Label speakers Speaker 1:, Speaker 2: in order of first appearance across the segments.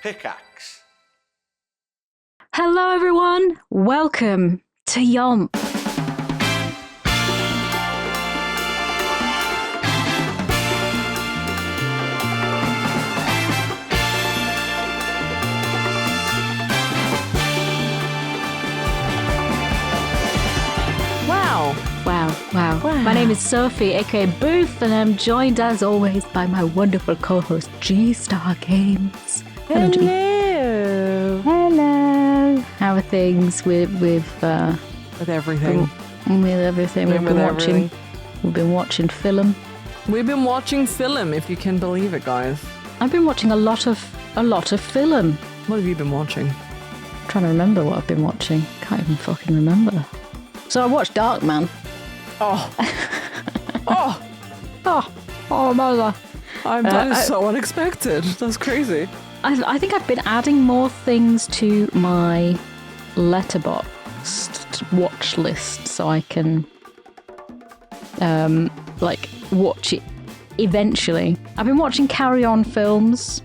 Speaker 1: Pickaxe.
Speaker 2: Hello everyone, welcome to YOMP. Wow. My name is Sophie, aka Booth, and I'm joined as always by my wonderful co-host G-Star Games.
Speaker 3: Hello.
Speaker 2: Hello. How are things with
Speaker 3: everything?
Speaker 2: With everything. We've been watching film.
Speaker 3: We've been watching film, if you can believe it, guys.
Speaker 2: I've been watching a lot of film.
Speaker 3: What have you been watching?
Speaker 2: I'm trying to remember what I've been watching. Can't even fucking remember. So I watched Darkman. Mother.
Speaker 3: That is so unexpected. That's crazy.
Speaker 2: I think I've been adding more things to my Letterboxd watch list so I can watch it eventually. I've been watching Carry On films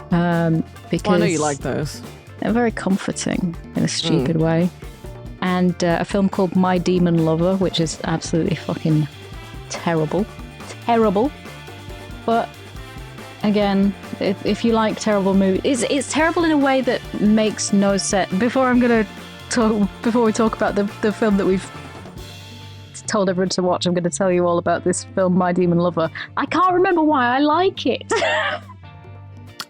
Speaker 2: because
Speaker 3: I know you like those.
Speaker 2: They're very comforting in a stupid way. And a film called My Demon Lover, which is absolutely fucking terrible. But again, if you like terrible movies, it's terrible in a way that makes no sense. Before we talk about the film that we've told everyone to watch, I'm going to tell you all about this film, My Demon Lover. I can't remember why I like it.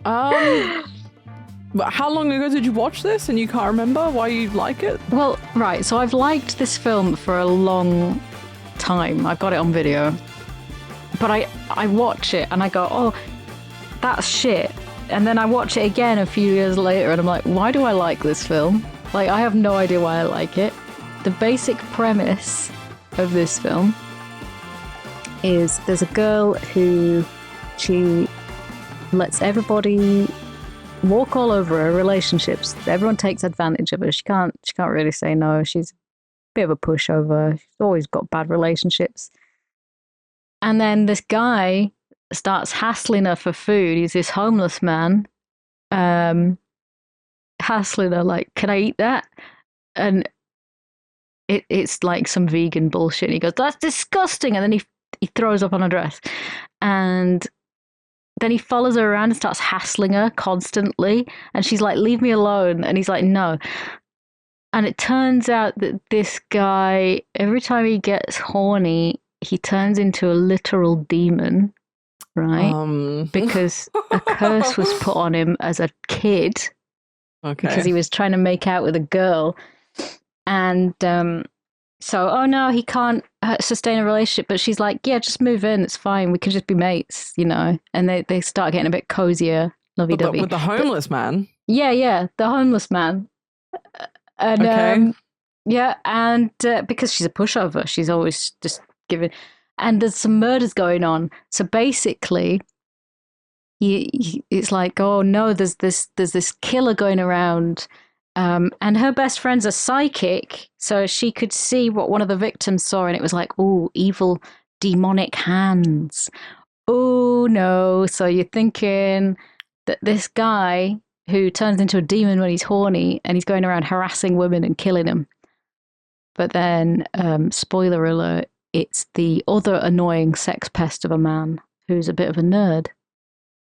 Speaker 3: But how long ago did you watch this and you can't remember why you like it?
Speaker 2: Well, right, so I've liked this film for a long time. I've got it on video. But I watch it and I go, oh, that's shit. And then I watch it again a few years later and I'm like, why do I like this film? Like, I have no idea why I like it. The basic premise of this film is there's a girl who she lets everybody walk all over her relationships. Everyone takes advantage of her. She can't really say no. She's a bit of a pushover. She's always got bad relationships. And then this guy starts hassling her for food. He's this homeless man, hassling her like, "Can I eat that?" And it's like some vegan bullshit. And he goes, "That's disgusting!" And then he throws up on her dress, and then he follows her around and starts hassling her constantly. And she's like, "Leave me alone." And he's like, "No." And it turns out that this guy, every time he gets horny, he turns into a literal demon, right? Because a curse was put on him as a kid. Okay. Because he was trying to make out with a girl. And so, oh no, he can't sustain a relationship. But she's like, yeah, just move in. It's fine. We can just be mates, you know? And they start getting a bit cozier, lovey-dovey.
Speaker 3: With the homeless man?
Speaker 2: Yeah, the homeless man. And,
Speaker 3: okay.
Speaker 2: And because she's a pushover, she's always just giving... And there's some murders going on. So basically, it's like, oh no, there's this killer going around... and her best friend's a psychic, so she could see what one of the victims saw, and it was like, oh, evil demonic hands. Oh no. So you're thinking that this guy who turns into a demon when he's horny and he's going around harassing women and killing them. But then, spoiler alert, it's the other annoying sex pest of a man who's a bit of a nerd.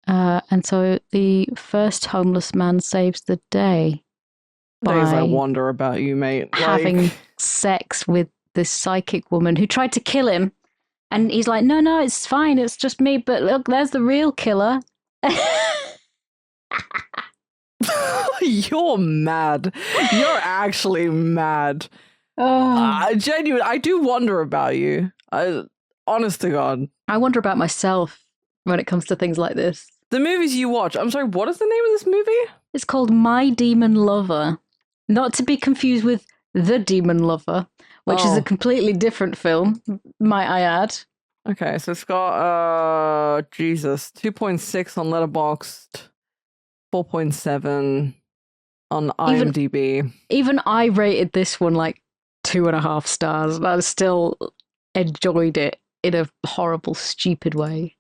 Speaker 2: And so the first homeless man saves the day.
Speaker 3: Days I wonder about you, mate.
Speaker 2: Having sex with this psychic woman who tried to kill him. And he's like, no, it's fine. It's just me. But look, there's the real killer.
Speaker 3: You're mad. You're actually mad. Genuine. I do wonder about you. Honest to God.
Speaker 2: I wonder about myself when it comes to things like this.
Speaker 3: The movies you watch. I'm sorry, what is the name of this movie?
Speaker 2: It's called My Demon Lover. Not to be confused with The Demon Lover, which is a completely different film, might I add.
Speaker 3: Okay, so it's got, 2.6 on Letterboxd, 4.7 on IMDb.
Speaker 2: Even I rated this one like 2.5 stars, and I still enjoyed it in a horrible, stupid way.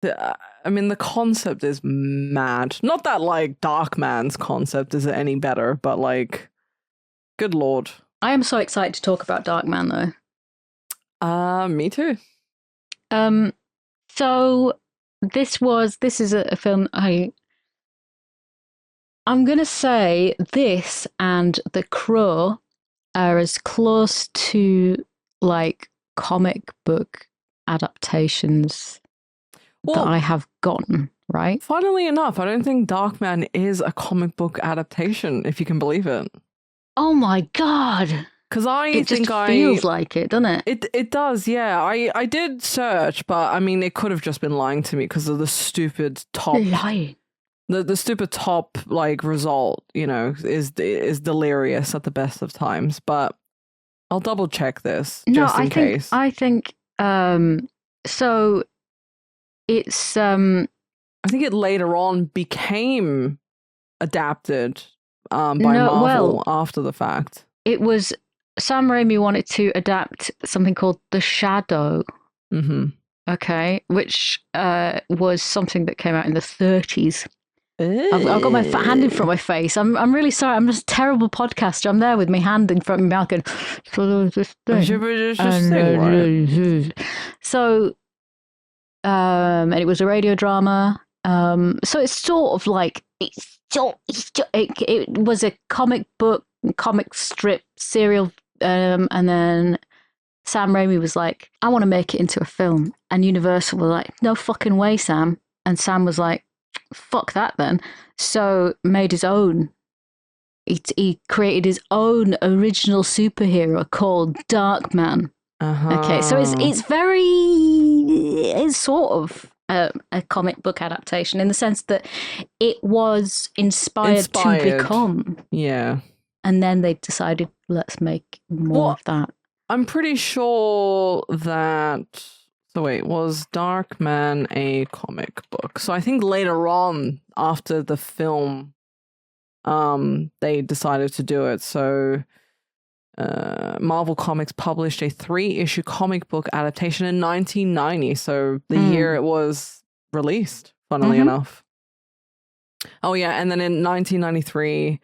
Speaker 3: I mean, the concept is mad. Not that, like, Darkman's concept is any better, but, like, good lord.
Speaker 2: I am so excited to talk about Darkman,
Speaker 3: though. Me too.
Speaker 2: So this is a film I'm gonna say this and The Crow are as close to, like, comic book adaptations that I have gotten, right?
Speaker 3: Funnily enough, I don't think Darkman is a comic book adaptation, if you can believe it.
Speaker 2: Oh my god!
Speaker 3: Because
Speaker 2: it just feels like it, doesn't it?
Speaker 3: It does, yeah. I did search, but I mean, it could have just been lying to me because of the stupid top.
Speaker 2: Lying.
Speaker 3: The stupid top, like, result, you know, is delirious at the best of times. But I'll double check this just in case.
Speaker 2: I think so. It's I
Speaker 3: think it later on became adapted by Marvel after the fact.
Speaker 2: It was Sam Raimi wanted to adapt something called The Shadow.
Speaker 3: Mm-hmm.
Speaker 2: Okay, which was something that came out in the 30s. I've got my hand in front of my face. I'm really sorry. I'm just a terrible podcaster. I'm there with my hand in front of my mouth going, so, and it was a radio drama. So it's sort of like, it was a comic book, comic strip serial. And then Sam Raimi was like, I want to make it into a film. And Universal were like, no fucking way, Sam. And Sam was like, fuck that then. So made his own. He created his own original superhero called Darkman. Okay, so it's sort of a comic book adaptation in the sense that it was inspired to become.
Speaker 3: Yeah.
Speaker 2: And then they decided, let's make more of that.
Speaker 3: I'm pretty sure that... So wait, was Darkman a comic book? So I think later on, after the film, they decided to do it. So Marvel Comics published a 3-issue comic book adaptation in 1990. So the year it was released, funnily enough. Oh yeah, and then in 1993,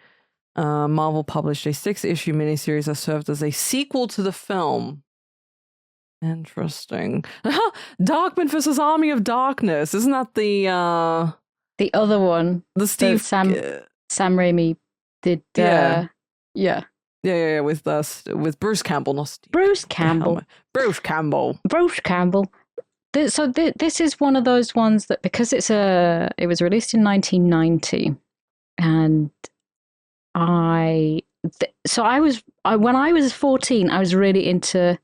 Speaker 3: Marvel published a 6-issue miniseries that served as a sequel to the film. Interesting. Darkman versus Army of Darkness. Isn't that the
Speaker 2: other one?
Speaker 3: The Steve
Speaker 2: Sam Raimi did.
Speaker 3: Yeah.
Speaker 2: With
Speaker 3: Bruce Campbell, not Steve.
Speaker 2: Bruce Campbell. So this is one of those ones that, because it was released in 1990, and when I was 14, I was really into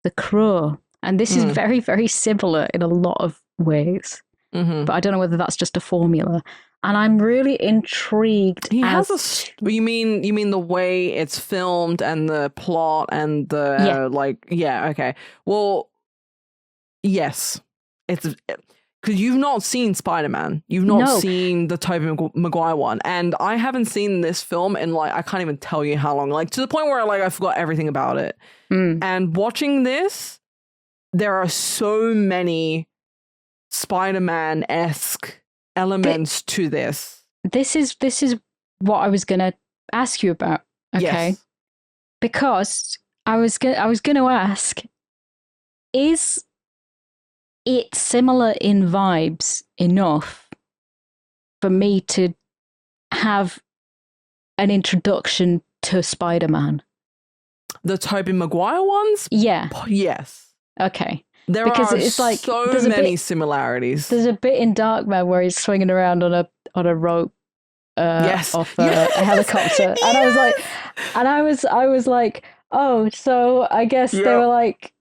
Speaker 2: The Crow, and this is very, very similar in a lot of ways. But I don't know whether that's just a formula. And I'm really intrigued.
Speaker 3: You mean the way it's filmed and the plot and the okay. Well, yes, it's because you've not seen Spider-Man. You've not seen the Tobey Maguire one, and I haven't seen this film in, like, I can't even tell you how long. Like, to the point where, like, I forgot everything about it. And watching this, there are so many Spider-Man-esque elements to this.
Speaker 2: This is what I was going to ask you about. Okay, yes. Because I was going to ask, is it similar in vibes enough for me to have an introduction to Spider-Man?
Speaker 3: The Tobey Maguire ones?
Speaker 2: Yeah.
Speaker 3: Yes.
Speaker 2: Okay.
Speaker 3: Because it's like so many similarities.
Speaker 2: There's a bit in Darkman where he's swinging around on a rope off a helicopter, and I was like, oh, so I guess they were like,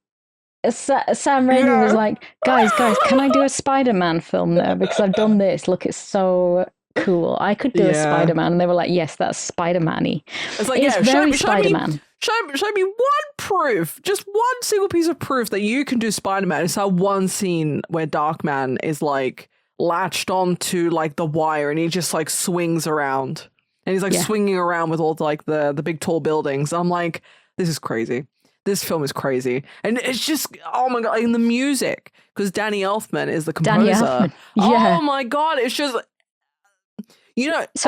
Speaker 2: Sam Raimi was like, guys, can I do a Spider-Man film there? Because I've done this. Look, it's so cool. I could do a Spider-Man. And they were like, yes, that's Spider-Man-y.
Speaker 3: It's like,
Speaker 2: it's very Spider-Man.
Speaker 3: Show me one proof, just one single piece of proof that you can do Spider-Man. It's that one scene where Darkman is, like, latched onto, like, the wire, and he just, like, swings around. And he's, like, swinging around with all, like, the big tall buildings. I'm like, this is crazy. This film is crazy. And it's just, oh my God, and the music, because Danny Elfman is the composer.
Speaker 2: Danny Elfman. Yeah.
Speaker 3: Oh my God, it's just,
Speaker 2: So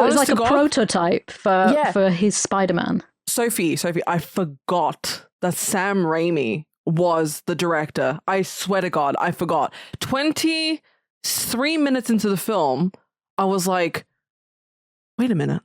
Speaker 2: it's like a
Speaker 3: God,
Speaker 2: prototype for his Spider-Man.
Speaker 3: Sophie, I forgot that Sam Raimi was the director. I swear to God, I forgot. 23 minutes into the film, I was like, wait a minute.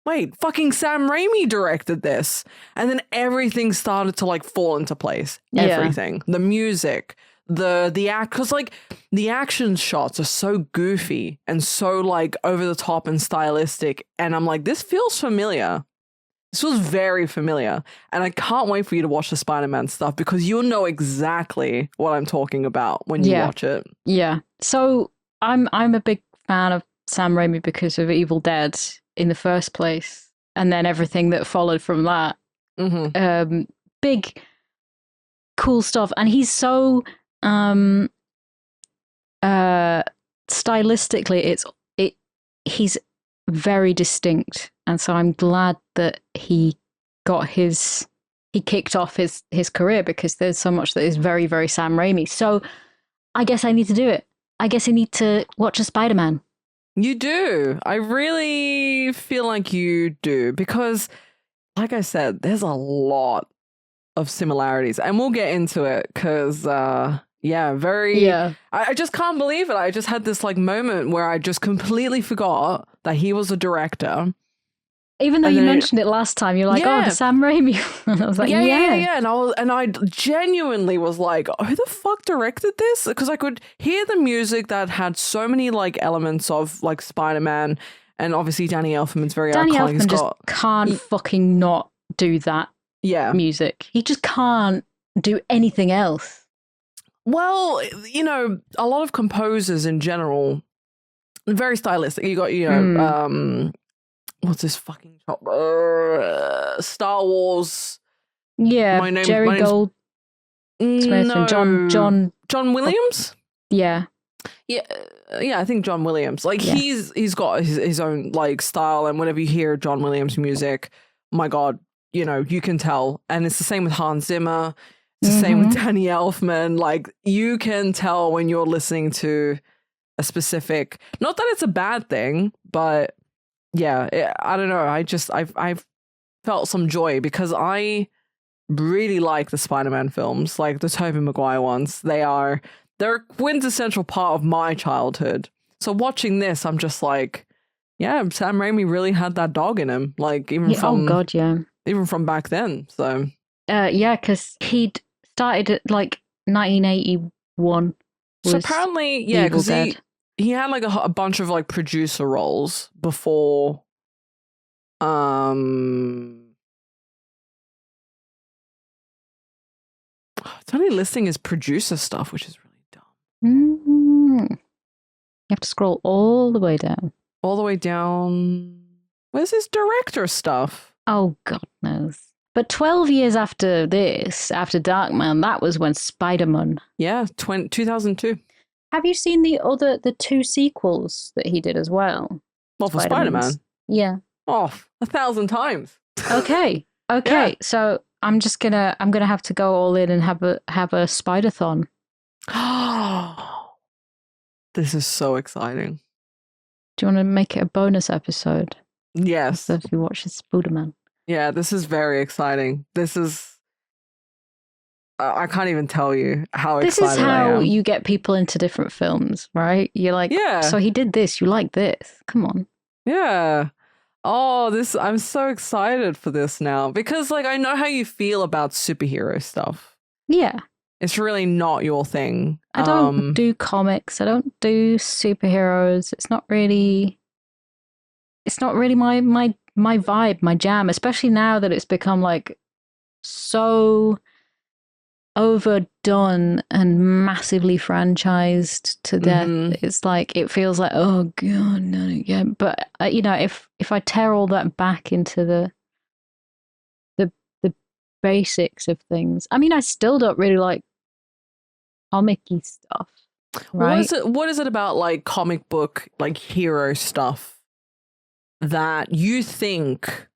Speaker 3: Wait, fucking Sam Raimi directed this. And then everything started to like fall into place. Everything. The music, the act, because like the action shots are so goofy and so like over the top and stylistic. And I'm like, this feels familiar. This was very familiar. And I can't wait for you to watch the Spider-Man stuff because you'll know exactly what I'm talking about when you watch it.
Speaker 2: Yeah. So I'm a big fan of Sam Raimi because of Evil Dead in the first place, and then everything that followed from that. Big, cool stuff, and he's so stylistically, he's very distinct, and so I'm glad that he kicked off his career because there's so much that is very, very Sam Raimi. So I guess I need to do it. I guess I need to watch a Spider-Man.
Speaker 3: You do. I really feel like you do because, like I said, there's a lot of similarities, and we'll get into it because, I just can't believe it. I just had this like moment where I just completely forgot that he was a director.
Speaker 2: Even though you mentioned it last time, you're like, oh, Sam Raimi. And I was like,
Speaker 3: yeah. And I genuinely was like, who the fuck directed this? Because I could hear the music that had so many like elements of like Spider-Man, and obviously Danny Elfman's very iconic.
Speaker 2: Danny Elfman just can't fucking not do that music. He just can't do anything else.
Speaker 3: Well, a lot of composers in general, very stylistic. You got, what's this fucking Star Wars?
Speaker 2: Yeah, Jerry Goldsmith and John
Speaker 3: Williams.
Speaker 2: Yeah,
Speaker 3: I think John Williams. Like he's got his own like style, and whenever you hear John Williams music, my God, you can tell. And it's the same with Hans Zimmer. It's the same with Danny Elfman. Like you can tell when you're listening to a specific. Not that it's a bad thing, but. Yeah, I don't know. I've felt some joy because I really like the Spider-Man films, like the Tobey Maguire ones. They're a quintessential part of my childhood. So watching this, I'm just like, yeah, Sam Raimi really had that dog in him. Like even from back then. So
Speaker 2: because he'd started at like 1981.
Speaker 3: So apparently, because he had like a bunch of like producer roles before it's only listing his producer stuff, which is really dumb.
Speaker 2: You have to scroll all the way down.
Speaker 3: All the way down. Where's his director stuff?
Speaker 2: Oh, God knows. But 12 years after this, after Darkman, that was when Spider-Man.
Speaker 3: Yeah, 2002.
Speaker 2: Have you seen the two sequels that he did as well?
Speaker 3: Well, for Spider-Man?
Speaker 2: Yeah.
Speaker 3: Oh, 1,000 times.
Speaker 2: Okay. Yeah. So I'm gonna have to go all in and have a Spider-thon.
Speaker 3: This is so exciting.
Speaker 2: Do you want to make it a bonus episode?
Speaker 3: Yes.
Speaker 2: So if you watch Spider-Man.
Speaker 3: Yeah, this is very exciting. This is. I can't even tell you how excited I am. This is how
Speaker 2: you get people into different films, right? You're like, so he did this, you like this. Come on.
Speaker 3: Yeah. Oh, I'm so excited for this now because like I know how you feel about superhero stuff.
Speaker 2: Yeah.
Speaker 3: It's really not your thing.
Speaker 2: I don't do comics. I don't do superheroes. It's not really my vibe, my jam, especially now that it's become like so overdone and massively franchised to death. It's like it feels like, oh God, no, yeah. But if I tear all that back into the basics of things, I mean, I still don't really like comic-y stuff. Right?
Speaker 3: What is it about like comic book like hero stuff that you think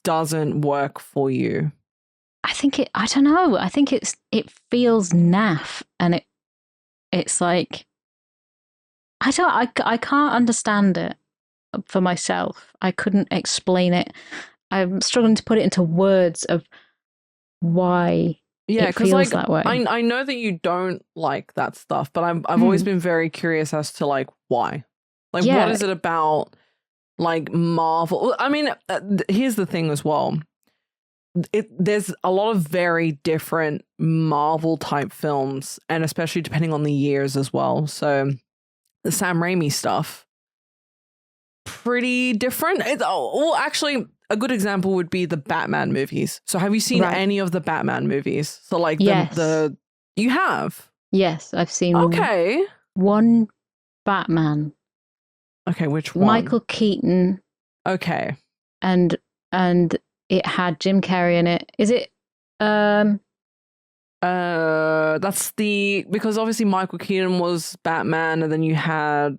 Speaker 3: doesn't work for you?
Speaker 2: I don't know. I think it feels naff, and it's like, I can't understand it for myself. I couldn't explain it. I'm struggling to put it into words of why
Speaker 3: Yeah,
Speaker 2: it
Speaker 3: because
Speaker 2: feels
Speaker 3: like
Speaker 2: that way.
Speaker 3: I know that you don't like that stuff, but I've always been very curious as to like why. Like,
Speaker 2: Yeah.
Speaker 3: what is it about like Marvel? I mean, here's the thing as well. There's a lot of very different Marvel type films, and especially depending on the years as well. So the Sam Raimi stuff, pretty different. Well, actually, a good example would be the Batman movies. So have you seen
Speaker 2: Right.
Speaker 3: any of the Batman movies? So like
Speaker 2: Yes.
Speaker 3: the you have?
Speaker 2: Yes, I've seen
Speaker 3: Okay.
Speaker 2: one Batman.
Speaker 3: Okay, which one?
Speaker 2: Michael Keaton,
Speaker 3: Okay.
Speaker 2: and it had Jim Carrey in it. Is it
Speaker 3: That's because obviously Michael Keaton was Batman, and then you had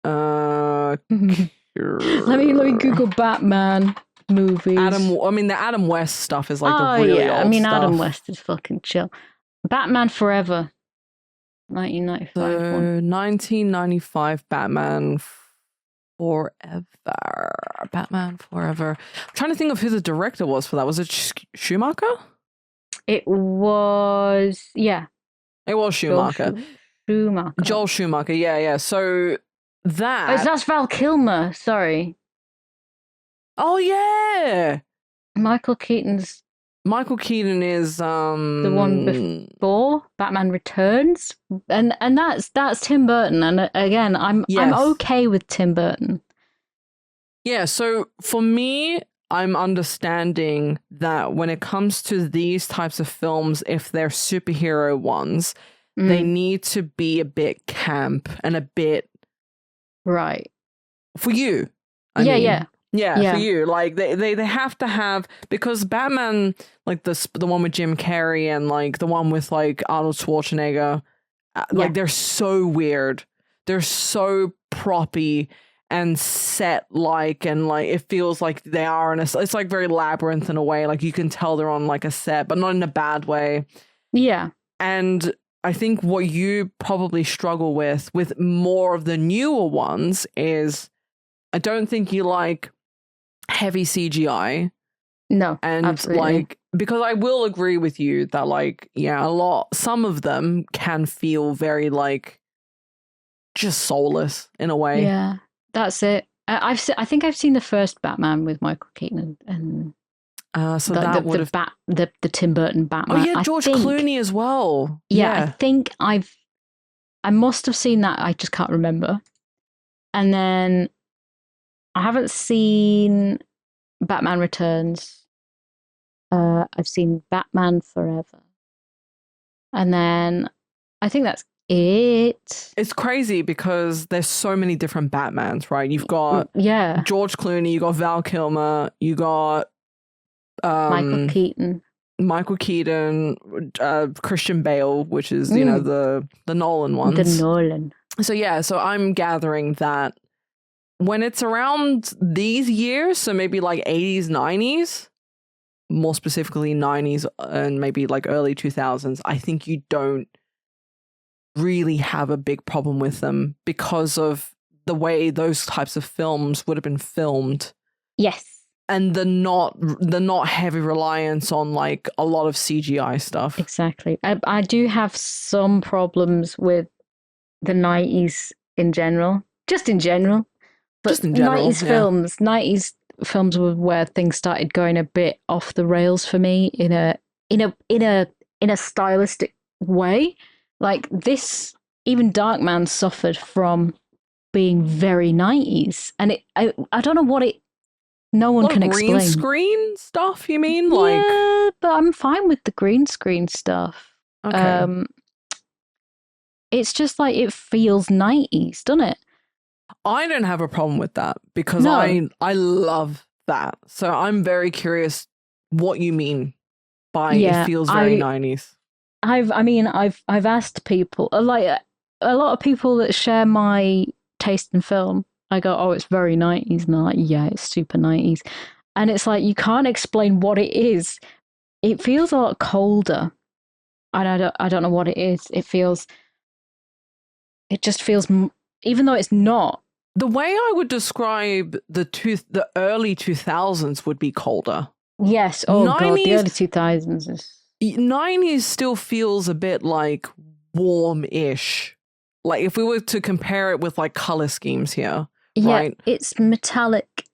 Speaker 2: let me Google Batman movies.
Speaker 3: the Adam West stuff is like the really old
Speaker 2: I mean,
Speaker 3: stuff.
Speaker 2: Adam West is fucking chill. Batman Forever, 1995
Speaker 3: So
Speaker 2: one.
Speaker 3: 1995 Batman Forever. Batman Forever. I'm trying to think of who the director was for that. Was it Schumacher?
Speaker 2: It was, yeah.
Speaker 3: It was Schumacher.
Speaker 2: Schumacher.
Speaker 3: Joel Schumacher, yeah. So
Speaker 2: that's Val Kilmer, sorry.
Speaker 3: Oh yeah.
Speaker 2: Michael Keaton is
Speaker 3: the
Speaker 2: one before Batman Returns, and that's Tim Burton. And again, I'm okay with Tim Burton.
Speaker 3: Yeah, so for me, I'm understanding that when it comes to these types of films, if they're superhero ones, they need to be a bit camp and a bit
Speaker 2: right
Speaker 3: for you. I mean. Yeah, for you. Like they have to have, because Batman, like the one with Jim Carrey and like the one with like Arnold Schwarzenegger, like they're so weird. They're so proppy and set like, and like it feels like they are in it's like very labyrinth in a way. Like you can tell they're on like a set, but not in a bad way.
Speaker 2: Yeah.
Speaker 3: And I think what you probably struggle with more of the newer ones is I don't think you like heavy CGI.
Speaker 2: No,
Speaker 3: and
Speaker 2: absolutely.
Speaker 3: Like, because I will agree with you that like, yeah, some of them can feel very like just soulless in a way.
Speaker 2: Yeah, that's it. I think I've seen the first Batman with Michael Keaton and
Speaker 3: so that would have
Speaker 2: the Tim Burton Batman.
Speaker 3: Oh yeah, George Clooney as well.
Speaker 2: Yeah, I think I must have seen that. I just can't remember. And then I haven't seen Batman Returns. I've seen Batman Forever. And then I think that's it.
Speaker 3: It's crazy because there's so many different Batmans, right? You've got George Clooney, you got Val Kilmer, you got
Speaker 2: Michael
Speaker 3: Keaton, Christian Bale, which is, you know, the Nolan ones.
Speaker 2: The Nolan.
Speaker 3: So yeah, so I'm gathering that when it's around these years, so maybe like 80s, 90s, more specifically 90s and maybe like early 2000s, I think you don't really have a big problem with them because of the way those types of films would have been filmed.
Speaker 2: Yes.
Speaker 3: And the not heavy reliance on like a lot of CGI stuff.
Speaker 2: Exactly. I do have some problems with the 90s in general. Just in general. But
Speaker 3: just in general,
Speaker 2: 90s films were where things started going a bit off the rails for me in a stylistic way. Like this, even Darkman suffered from being very 90s, and I don't know what it. No one can explain.
Speaker 3: Green screen stuff, you mean?
Speaker 2: Yeah, but I'm fine with the green screen stuff.
Speaker 3: Okay.
Speaker 2: It's just like it feels 90s, doesn't it?
Speaker 3: I don't have a problem with that because I love that. So I'm very curious what you mean by it feels very 90s.
Speaker 2: I've asked people, like a lot of people that share my taste in film. I go, oh, it's very 90s, and they're like, yeah, it's super 90s. and it's like you can't explain what it is. It feels a lot colder, and I don't know what it is. It just feels, even though it's not.
Speaker 3: The way I would describe the early 2000s would be colder.
Speaker 2: Yes. Oh god, the early 2000s is.
Speaker 3: 90s still feels a bit like warm-ish. Like if we were to compare it with like color schemes here,
Speaker 2: Yeah,
Speaker 3: right?
Speaker 2: it's metallic.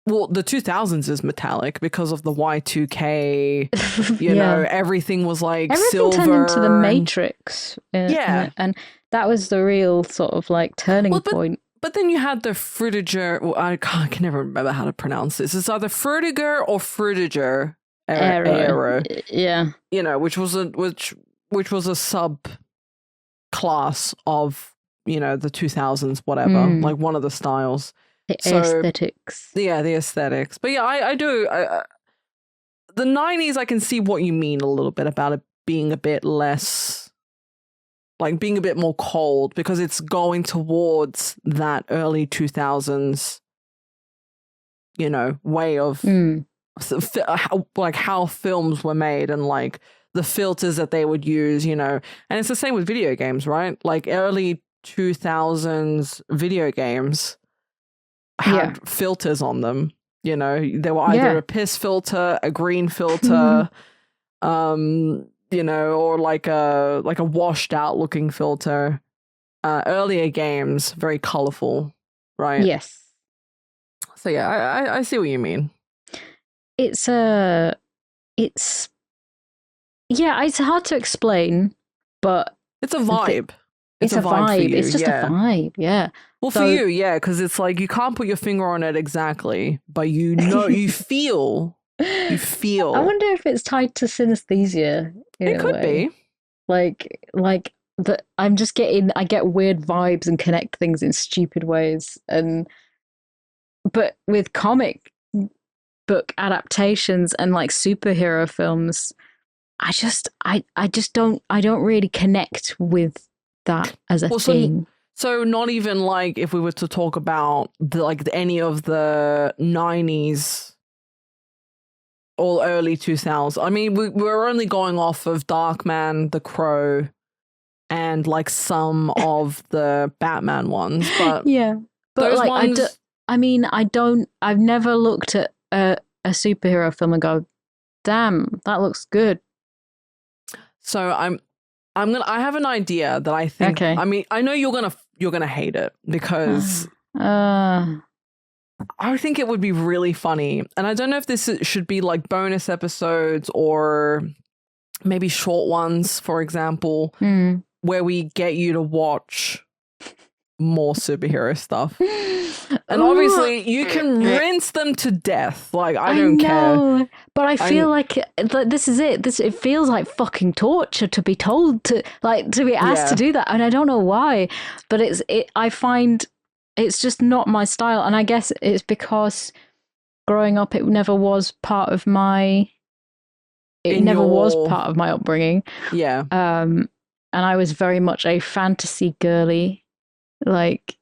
Speaker 3: Well, the 2000s is metallic because of the Y2K. You know, everything was like
Speaker 2: everything
Speaker 3: silver.
Speaker 2: Turned into the Matrix.
Speaker 3: Yeah,
Speaker 2: and that was the real sort of like turning point.
Speaker 3: But then you had the Frutiger. Well, I can never remember how to pronounce this. It's either Frutiger or Frutiger era.
Speaker 2: Yeah,
Speaker 3: you know, which was a sub class of, you know, the 2000s, whatever, like one of the styles.
Speaker 2: The aesthetics.
Speaker 3: Yeah, the aesthetics. But yeah, I do. The 90s, I can see what you mean a little bit about it being a bit less, like being a bit more cold, because it's going towards that early 2000s, you know, way of like how films were made and like the filters that they would use, you know. And it's the same with video games, right? Like early 2000s video games had filters on them, you know. They were either a piss filter, a green filter, you know, or like a washed out looking filter. Earlier games, very colorful, right?
Speaker 2: Yes.
Speaker 3: So yeah, I see what you mean.
Speaker 2: It's hard to explain, but
Speaker 3: it's a vibe.
Speaker 2: It's a vibe. It's just a vibe, yeah.
Speaker 3: Well, for you, yeah, because it's like you can't put your finger on it exactly, but you know, you feel. I
Speaker 2: wonder if it's tied to synesthesia.
Speaker 3: It could be.
Speaker 2: Like that. I get weird vibes and connect things in stupid ways, but with comic book adaptations and like superhero films, I don't really connect with that as a thing.
Speaker 3: So not even like if we were to talk about any of the 90s or early 2000s. I mean, we're only going off of Darkman, The Crow, and like some of the Batman ones, but
Speaker 2: yeah, but
Speaker 3: those
Speaker 2: like
Speaker 3: ones...
Speaker 2: I've never looked at a superhero film and go, damn, that looks good.
Speaker 3: So I have an idea that I think. Okay. I mean, I know you're gonna hate it because I think it would be really funny, and I don't know if this should be like bonus episodes or maybe short ones, for example, where we get you to watch more superhero stuff. And obviously you can rinse them to death. Like I don't care.
Speaker 2: But I feel like this is it. It feels like fucking torture to be told to be asked to do that. And I don't know why. But I find it's just not my style. And I guess it's because growing up it never was part of my upbringing.
Speaker 3: Yeah.
Speaker 2: And I was very much a fantasy girly. Like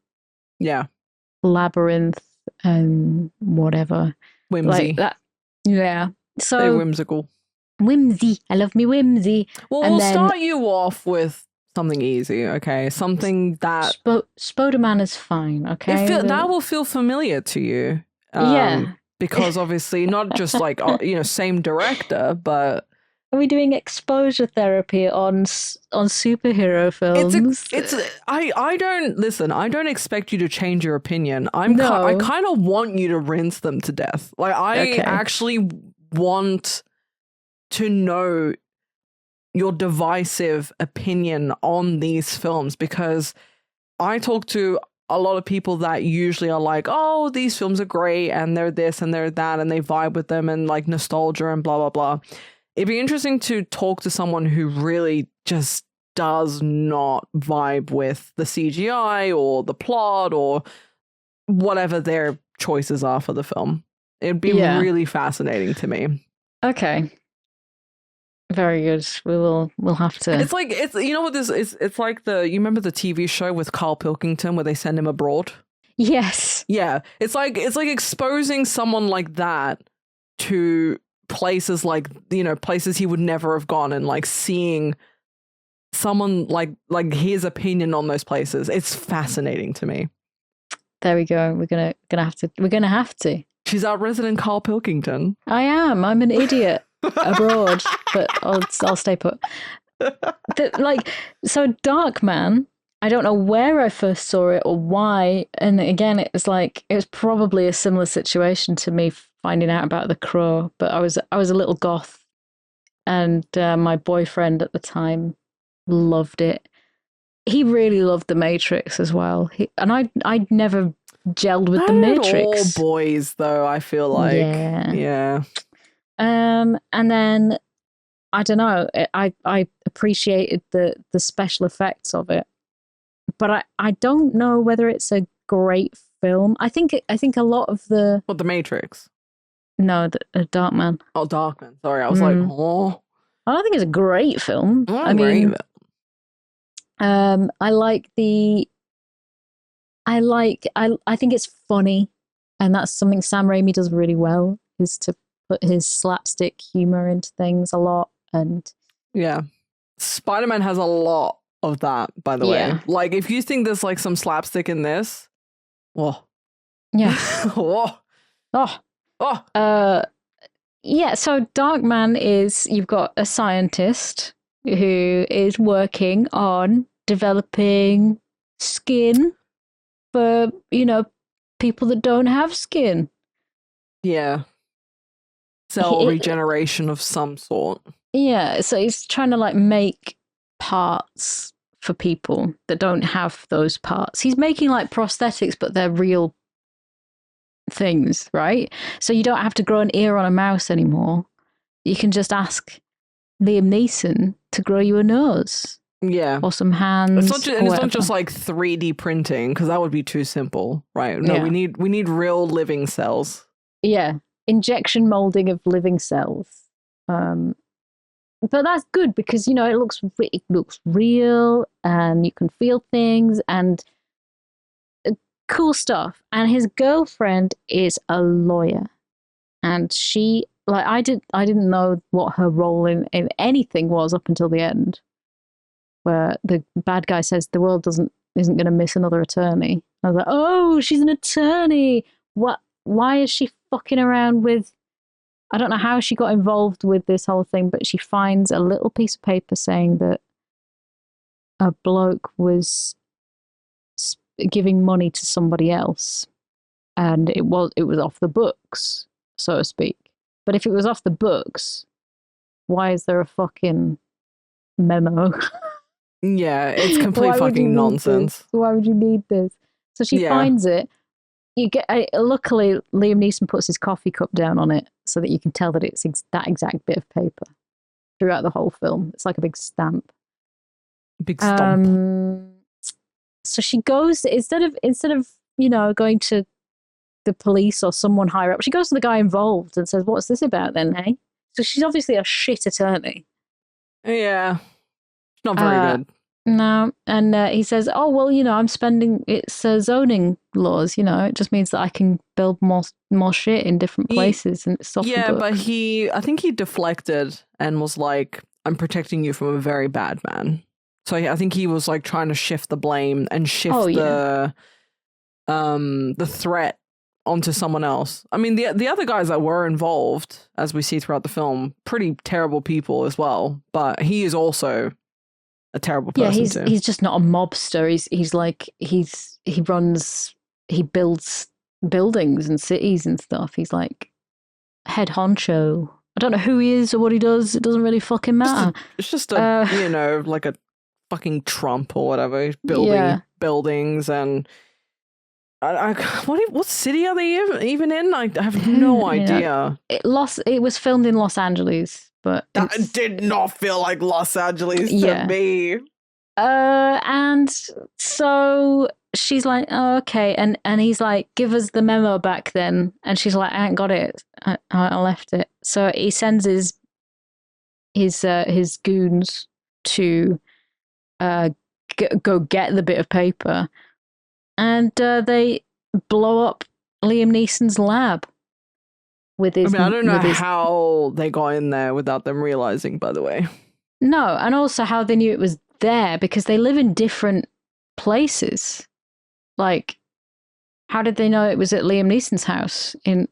Speaker 2: Labyrinth and whatever.
Speaker 3: Whimsy.
Speaker 2: Like that. Yeah. So
Speaker 3: they're whimsical.
Speaker 2: Whimsy. I love me whimsy.
Speaker 3: Well, we'll start you off with something easy, okay? Something that...
Speaker 2: Spiderman is fine, okay?
Speaker 3: That will feel familiar to you. Because obviously not just like, same director, but...
Speaker 2: Are we doing exposure therapy on superhero films?
Speaker 3: I don't expect you to change your opinion. I kind of want you to rinse them to death. Like I actually want to know your divisive opinion on these films, because I talk to a lot of people that usually are like, oh, these films are great and they're this and they're that and they vibe with them and like nostalgia and blah, blah, blah. It'd be interesting to talk to someone who really just does not vibe with the CGI or the plot or whatever their choices are for the film. It'd be really fascinating to me.
Speaker 2: Okay. Very good. We'll have to.
Speaker 3: It's you know what this is? It's like you remember the TV show with Carl Pilkington where they send him abroad?
Speaker 2: Yes.
Speaker 3: Yeah. It's like exposing someone like that to places like, you know, places he would never have gone, and like seeing someone like his opinion on those places. It's fascinating to me.
Speaker 2: There we go. We're gonna have to.
Speaker 3: She's our resident Carl Pilkington.
Speaker 2: I am. I'm an idiot abroad, but I'll stay put. So Darkman, I don't know where I first saw it or why. And again, it was probably a similar situation to me finding out about The Crow, but I was a little goth, and my boyfriend at the time loved it. He really loved The Matrix as well. I'd never gelled with The Matrix.
Speaker 3: All boys, though, I feel like. Yeah.
Speaker 2: And then I don't know. I appreciated the special effects of it, but I don't know whether it's a great film. I think a lot of the
Speaker 3: The Matrix?
Speaker 2: No, the Darkman.
Speaker 3: Oh, Darkman. Sorry, I was like, oh.
Speaker 2: I don't think it's a great film. I think it's funny, and that's something Sam Raimi does really well, is to put his slapstick humor into things a lot. And
Speaker 3: yeah, Spiderman has a lot of that, by the way.
Speaker 2: Yeah.
Speaker 3: Like, if you think there's like some slapstick in this, whoa.
Speaker 2: Yeah.
Speaker 3: Whoa.
Speaker 2: Yeah, so Darkman is, you've got a scientist who is working on developing skin for, you know, people that don't have skin.
Speaker 3: Yeah. Cell regeneration of some sort.
Speaker 2: Yeah, so he's trying to like make parts for people that don't have those parts. He's making like prosthetics, but they're real things, right? So you don't have to grow an ear on a mouse anymore. You can just ask Liam Neeson to grow you a nose.
Speaker 3: Yeah.
Speaker 2: Or some hands.
Speaker 3: It's not just like 3D printing, because that would be too simple, right? No,
Speaker 2: Yeah.
Speaker 3: we need real living cells.
Speaker 2: Yeah. Injection molding of living cells. But that's good because, you know, it looks real, and you can feel things and cool stuff. And his girlfriend is a lawyer, and she, like, I didn't know what her role in anything was up until the end, where the bad guy says the world isn't going to miss another attorney. I was like, oh, she's an attorney. What? Why is she fucking around with? I don't know how she got involved with this whole thing, but she finds a little piece of paper saying that a bloke was giving money to somebody else, and it was off the books, so to speak. But if it was off the books, why is there a fucking memo?
Speaker 3: Yeah, it's complete fucking nonsense.
Speaker 2: Why would you need this? So she finds it. You get luckily Liam Neeson puts his coffee cup down on it so that you can tell that it's that exact bit of paper throughout the whole film. It's like a big stamp.
Speaker 3: Big stamp.
Speaker 2: So she goes, instead of you know, going to the police or someone higher up, she goes to the guy involved and says, "What's this about then, hey?" So she's obviously a shit attorney.
Speaker 3: Yeah, it's not very good.
Speaker 2: No, and he says, "Oh well, you know, it's zoning laws. You know, it just means that I can build more shit in different places, and it's off the books."
Speaker 3: But I think he deflected and was like, "I'm protecting you from a very bad man." So I think he was like trying to shift the blame and shift the threat onto someone else. I mean, the other guys that were involved, as we see throughout the film, pretty terrible people as well. But he is also a terrible person too.
Speaker 2: He's just not a mobster. He builds buildings and cities and stuff. He's like head honcho. I don't know who he is or what he does. It doesn't really fucking matter.
Speaker 3: It's just a you know, like a fucking Trump or whatever. He's building buildings and what city are they even in? I have no idea.
Speaker 2: It was filmed in Los Angeles. But
Speaker 3: that did not feel like Los Angeles to me.
Speaker 2: And so she's like, "Oh, okay," and he's like, "Give us the memo back then." And she's like, "I ain't got it. I left it." So he sends his goons to go get the bit of paper, and they blow up Liam Neeson's lab, with
Speaker 3: I
Speaker 2: his.
Speaker 3: mean, I don't know
Speaker 2: with his,
Speaker 3: how they got in there without them realizing, by the way.
Speaker 2: No, and also how they knew it was there because they live in different places. Like, how did they know it was at Liam Neeson's house in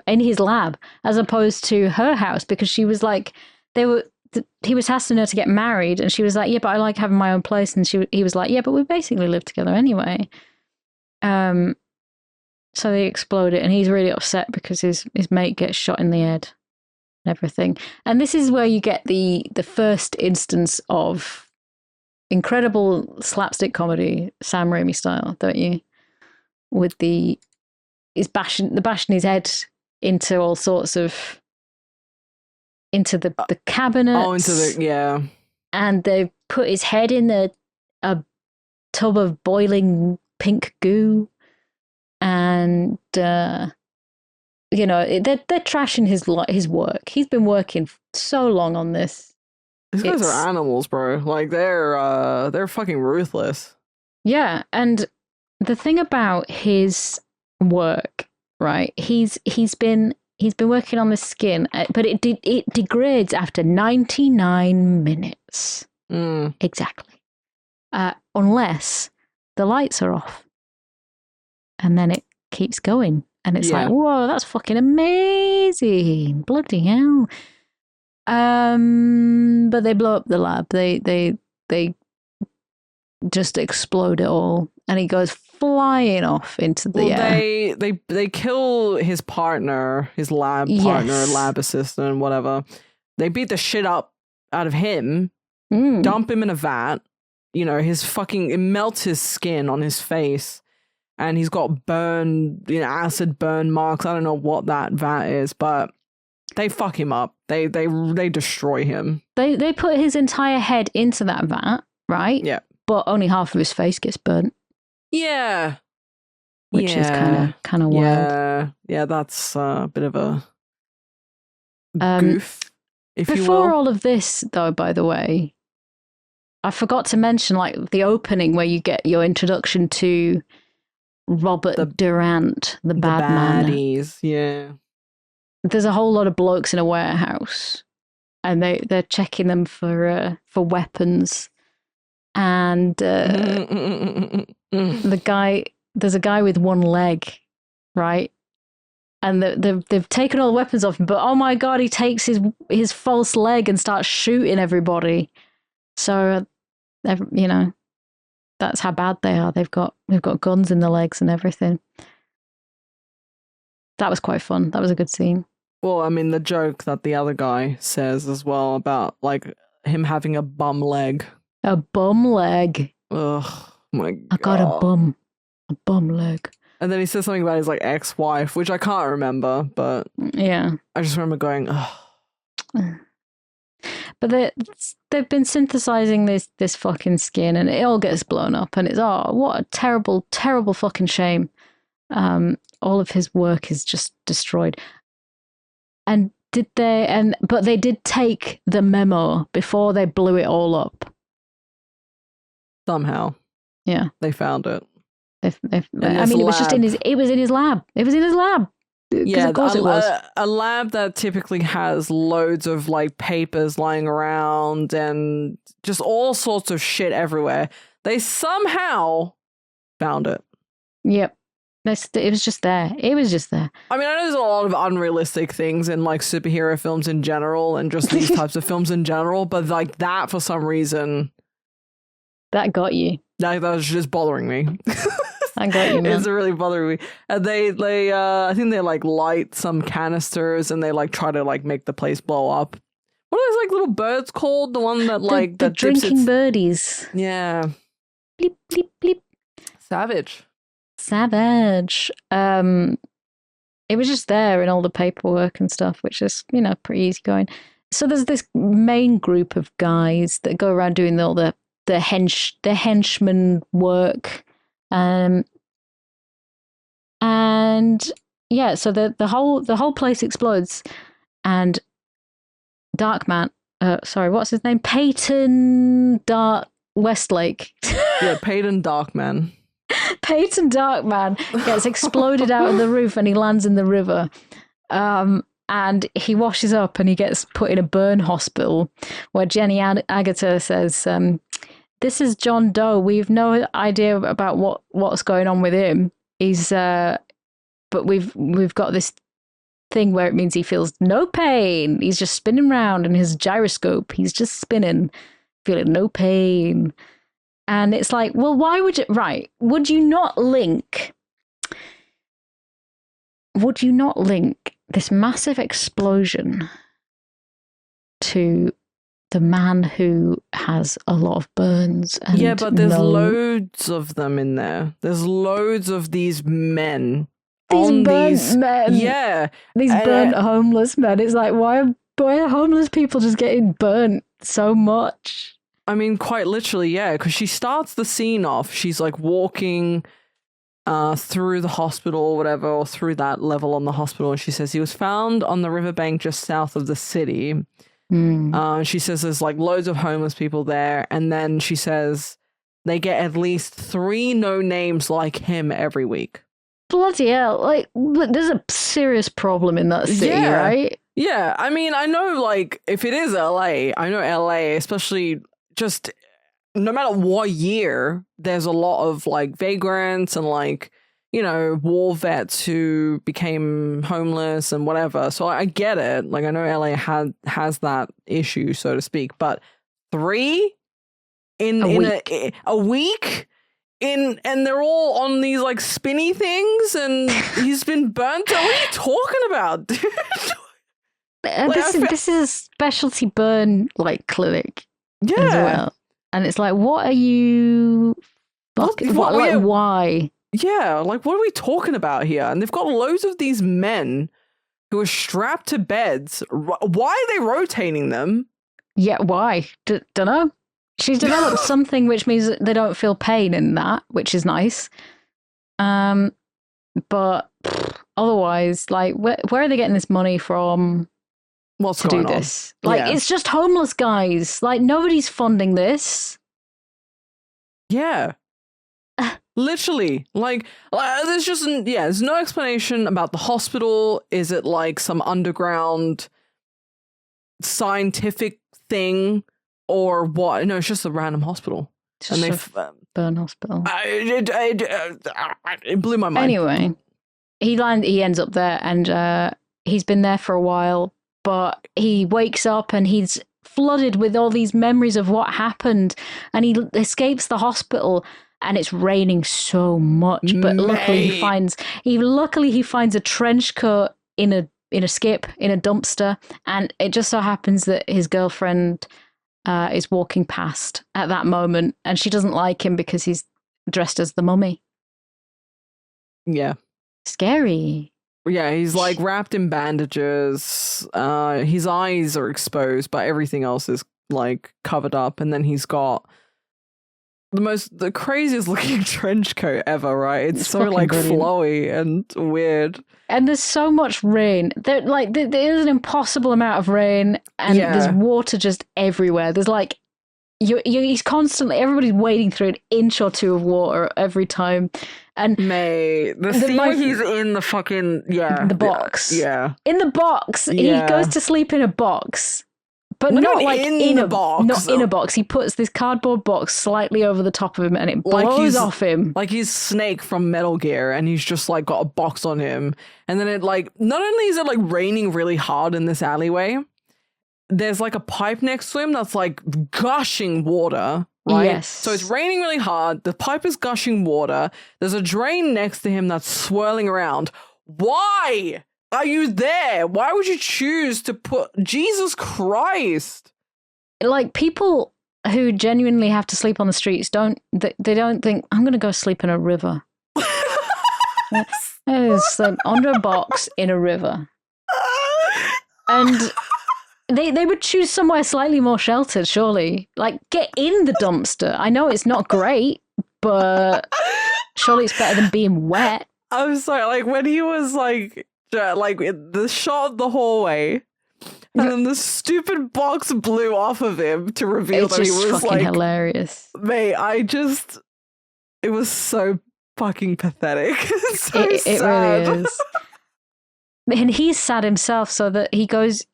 Speaker 2: his lab as opposed to her house? Because she was like, he was asking her to get married, and she was like, "Yeah, but I like having my own place." And he was like, "Yeah, but we basically live together anyway." So they explode it, and he's really upset because his mate gets shot in the head and everything. And this is where you get the first instance of incredible slapstick comedy, Sam Raimi style, don't you? With he's bashing his head into all sorts of into the cabinets.
Speaker 3: Oh, into the
Speaker 2: and they put his head in a tub of boiling pink goo, and they're trashing his work. He's been working so long on this.
Speaker 3: These guys are animals, bro. Like they're fucking ruthless.
Speaker 2: Yeah, and the thing about his work, right? He's been working on the skin, but it degrades after 99 minutes. Exactly. Unless the lights are off. And then it keeps going. And it's like, whoa, that's fucking amazing. Bloody hell. But they blow up the lab. They just explode it all. And he goes flying off into the air.
Speaker 3: They kill his partner, his lab partner, lab assistant, whatever. They beat the shit up out of him, dump him in a vat. You know, it melts his skin on his face, and he's got acid burn marks. I don't know what that vat is, but they fuck him up. They destroy him. They
Speaker 2: put his entire head into that vat, right?
Speaker 3: Yeah.
Speaker 2: But only half of his face gets burnt.
Speaker 3: Yeah.
Speaker 2: Which is kind of wild.
Speaker 3: Yeah, that's a bit of a goof, if you will.
Speaker 2: Before all of this, though, by the way, I forgot to mention like the opening where you get your introduction to Robert Durant, the bad
Speaker 3: baddies,
Speaker 2: man.
Speaker 3: Yeah.
Speaker 2: There's a whole lot of blokes in a warehouse, and they're checking them for weapons. And there's a guy with one leg, right? And they've taken all the weapons off him, but oh my god, he takes his false leg and starts shooting everybody. So, that's how bad they are. They've got guns in the legs and everything. That was quite fun. That was a good scene.
Speaker 3: Well, I mean, the joke that the other guy says as well about like him having a bum leg.
Speaker 2: A bum leg.
Speaker 3: Ugh, my god.
Speaker 2: I got a bum leg.
Speaker 3: And then he says something about his like ex-wife, which I can't remember, but
Speaker 2: yeah,
Speaker 3: I just remember going, ugh.
Speaker 2: But they've been synthesizing this fucking skin, and it all gets blown up, and it's what a terrible, terrible fucking shame. All of his work is just destroyed. And but they did take the memo before they blew it all up.
Speaker 3: Somehow.
Speaker 2: Yeah.
Speaker 3: They found it.
Speaker 2: It was just in his lab. It was in his lab.
Speaker 3: Yeah,
Speaker 2: of course it was.
Speaker 3: A lab that typically has loads of like papers lying around and just all sorts of shit everywhere. They somehow found it.
Speaker 2: Yep. It was just there. It was just there.
Speaker 3: I mean, I know there's a lot of unrealistic things in like superhero films in general and just these types of films in general, but like that for some reason.
Speaker 2: That got you.
Speaker 3: That was just bothering me.
Speaker 2: I got you, man.
Speaker 3: It's really bothering me. And they I think they like light some canisters and they like try to like make the place blow up. What are those like little birds called? The one that like
Speaker 2: the drinking birdies.
Speaker 3: Yeah.
Speaker 2: Bleep bleep bleep.
Speaker 3: Savage.
Speaker 2: It was just there in all the paperwork and stuff, which is pretty easy going. So there's this main group of guys that go around doing all the henchman work. And yeah, so the whole place explodes, and Darkman, sorry, what's his name? Peyton Westlake.
Speaker 3: Yeah, Peyton Darkman.
Speaker 2: Peyton Darkman gets exploded out of the roof, and he lands in the river. And he washes up and he gets put in a burn hospital where Jenny Agutter says, this is John Doe. We've no idea about what's going on with him. But we've got this thing where it means he feels no pain. He's just spinning around in his gyroscope. He's just spinning, feeling no pain. And it's like, well, why would you? Right? Would you not link this massive explosion to the man who has a lot of burns? And
Speaker 3: yeah, but there's loads of them in there. There's loads of these men.
Speaker 2: These burnt men.
Speaker 3: Yeah.
Speaker 2: These burnt homeless men. It's like, why are homeless people just getting burnt so much?
Speaker 3: I mean, quite literally, yeah, because she starts the scene off. She's like walking through the hospital or whatever, or through that level on the hospital. And she says he was found on the riverbank just south of the city. She says there's like loads of homeless people there. And then she says they get at least 3 no names like him every week.
Speaker 2: Bloody hell. Like, there's a serious problem in that city, right?
Speaker 3: Yeah. I mean, I know, like, if it is LA, I know LA, especially just no matter what year, there's a lot of like vagrants and like, you know, war vets who became homeless and whatever. So I get it. Like, I know LA has that issue, so to speak. But 3 in a week? And they're all on these like spinny things, and he's been burnt. What are you talking about, dude?
Speaker 2: This is a specialty burn like clinic, as well. And it's like, what are you? Why?
Speaker 3: Yeah, like what are we talking about here? And they've got loads of these men who are strapped to beds. Why are they rotating them?
Speaker 2: Yeah, why? Don't know. She's developed something which means that they don't feel pain in that, which is nice. But otherwise, like, where are they getting this money from?
Speaker 3: What's going on?
Speaker 2: This? Like, it's just homeless guys. Like, nobody's funding this.
Speaker 3: Yeah. Literally. Like, there's just, there's no explanation about the hospital. Is it like some underground scientific thing? Or what? No, it's just a random hospital.
Speaker 2: Just and they burn hospital.
Speaker 3: It blew my mind.
Speaker 2: Anyway, he ends up there, and he's been there for a while. But he wakes up and he's flooded with all these memories of what happened, and he escapes the hospital. And it's raining so much, but luckily he finds a trench coat in a skip in a dumpster, and it just so happens that his girlfriend is walking past at that moment, and she doesn't like him because he's dressed as the mummy.
Speaker 3: Yeah.
Speaker 2: Scary.
Speaker 3: Yeah, he's like wrapped in bandages. His eyes are exposed, but everything else is like covered up. And then he's got the craziest looking trench coat ever, right? It's so like brilliant. Flowy and weird. And
Speaker 2: there's so much rain. There is an impossible amount of rain, and there's water just everywhere. There's like he's constantly, everybody's wading through an inch or 2 of water every time. And
Speaker 3: the scene where he's in the fucking
Speaker 2: the box.
Speaker 3: Yeah.
Speaker 2: In the box. Yeah. He goes to sleep in a box. But not like in a box. Not in a box. He puts this cardboard box slightly over the top of him, and it blows off him.
Speaker 3: Like he's Snake from Metal Gear, and he's just like got a box on him. And then it like, not only is it like raining really hard in this alleyway, there's like a pipe next to him that's like gushing water, right?
Speaker 2: Yes.
Speaker 3: So it's raining really hard. The pipe is gushing water. There's a drain next to him that's swirling around. Why are you there? Why would you choose to put... Jesus Christ.
Speaker 2: Like, people who genuinely have to sleep on the streets they don't think, I'm going to go sleep in a river. It's like under a box in a river. And they would choose somewhere slightly more sheltered, surely. Like, get in the dumpster. I know it's not great, but surely it's better than being wet.
Speaker 3: I'm sorry, like, when he was like the shot of the hallway, and then the stupid box blew off of him to reveal that he was like
Speaker 2: hilarious.
Speaker 3: Mate, it was so fucking pathetic. So
Speaker 2: it really is. and he's sad himself, so that he goes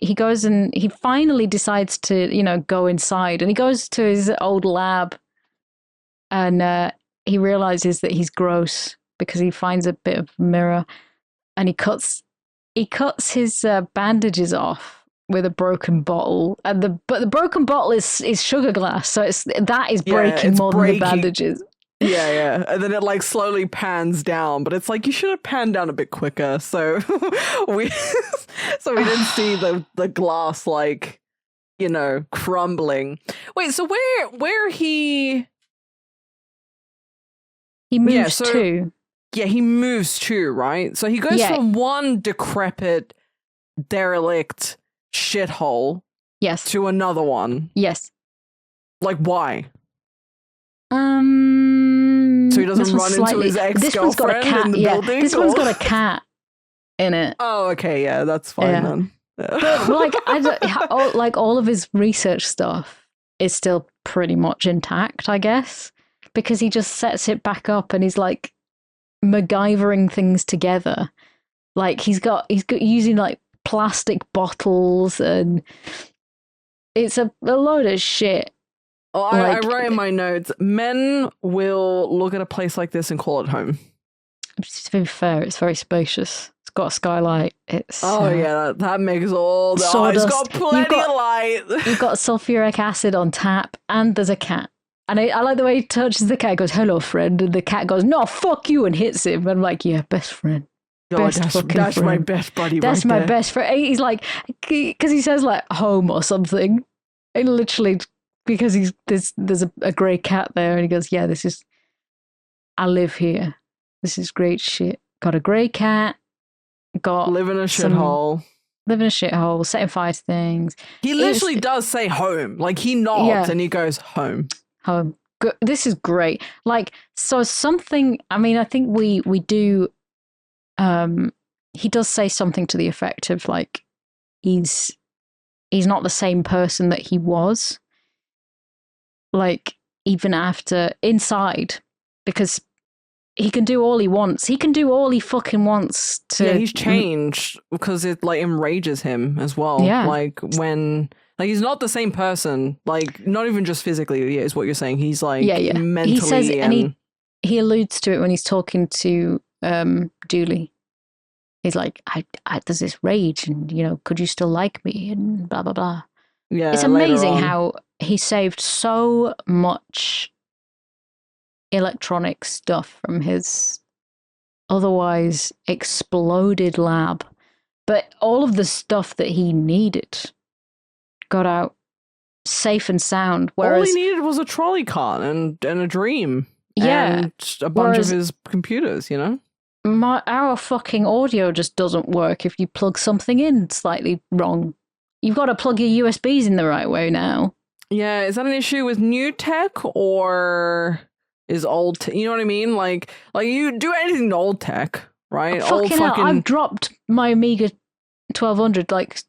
Speaker 2: and he finally decides to, go inside, and he goes to his old lab, and he realizes that he's gross because he finds a bit of mirror, and he cuts his bandages off with a broken bottle, and but the broken bottle is sugar glass, so that is breaking more than the bandages.
Speaker 3: Yeah, and then it like slowly pans down, but it's like you should have panned down a bit quicker, so we didn't see the glass like, crumbling. Wait, so where he
Speaker 2: moves to?
Speaker 3: Yeah, he moves to, right? So he goes from one decrepit, derelict shithole,
Speaker 2: yes,
Speaker 3: to another one.
Speaker 2: Yes.
Speaker 3: Like, why? So he doesn't run into his ex-girlfriend in the building?
Speaker 2: This one's got a cat in it.
Speaker 3: Oh, okay, yeah, that's fine then.
Speaker 2: But like, all of his research stuff is still pretty much intact, I guess, because he just sets it back up and he's like MacGyvering things together. Like he's got using like plastic bottles, and it's a load of shit.
Speaker 3: Oh, I wrote in my notes, men will look at a place like this and call it home.
Speaker 2: To be fair, it's very spacious. It's got a skylight. It's
Speaker 3: that makes all the it's got plenty of light.
Speaker 2: You've got sulfuric acid on tap, and there's a cat. And I like the way he touches the cat. He goes, "Hello, friend," and the cat goes, "No, fuck you," and hits him. And I'm like, "Yeah, best friend."
Speaker 3: That's friend. My best buddy.
Speaker 2: That's my best friend. He's like, because he says like home or something, and literally because there's a grey cat there, and he goes, "Yeah, I live here. This is great shit. Got a grey cat.
Speaker 3: Live in a shithole.
Speaker 2: Setting fire to things."
Speaker 3: He literally does say home. Like he nods and he goes home.
Speaker 2: Home. This is great. Like, so something. I mean, I think we do. He does say something to the effect of like he's not the same person that he was, like even after inside, because he can do all he wants. He can do all he fucking wants to.
Speaker 3: Yeah, he's changed because it like enrages him as well.
Speaker 2: Yeah,
Speaker 3: like when he's not the same person. Like not even just physically. Yeah, is what you're saying. He's like mentally.
Speaker 2: He says, and he alludes to it when he's talking to Dooley. He's like, I there's this rage, and could you still like me, and blah blah blah.
Speaker 3: Yeah,
Speaker 2: it's amazing how he saved so much electronic stuff from his otherwise exploded lab, but all of the stuff that he needed got out safe and sound. Whereas
Speaker 3: all he needed was a trolley cart and a dream, and a bunch of his computers.
Speaker 2: Our fucking audio just doesn't work if you plug something in slightly wrong. You've got to plug your USBs in the right way now.
Speaker 3: Yeah, is that an issue with new tech or is old you know what I mean? Like you do anything to old tech, right?
Speaker 2: I've dropped my Amiga 1200 like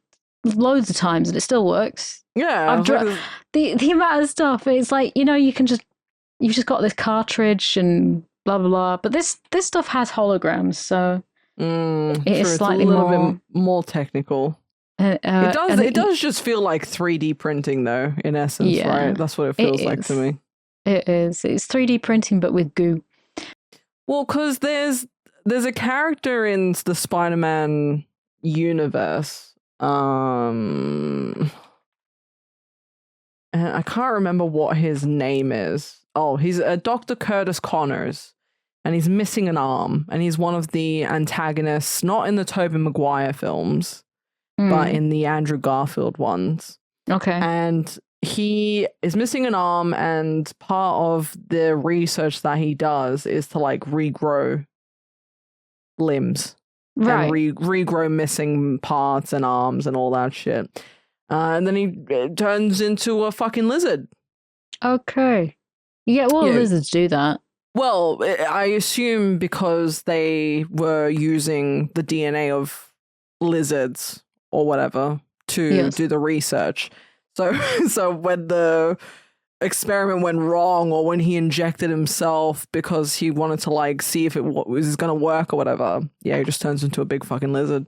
Speaker 2: loads of times and it still works.
Speaker 3: Yeah.
Speaker 2: I've the amount of stuff, it's like, you've just got this cartridge and blah blah blah, but this stuff has holograms, so it's slightly
Speaker 3: a little bit more technical. It does just feel like 3D printing though, in essence, right? That's what it feels like to me.
Speaker 2: It is. It's 3D printing, but with goo.
Speaker 3: Well, because there's a character in the Spider-Man universe. And I can't remember what his name is. Oh, he's Dr. Curtis Connors. And he's missing an arm, and he's one of the antagonists, not in the Tobey Maguire films, but in the Andrew Garfield ones.
Speaker 2: Okay.
Speaker 3: And he is missing an arm, and part of the research that he does is to like regrow limbs. Right. And regrow missing parts and arms and all that shit. And then he turns into a fucking lizard.
Speaker 2: Okay. Lizards do that.
Speaker 3: Well, I assume because they were using the DNA of lizards or whatever to do the research. So when the experiment went wrong, or when he injected himself because he wanted to like see if it was going to work or whatever, he just turns into a big fucking lizard.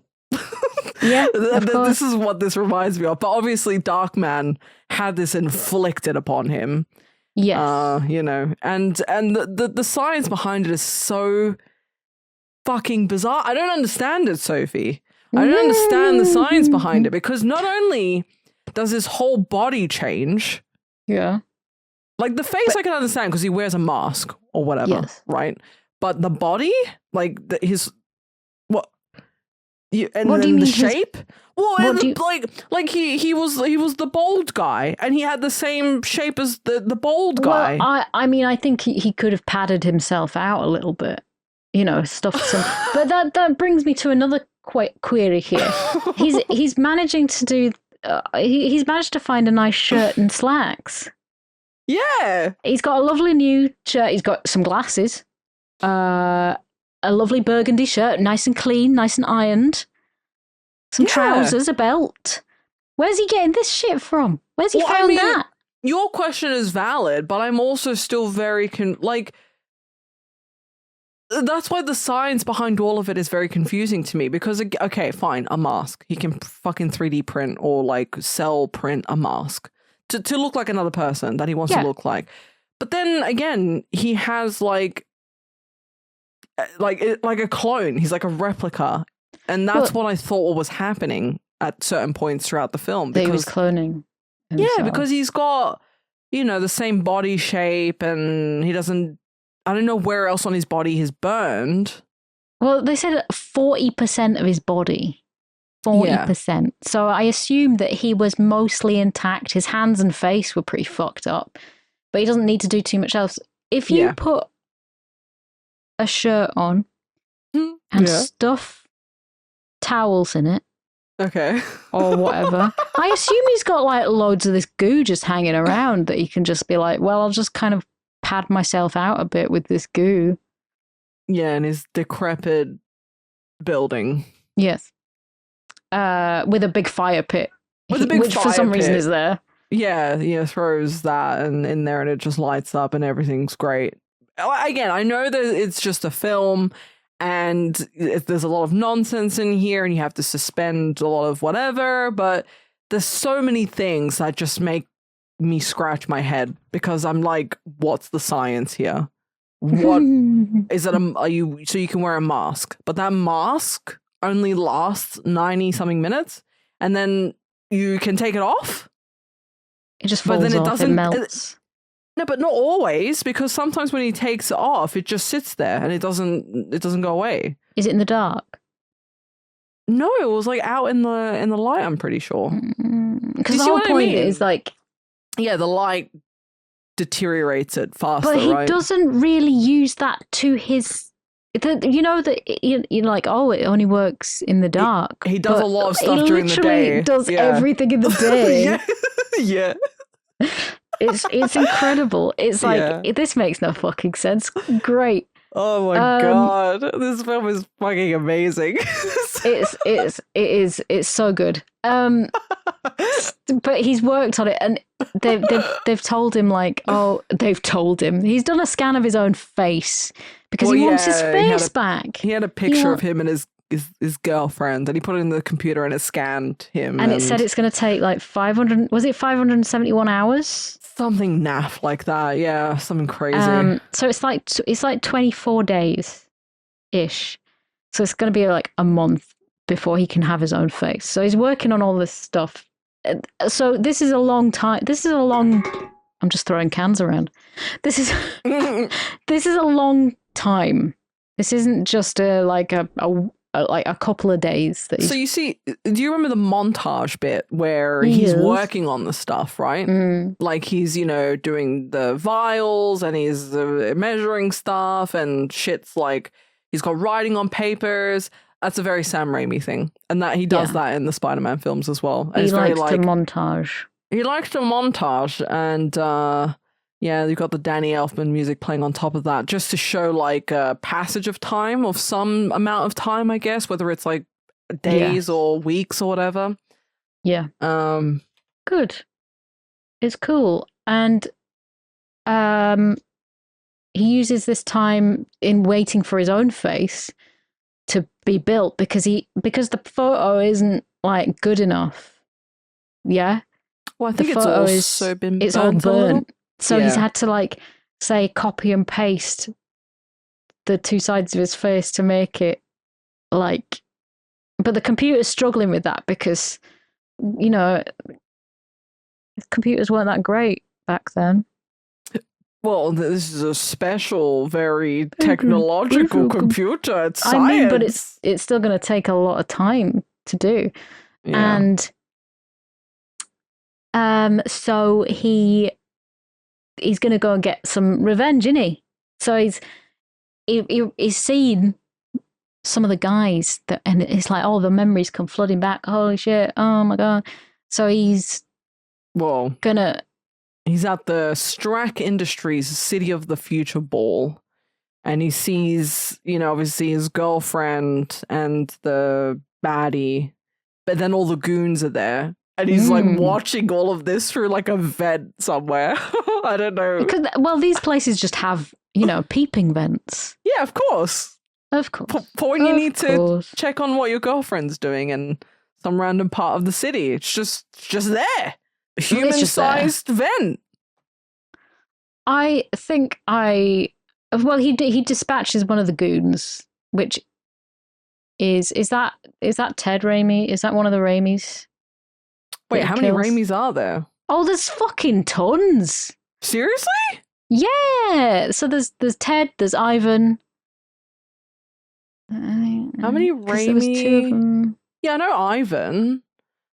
Speaker 2: Yeah, of course.
Speaker 3: This is what this reminds me of. But obviously, Darkman had this inflicted upon him.
Speaker 2: Yes.
Speaker 3: You know, and the science behind it is so fucking bizarre. I don't understand it, Sophie. I don't understand the science behind it, because not only does his whole body change.
Speaker 2: Yeah.
Speaker 3: Like the face I can understand because he wears a mask or whatever,
Speaker 2: yes.
Speaker 3: right? But the body, like his what? And
Speaker 2: what
Speaker 3: then
Speaker 2: do you mean
Speaker 3: the shape? Well, like he was the bald guy, and he had the same shape as the bald guy.
Speaker 2: Well, I mean, I think he could have padded himself out a little bit, you know, stuffed some. But that brings me to another query here. He's managing to do. He's managed to find a nice shirt and slacks.
Speaker 3: Yeah.
Speaker 2: He's got a lovely new shirt. He's got some glasses. A lovely burgundy shirt, nice and clean, nice and ironed. Some trousers, a belt. Where's he getting this shit from? Where's he found that?
Speaker 3: Your question is valid, but I'm also still very that's why the science behind all of it is very confusing to me, because, okay, fine, a mask. He can fucking 3D print or like cell print a mask to look like another person that he wants to look like. But then again, he has like a clone. He's like a replica. And that's what I thought was happening at certain points throughout the film.
Speaker 2: Because he was cloning himself.
Speaker 3: Yeah, because he's got, you know, the same body shape, and he doesn't, I don't know where else on his body he's burned.
Speaker 2: Well, they said 40% of his body. 40%. Yeah. So I assume that he was mostly intact. His hands and face were pretty fucked up. But he doesn't need to do too much else. If you put a shirt on and stuff towels in it.
Speaker 3: Okay.
Speaker 2: Or whatever. I assume he's got like loads of this goo just hanging around that he can just be like, well, I'll just kind of pad myself out a bit with this goo.
Speaker 3: Yeah, in his decrepit building.
Speaker 2: Yes. With a big fire pit.
Speaker 3: With a big
Speaker 2: which
Speaker 3: fire
Speaker 2: for some
Speaker 3: pit.
Speaker 2: reason is there.
Speaker 3: Yeah, throws that in there and it just lights up and everything's great. Again, I know that it's just a film and there's a lot of nonsense in here and you have to suspend a lot of whatever, but there's so many things that just make me scratch my head because I'm like, what's the science here? What is it? So you can wear a mask, but that mask only lasts 90 something minutes and then you can take it off.
Speaker 2: It just falls off, it melts.
Speaker 3: No, but not always, because sometimes when he takes it off, it just sits there and it doesn't go away.
Speaker 2: Is it in the dark?
Speaker 3: No, it was like out in the light, I'm pretty sure.
Speaker 2: Because the whole point is like,
Speaker 3: yeah, the light deteriorates it faster,
Speaker 2: but he
Speaker 3: right?
Speaker 2: doesn't really use that to his. You know that you're like, oh, it only works in the dark.
Speaker 3: He does a lot of stuff during the day.
Speaker 2: He literally does everything in the day.
Speaker 3: Yeah.
Speaker 2: It's incredible. It's like this makes no fucking sense. Great.
Speaker 3: Oh my god, this film is fucking amazing.
Speaker 2: It's so good. But he's worked on it, and they've told him like, they've told him he's done a scan of his own face because he wants his face back.
Speaker 3: He had a picture of him and his girlfriend, and he put it in the computer and it scanned him.
Speaker 2: And it said it's going to take like 500. Was it 571 hours?
Speaker 3: Something naff like that, yeah, something crazy.
Speaker 2: So it's like 24 days ish. So it's going to be like a month before he can have his own face. So he's working on all this stuff. So this is a long time. I'm just throwing cans around. This is a long time. This isn't just like a couple of days.
Speaker 3: So you see, do you remember the montage bit where he's working on the stuff, right? Like he's, doing the vials and he's measuring stuff and shit's like, he's got writing on papers. That's a very Sam Raimi thing. And that he does that in the Spider-Man films as well. And
Speaker 2: he likes the montage.
Speaker 3: He likes the montage and you've got the Danny Elfman music playing on top of that just to show like a passage of time of some amount of time, I guess, whether it's like days or weeks or whatever.
Speaker 2: Yeah. Good. It's cool. And he uses this time in waiting for his own face to be built because the photo isn't like good enough. Yeah.
Speaker 3: Well, I
Speaker 2: The
Speaker 3: think it's
Speaker 2: photo
Speaker 3: also been
Speaker 2: it's all
Speaker 3: burnt a little.
Speaker 2: burnt. So he's
Speaker 3: Yeah.
Speaker 2: had to like say copy and paste the two sides of his face to make it like, but the computer's struggling with that because, you know, computers weren't that great back then.
Speaker 3: Well, this is a special, very technological computer. It's science.
Speaker 2: I mean, but it's still going to take a lot of time to do.
Speaker 3: Yeah.
Speaker 2: And so he's going to go and get some revenge, isn't he? So he's seen some of the guys that, and it's like, oh, the memories come flooding back. Holy shit! Oh my god! So he's gonna.
Speaker 3: He's at the Strack Industries City of the Future ball, and he sees, obviously his girlfriend and the baddie, but then all the goons are there. And he's like watching all of this through like a vent somewhere. I don't know.
Speaker 2: Because, these places just have, peeping vents.
Speaker 3: Yeah, of course.
Speaker 2: Of course.
Speaker 3: For when you need to check on what your girlfriend's doing in some random part of the city. It's just there. A human-sized vent.
Speaker 2: I think he dispatches one of the goons, which is that Ted Raimi? Is that one of the Raimis?
Speaker 3: Wait, how many Raimis are there?
Speaker 2: Oh, there's fucking tons.
Speaker 3: Seriously?
Speaker 2: Yeah. So there's Ted, there's Ivan.
Speaker 3: How many Raimi? Yeah, I know Ivan,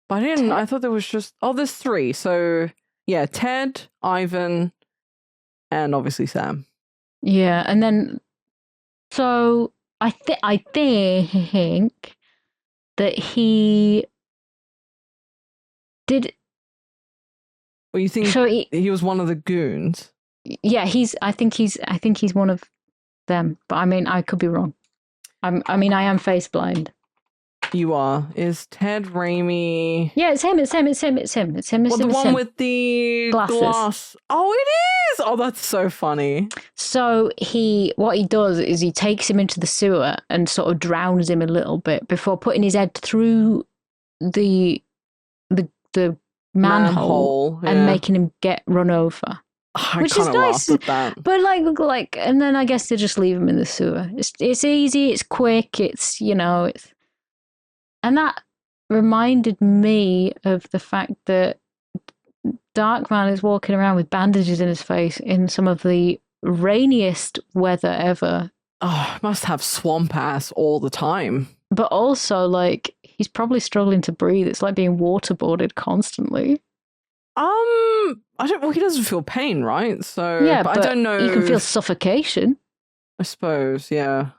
Speaker 3: but I thought there was just, there's 3. So yeah, Ted, Ivan, and obviously Sam.
Speaker 2: Yeah, and then so I think that he did.
Speaker 3: Well, you think he was one of the goons?
Speaker 2: Yeah, I think he's one of them. But I mean, I could be wrong. I am face blind.
Speaker 3: You are. Is Ted Raimi?
Speaker 2: Yeah, it's him.
Speaker 3: Well, the one with the
Speaker 2: glasses.
Speaker 3: Glass. Oh, it is. Oh, that's so funny.
Speaker 2: So what he does is he takes him into the sewer and sort of drowns him a little bit before putting his head through the manhole and making him get run over.
Speaker 3: Which is nice, at that.
Speaker 2: But like, and then I guess they just leave him in the sewer. It's easy, it's quick, it's and that reminded me of the fact that Darkman is walking around with bandages in his face in some of the rainiest weather ever.
Speaker 3: Oh, must have swamp ass all the time.
Speaker 2: But also, like, he's probably struggling to breathe. It's like being waterboarded constantly.
Speaker 3: He doesn't feel pain, right? So
Speaker 2: yeah, but
Speaker 3: I don't know.
Speaker 2: You can feel suffocation.
Speaker 3: I suppose, yeah.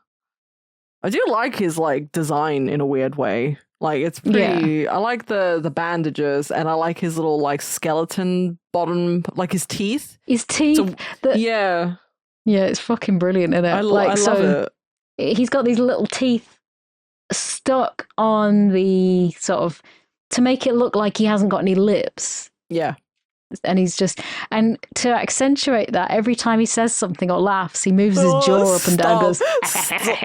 Speaker 3: I do like his like design in a weird way. Like it's pretty. Yeah. I like the bandages, and I like his little like skeleton bottom, like his teeth.
Speaker 2: His teeth.
Speaker 3: Yeah,
Speaker 2: it's fucking brilliant, isn't it?
Speaker 3: I love it.
Speaker 2: He's got these little teeth stuck on the sort of to make it look like he hasn't got any lips.
Speaker 3: Yeah.
Speaker 2: And and to accentuate that, every time he says something or laughs, he moves his jaw up and down. Goes,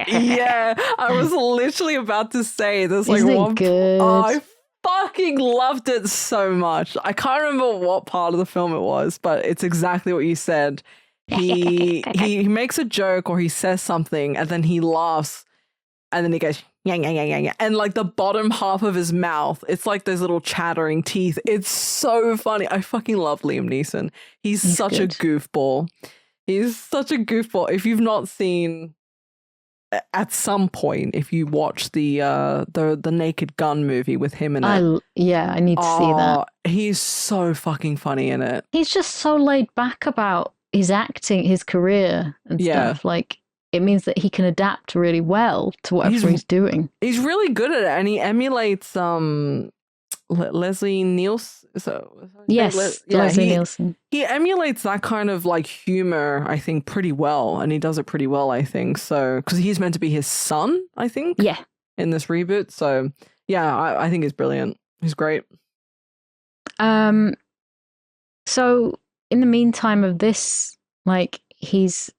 Speaker 3: yeah, I was literally about to say there's like
Speaker 2: one. Good?
Speaker 3: Oh, I fucking loved it so much. I can't remember what part of the film it was, but it's exactly what you said. He makes a joke or he says something, and then he laughs, and then he goes. Yeah. And like the bottom half of his mouth, it's like those little chattering teeth. It's so funny. I fucking love Liam Neeson. He's such a goofball. He's such a goofball. If you've not seen, at some point, if you watch the Naked Gun movie with him in it,
Speaker 2: I need to see that.
Speaker 3: He's so fucking funny in it.
Speaker 2: He's just so laid back about his acting, his career and stuff. Like. It means that he can adapt really well to whatever he's doing.
Speaker 3: He's really good at it, and he emulates Leslie Nielsen.
Speaker 2: Leslie Nielsen.
Speaker 3: He emulates that kind of like humor, I think, pretty well, and he does it pretty well, I think. So, because he's meant to be his son, I think.
Speaker 2: Yeah.
Speaker 3: In this reboot, so yeah, I think he's brilliant. He's great.
Speaker 2: So in the meantime of this, like he's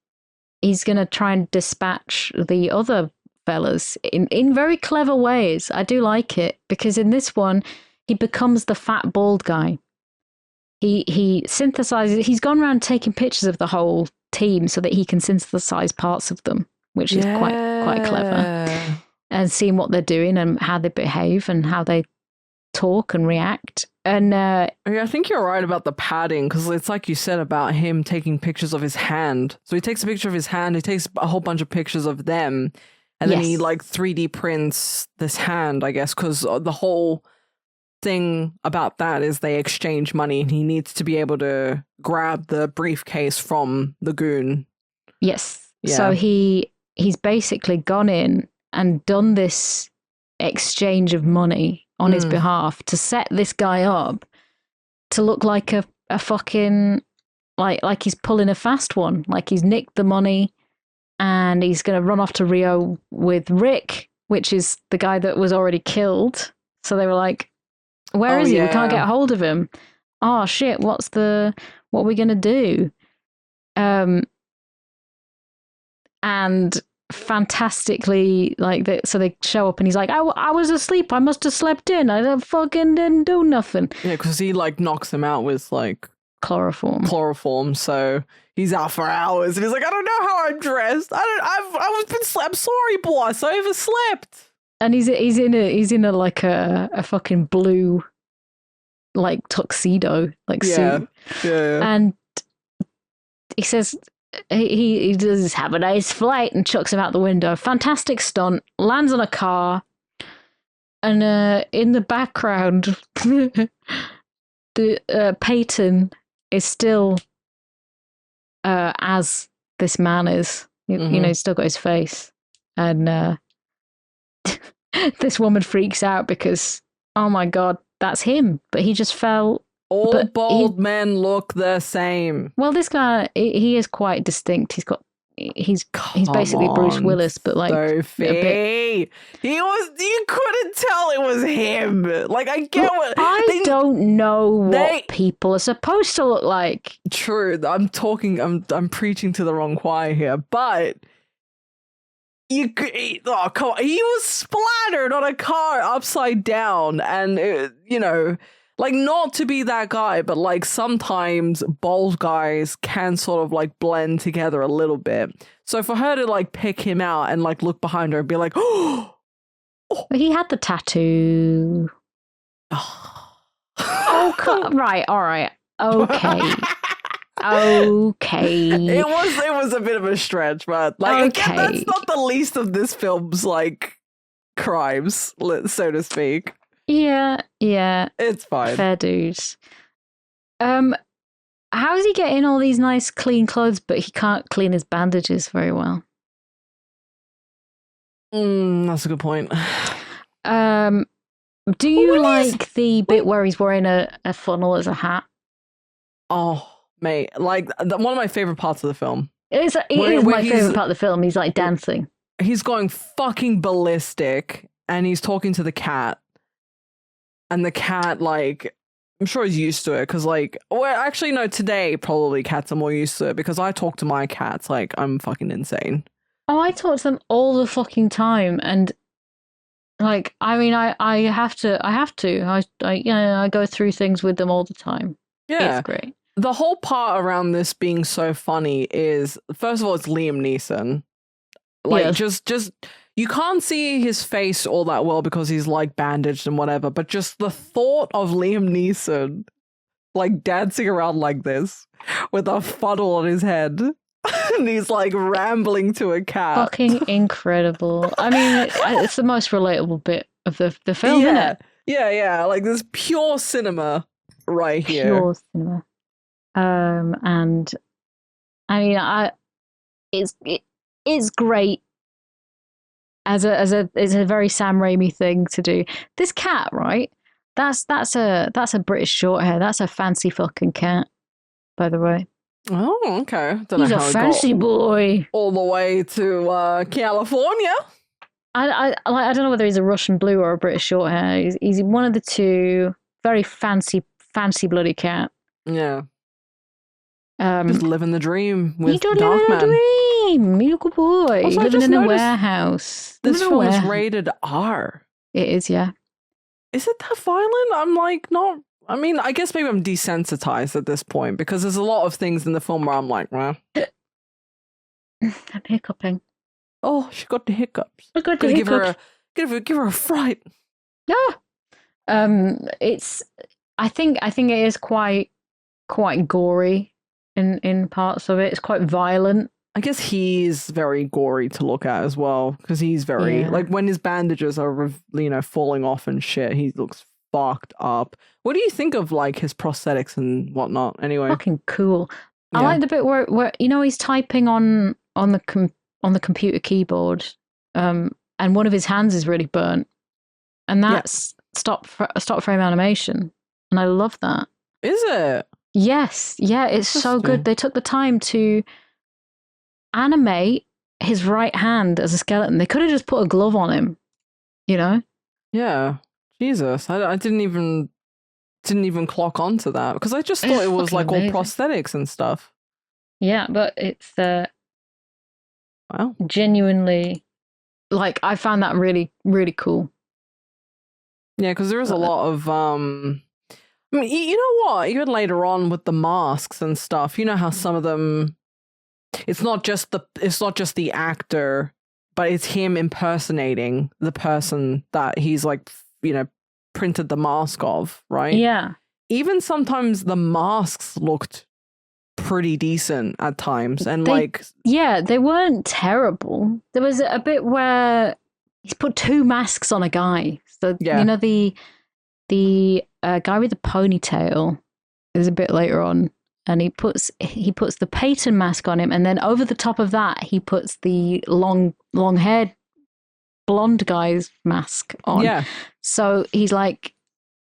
Speaker 2: going to try and dispatch the other fellas in very clever ways. I do like it because in this one, he becomes the fat bald guy. He synthesizes. He's gone around taking pictures of the whole team so that he can synthesize parts of them, which is quite clever. And seeing what they're doing and how they behave and how they talk and react. And
Speaker 3: yeah, I think you're right about the padding, because it's like you said about him taking pictures of his hand. So he takes a picture of his hand, he takes a whole bunch of pictures of them, and then he like 3D prints this hand, I guess, because the whole thing about that is they exchange money and he needs to be able to grab the briefcase from the goon.
Speaker 2: Yes. Yeah. So he's basically gone in and done this exchange of money on his behalf to set this guy up to look like a fucking like he's pulling a fast one, like he's nicked the money and he's going to run off to Rio with Rick, which is the guy that was already killed. So they were like, where is he? We can't get a hold of him. Oh shit, what are we going to do? And fantastically, so they show up and he's like, I was asleep. I must have slept in. I fucking didn't do nothing.
Speaker 3: Yeah, because he like knocks him out with like
Speaker 2: chloroform.
Speaker 3: So he's out for hours and he's like, I don't know how I'm dressed. I'm sorry, boss. I overslept.
Speaker 2: And he's in a like a fucking blue like tuxedo suit.
Speaker 3: Yeah.
Speaker 2: And he says, He does have a nice flight and chucks him out the window. Fantastic stunt. Lands on a car. And in the background, the Peyton is still as this man is. You know, he's still got his face. And this woman freaks out because, oh my God, that's him. But he just fell.
Speaker 3: All bald men look the same.
Speaker 2: Well, this guy, he is quite distinct. He's basically Bruce Willis, but like
Speaker 3: Sophie. You couldn't tell it was him. Like, I get what
Speaker 2: I don't know what people are supposed to look like.
Speaker 3: True. I'm preaching to the wrong choir here, but come on. He was splattered on a car upside down, and you know. Like, not to be that guy, but like sometimes bald guys can sort of like blend together a little bit. So for her to like pick him out and like look behind her and be like, oh,
Speaker 2: he had the tattoo. Right, all right, okay. Okay.
Speaker 3: It was a bit of a stretch, but like again, that's not the least of this film's like crimes, so to speak.
Speaker 2: Yeah.
Speaker 3: It's fine.
Speaker 2: Fair dues. How is he getting all these nice clean clothes, but he can't clean his bandages very well?
Speaker 3: That's a good point.
Speaker 2: Do you like the bit where he's wearing a funnel as a hat?
Speaker 3: Oh, mate. Like, one of my favorite parts of the film.
Speaker 2: It is my favorite part of the film. He's like dancing.
Speaker 3: He's going fucking ballistic and he's talking to the cat. And the cat, like, I'm sure he's used to it because, like, well, actually, no, today probably cats are more used to it because I talk to my cats like I'm fucking insane.
Speaker 2: Oh, I talk to them all the fucking time, and like, I mean, I have to. I go through things with them all the time.
Speaker 3: Yeah,
Speaker 2: it's great.
Speaker 3: The whole part around this being so funny is, first of all, it's Liam Neeson. Like, just. You can't see his face all that well because he's like bandaged and whatever, but just the thought of Liam Neeson like dancing around like this with a funnel on his head and he's like rambling to a cat.
Speaker 2: Fucking incredible. I mean, it's the most relatable bit of the film, isn't it?
Speaker 3: Yeah. Like this pure cinema right here.
Speaker 2: Pure cinema. And I mean, it's great. It's a very Sam Raimi thing to do. This cat, right? That's a British short hair. That's a fancy fucking cat, by the way.
Speaker 3: Oh, okay.
Speaker 2: He's a fancy boy.
Speaker 3: All the way to California.
Speaker 2: I don't know whether he's a Russian blue or a British short hair. He's one of the two. Very fancy bloody cat.
Speaker 3: Yeah. Just living the dream with
Speaker 2: you living a
Speaker 3: Darkman.
Speaker 2: dream. You good boy.
Speaker 3: Also, I
Speaker 2: living
Speaker 3: just
Speaker 2: in a
Speaker 3: noticed
Speaker 2: warehouse.
Speaker 3: This
Speaker 2: Living in a
Speaker 3: film is
Speaker 2: warehouse.
Speaker 3: rated R.
Speaker 2: It is, yeah.
Speaker 3: Is it that violent? I'm like, not. I mean, I guess maybe I'm desensitized at this point because there's a lot of things in the film where I'm like, well,
Speaker 2: I'm hiccuping.
Speaker 3: oh, she got the hiccups.
Speaker 2: I got
Speaker 3: Gonna
Speaker 2: the
Speaker 3: give her
Speaker 2: hiccups.
Speaker 3: give her a fright.
Speaker 2: Yeah. It's. I think it is quite gory in parts of it. It's quite violent.
Speaker 3: I guess he's very gory to look at as well because he's very like when his bandages are falling off and shit. He looks fucked up. What do you think of like his prosthetics and whatnot? Anyway,
Speaker 2: fucking cool. Yeah. I like the bit where he's typing on the computer keyboard, and one of his hands is really burnt, and that's stop frame animation, and I love that.
Speaker 3: Is it?
Speaker 2: Yes, yeah, it's so good. They took the time to animate his right hand as a skeleton. They could have just put a glove on him, you know?
Speaker 3: Yeah. Jesus, I didn't even clock onto that because I just thought it was like amazing. All prosthetics and stuff.
Speaker 2: Yeah, but it's
Speaker 3: wow,
Speaker 2: genuinely, like, I found that really, really cool.
Speaker 3: Yeah, because there is a lot of I mean, you know what? Even later on with the masks and stuff, you know how some of them, it's not just the actor, but it's him impersonating the person that he's like, printed the mask of, right?
Speaker 2: Yeah.
Speaker 3: Even sometimes the masks looked pretty decent at times, and
Speaker 2: they weren't terrible. There was a bit where he's put 2 masks on a guy. So the guy with the ponytail is a bit later on, and he puts the Peyton mask on him, and then over the top of that he puts the long haired blonde guy's mask on.
Speaker 3: Yeah. So
Speaker 2: he's like,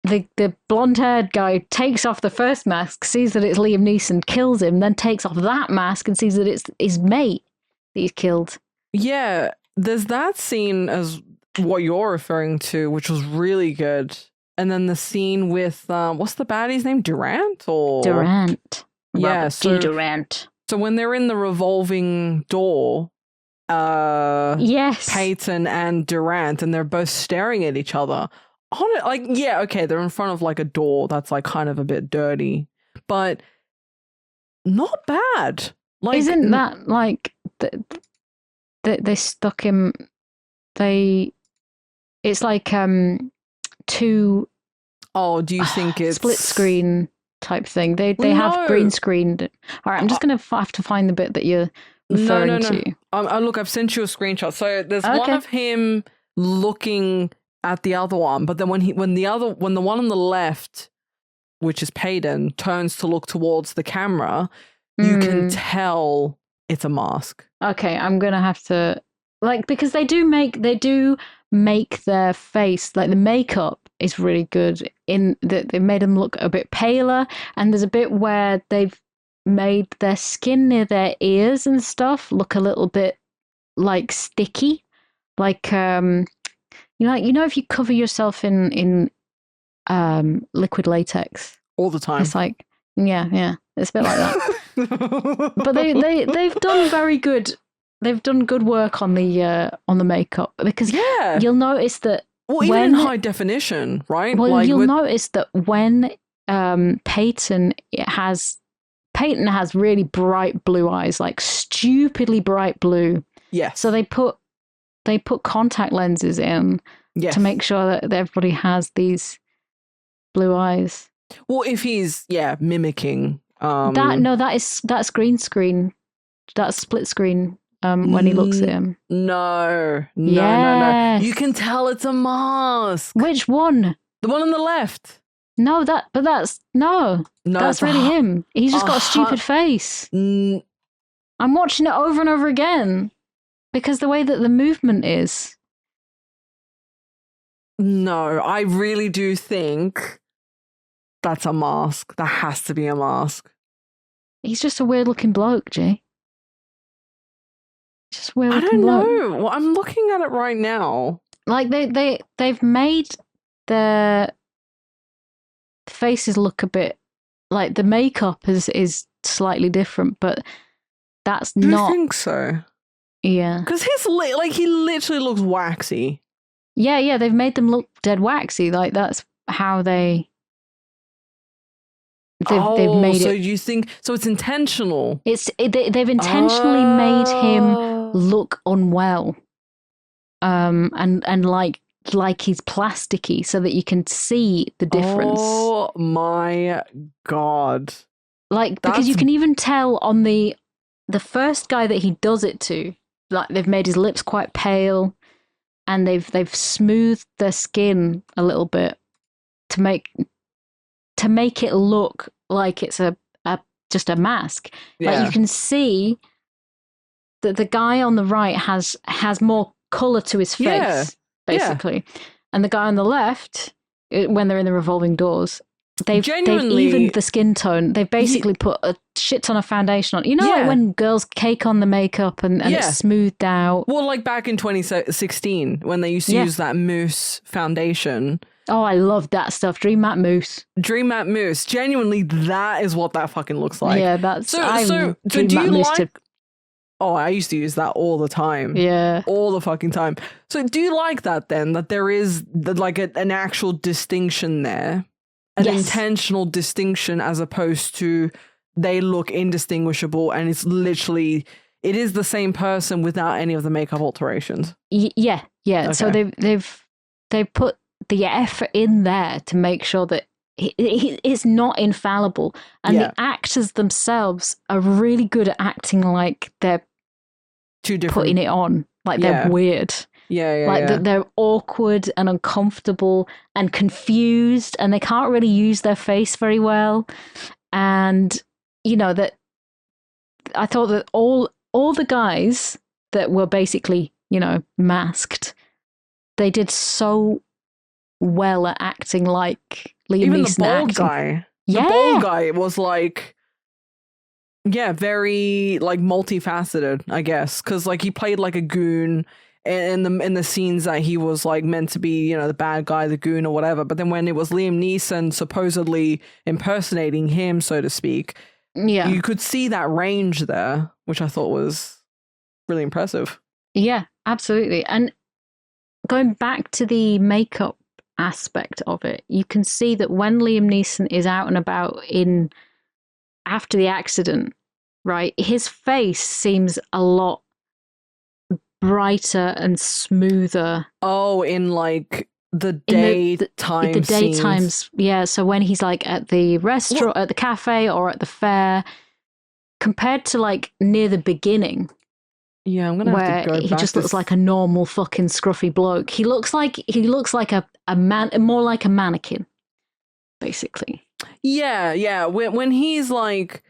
Speaker 2: the blonde haired guy takes off the first mask, sees that it's Liam Neeson, kills him, then takes off that mask and sees that it's his mate that he's killed.
Speaker 3: Yeah, there's that scene as what you're referring to, which was really good. And then the scene with what's the baddie's name? Durant or
Speaker 2: Durant.
Speaker 3: Yeah,
Speaker 2: Durant.
Speaker 3: So when they're in the revolving door,
Speaker 2: yes,
Speaker 3: Peyton and Durant, and they're both staring at each other. They're in front of like a door that's like kind of a bit dirty, but not bad. Like,
Speaker 2: isn't that like they stuck him? It's like 2.
Speaker 3: Oh, do you think it's
Speaker 2: split screen type thing? They have green screened. All right, I'm just gonna have to find the bit that you're referring to.
Speaker 3: Look, I've sent you a screenshot. So there's one of him looking at the other one, but then when the one on the left, which is Peyton, turns to look towards the camera, you can tell it's a mask.
Speaker 2: Okay, I'm gonna have to because they do make their face, like the makeup is really good in that they made them look a bit paler, and there's a bit where they've made their skin near their ears and stuff look a little bit like sticky, like if you cover yourself in liquid latex
Speaker 3: all the time,
Speaker 2: it's like it's a bit like that. But they've done very good. They've done good work on the makeup, because you'll notice that
Speaker 3: even in high definition, right?
Speaker 2: Well, you'll notice that when Peyton has really bright blue eyes, like stupidly bright blue.
Speaker 3: Yes.
Speaker 2: So they put contact lenses in to make sure that everybody has these blue eyes.
Speaker 3: Well, if he's mimicking
Speaker 2: that's green screen, that's split screen. When he looks at him.
Speaker 3: No.
Speaker 2: Yes.
Speaker 3: You can tell it's a mask.
Speaker 2: Which one?
Speaker 3: The one on the left.
Speaker 2: No, that's really him. He's just got a stupid face. I'm watching it over and over again because the way that the movement is.
Speaker 3: No, I really do think that's a mask. That has to be a mask.
Speaker 2: He's just a weird looking bloke, Jay. Just weird.
Speaker 3: I don't know. Well, I'm looking at it right now.
Speaker 2: Like they've made their faces look a bit like the makeup is slightly different, but that's
Speaker 3: Do you
Speaker 2: not.
Speaker 3: think so?
Speaker 2: Yeah.
Speaker 3: Because he literally looks waxy.
Speaker 2: Yeah, they've made them look dead waxy. Like that's how they've made
Speaker 3: so
Speaker 2: it.
Speaker 3: you think so? It's intentional.
Speaker 2: They've intentionally made him look unwell, and like he's plasticky, so that you can see the difference.
Speaker 3: Oh my god!
Speaker 2: Like because you can even tell on the first guy that he does it to, like they've made his lips quite pale, and they've smoothed their skin a little bit to make it look like it's just a mask.
Speaker 3: Yeah.
Speaker 2: Like you can see that the guy on the right has more color to his face, basically, and the guy on the left, when they're in the revolving doors, they've evened the skin tone. They've basically put a shit ton of foundation on. You know, like when girls cake on the makeup and it's smoothed out.
Speaker 3: Well, like back in 2016 when they used to use that mousse foundation.
Speaker 2: Oh, I love that stuff. Dream Matte Mousse.
Speaker 3: Dream Matte Mousse. Genuinely, that is what that fucking looks like.
Speaker 2: Yeah, that's
Speaker 3: so do you like? Oh, I used to use that all the time.
Speaker 2: Yeah,
Speaker 3: all the fucking time. So, do you like that then? That there is like an actual distinction there, an intentional distinction, as opposed to they look indistinguishable, and it's literally it is the same person without any of the makeup alterations.
Speaker 2: Yeah. Okay. So they've put the effort in there to make sure that it's not infallible, and the actors themselves are really good at acting like they're putting it on, like they're weird. Like they're awkward and uncomfortable and confused, and they can't really use their face very well. And you know that I thought that all the guys that were basically, you know, masked, they did so well at acting like Liam
Speaker 3: Even
Speaker 2: Neeson.
Speaker 3: The bald guy. The bald guy was like, very like multifaceted, I guess, because like he played like a goon in the scenes that he was like meant to be, you know, the bad guy, the goon or whatever. But then when it was Liam Neeson supposedly impersonating him, so to speak, you could see that range there, which I thought was really impressive. Yeah,
Speaker 2: absolutely. And going back to the makeup aspect of it, you can see that when Liam Neeson is out and about after the accident, right, his face seems a lot brighter and smoother.
Speaker 3: Oh, in like the daytime
Speaker 2: the daytimes, yeah. So when he's like at the restaurant, at the cafe, or at the fair, compared to like near the beginning.
Speaker 3: Yeah, I'm gonna have to go back.
Speaker 2: He just looks like a normal fucking scruffy bloke. He looks like a man, more like a mannequin, basically.
Speaker 3: Yeah. When he's like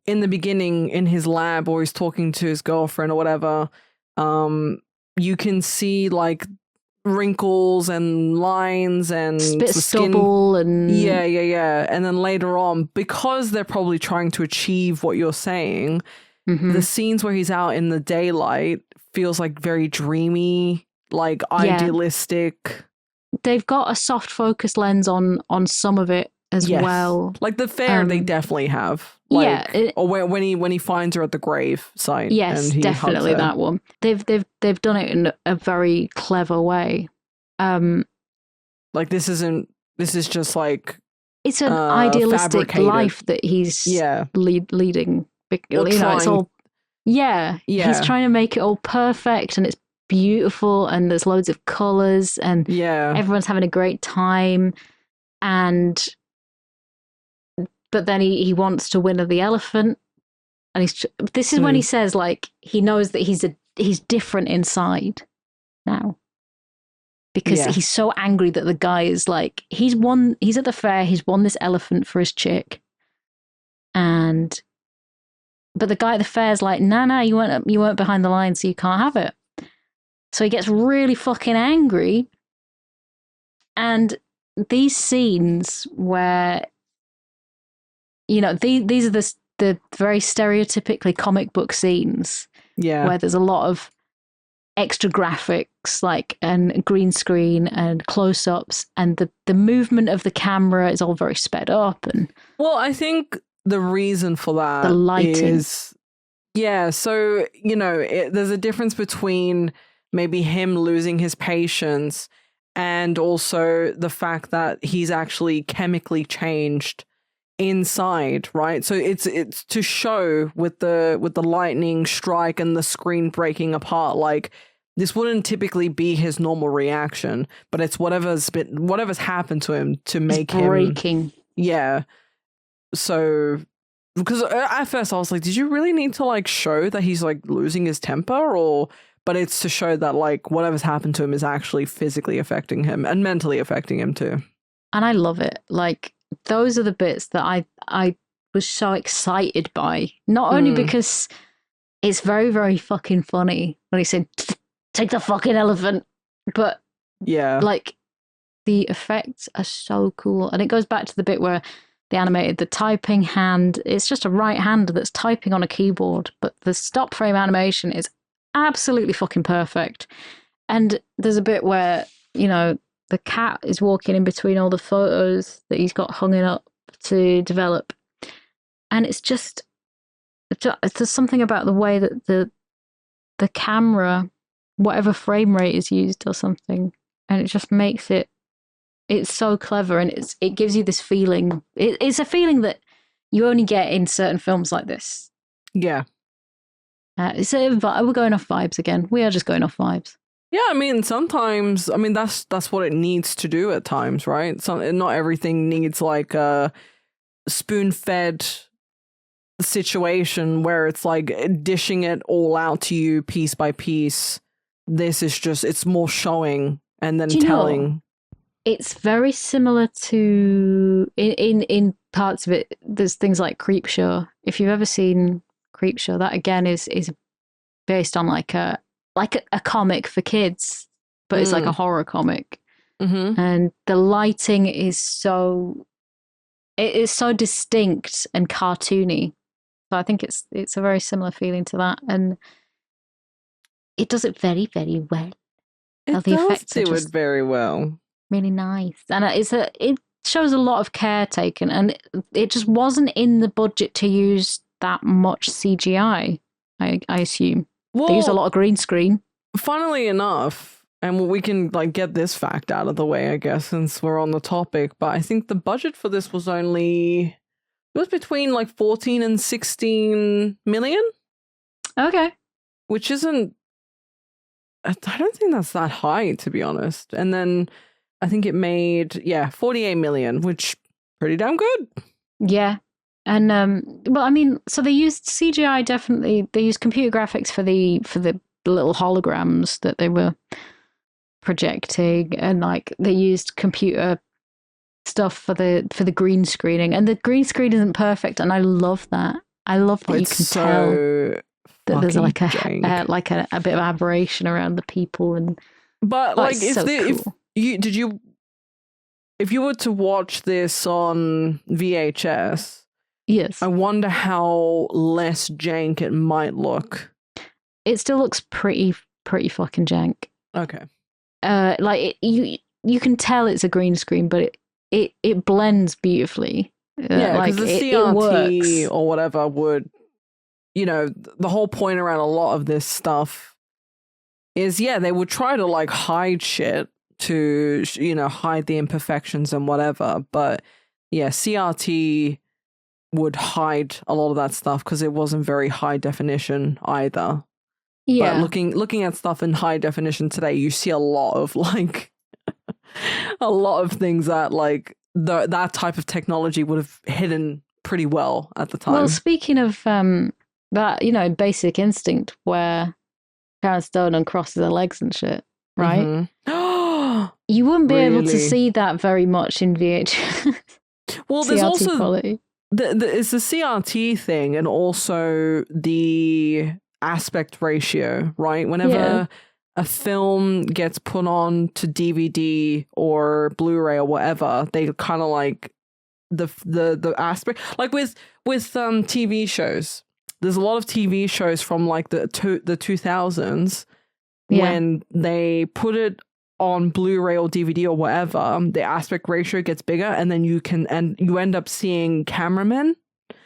Speaker 3: in the beginning in his lab, or he's talking to his girlfriend or whatever, you can see like wrinkles and lines and
Speaker 2: spit stubble and
Speaker 3: yeah. And then later on, because they're probably trying to achieve what you're saying. Mm-hmm. The scenes where he's out in the daylight feels like very dreamy, like idealistic.
Speaker 2: They've got a soft focus lens on some of it as well.
Speaker 3: Like the fair, they definitely have. Like, or when he finds her at the grave site.
Speaker 2: Yes,
Speaker 3: and he
Speaker 2: definitely that one. They've done it in a very clever way.
Speaker 3: Like this is just like
Speaker 2: it's an idealistic life that he's leading. You know, it's all he's trying to make it all perfect, and it's beautiful, and there's loads of colors, and everyone's having a great time. And but then he wants to win the elephant, and this is when he says, like, he knows that he's different inside now, because he's so angry that the guy is like, he's at the fair, he's won this elephant for his chick, but the guy at the fair's like, nah, you weren't behind the line, so you can't have it. So he gets really fucking angry. And these scenes where, you know, these are the very stereotypically comic book scenes. Yeah. Where there's a lot of extra graphics, like, and green screen and close-ups, and the movement of the camera is all very sped up. And
Speaker 3: well, I think the reason for that
Speaker 2: The lighting.
Speaker 3: is, yeah, so, there's a difference between maybe him losing his patience and also the fact that he's actually chemically changed inside, right? So it's to show with the lightning strike and the screen breaking apart, like this wouldn't typically be his normal reaction, but it's whatever's happened to him to make him
Speaker 2: breaking.
Speaker 3: Yeah. So because at first I was like, did you really need to like show that he's like losing his temper, or but it's to show that like whatever's happened to him is actually physically affecting him and mentally affecting him too.
Speaker 2: And I love it. Like, those are the bits that I was so excited by. Not only because it's very, very fucking funny when he said, take the fucking elephant, but
Speaker 3: yeah,
Speaker 2: like the effects are so cool. And it goes back to the bit where they animated the typing hand. It's just a right hand that's typing on a keyboard, but the stop frame animation is absolutely fucking perfect. And there's a bit where, the cat is walking in between all the photos that he's got hung up to develop. And it's just, there's something about the way that the camera, whatever frame rate is used or something, and it just makes it's so clever, and it gives you this feeling. It's a feeling that you only get in certain films like this.
Speaker 3: Yeah.
Speaker 2: So we're going off vibes again. We are just going off vibes.
Speaker 3: Yeah, I mean, sometimes, that's what it needs to do at times, right? Not everything needs like a spoon-fed situation where it's like dishing it all out to you piece by piece. This is just, it's more showing and then telling.
Speaker 2: It's very similar to, in parts of it, there's things like Creepshow. If you've ever seen Creepshow, that again is based on like a comic for kids, but it's like a horror comic.
Speaker 3: Mm-hmm.
Speaker 2: And the lighting is so distinct and cartoony. So I think it's a very similar feeling to that, and it does it very, very well.
Speaker 3: It does do it very well.
Speaker 2: Really nice, and it shows a lot of care taken, and it just wasn't in the budget to use that much CGI. I assume they use a lot of green screen. Funnily
Speaker 3: enough, and we can like get this fact out of the way, I guess, since we're on the topic. But I think the budget for this was between like 14 and 16 million.
Speaker 2: Okay,
Speaker 3: which isn't. I don't think that's that high, to be honest. And then I think it made 48 million, which pretty damn good.
Speaker 2: Yeah. And well, I mean, so they used CGI, definitely. They used computer graphics for the little holograms that they were projecting, and like they used computer stuff for the green screening. And the green screen isn't perfect, and I love that. I love that you can tell that there's like a bit of aberration around the people, and
Speaker 3: but like if you were to watch this on VHS,
Speaker 2: yes,
Speaker 3: I wonder how less jank it might look.
Speaker 2: It still looks pretty fucking jank.
Speaker 3: Okay.
Speaker 2: Like you can tell it's a green screen, but it blends beautifully.
Speaker 3: Yeah, like the CRT or whatever would, the whole point around a lot of this stuff is, they would try to like hide shit to, hide the imperfections and whatever. But CRT would hide a lot of that stuff because it wasn't very high definition either.
Speaker 2: Yeah.
Speaker 3: But looking at stuff in high definition today, you see a lot of like a lot of things that like that type of technology would have hidden pretty well at the time.
Speaker 2: Well, speaking of that, Basic Instinct, where Sharon Stone uncrosses her legs and shit, right?
Speaker 3: Mm-hmm.
Speaker 2: You wouldn't be able to see that very much in VHS.
Speaker 3: Well, there's also quality. It's the CRT thing, and also the aspect ratio, right? Whenever a film gets put on to DVD or Blu-ray or whatever, they kind of like the aspect, like with TV shows. There's a lot of TV shows from like the 2000s when they put it on Blu-ray or DVD or whatever, the aspect ratio gets bigger, and then you end up seeing cameramen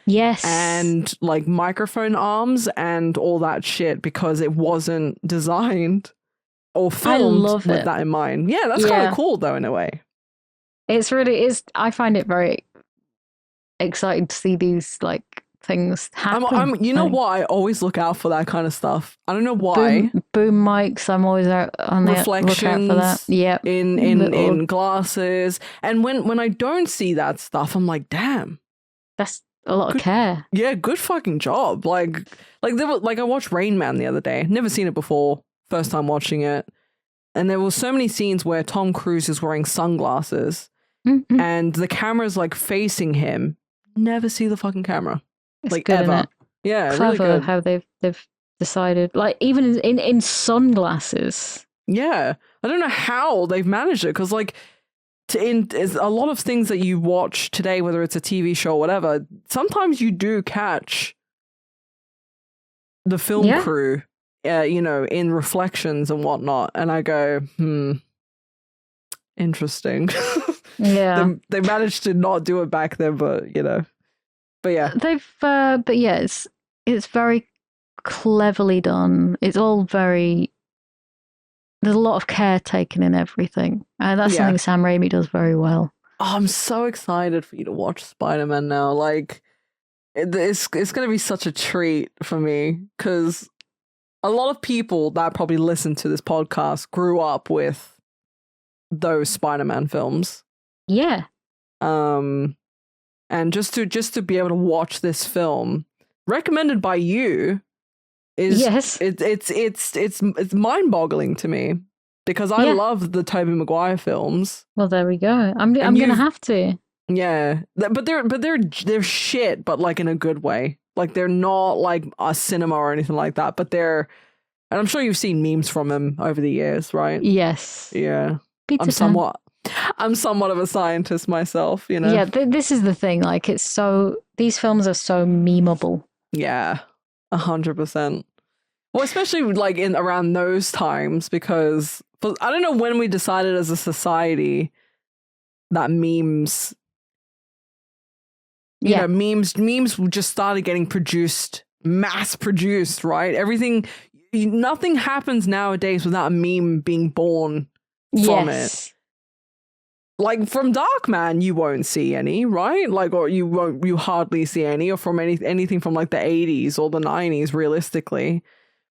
Speaker 2: Yes.
Speaker 3: and like microphone arms and all that shit because it wasn't designed or filmed with that in mind. Yeah, that's kind of cool though in a way.
Speaker 2: It's really I find it very exciting to see these like things happen.
Speaker 3: You know what? I always look out for that kind of stuff. I don't know why.
Speaker 2: Boom mics. I'm always out on the lookout for that. Yeah,
Speaker 3: in glasses. And when I don't see that stuff, I'm like, damn,
Speaker 2: that's a lot of care.
Speaker 3: Yeah, good fucking job. Like I watched Rain Man the other day. Never seen it before. First time watching it. And there were so many scenes where Tom Cruise is wearing sunglasses and the camera's like facing him. Never see the fucking camera.
Speaker 2: It's
Speaker 3: like
Speaker 2: good,
Speaker 3: ever. Yeah,
Speaker 2: clever
Speaker 3: really good.
Speaker 2: How they've decided. Like even in sunglasses.
Speaker 3: Yeah. I don't know how they've managed it because like a lot of things that you watch today, whether it's a TV show or whatever, sometimes you do catch the film crew, in reflections and whatnot. And I go, interesting.
Speaker 2: Yeah.
Speaker 3: they managed to not do it back then, but but yeah.
Speaker 2: But yeah, it's very cleverly done. It's all very, there's a lot of care taken in everything. And that's something Sam Raimi does very well.
Speaker 3: Oh, I'm so excited for you to watch Spider-Man now. Like, it's going to be such a treat for me because a lot of people that probably listen to this podcast grew up with those Spider-Man films.
Speaker 2: Yeah.
Speaker 3: And just to be able to watch this film recommended by you is it's mind-boggling to me because I love the Tobey Maguire films.
Speaker 2: Well, there we go. I'm gonna have to.
Speaker 3: Yeah, but they're shit, but like in a good way. Like they're not like a cinema or anything like that. But and I'm sure you've seen memes from them over the years, right?
Speaker 2: Yes.
Speaker 3: Yeah. I'm somewhat of a scientist myself,
Speaker 2: Yeah, this is the thing. Like, these films are so memeable.
Speaker 3: Yeah, 100%. Well, especially like around those times, because I don't know when we decided as a society that memes, memes just started getting mass produced, right? Nothing happens nowadays without a meme being born from it. Like from Darkman, you won't see any, right? Like, or you hardly see any, or from anything from like the 80s or the 90s, realistically.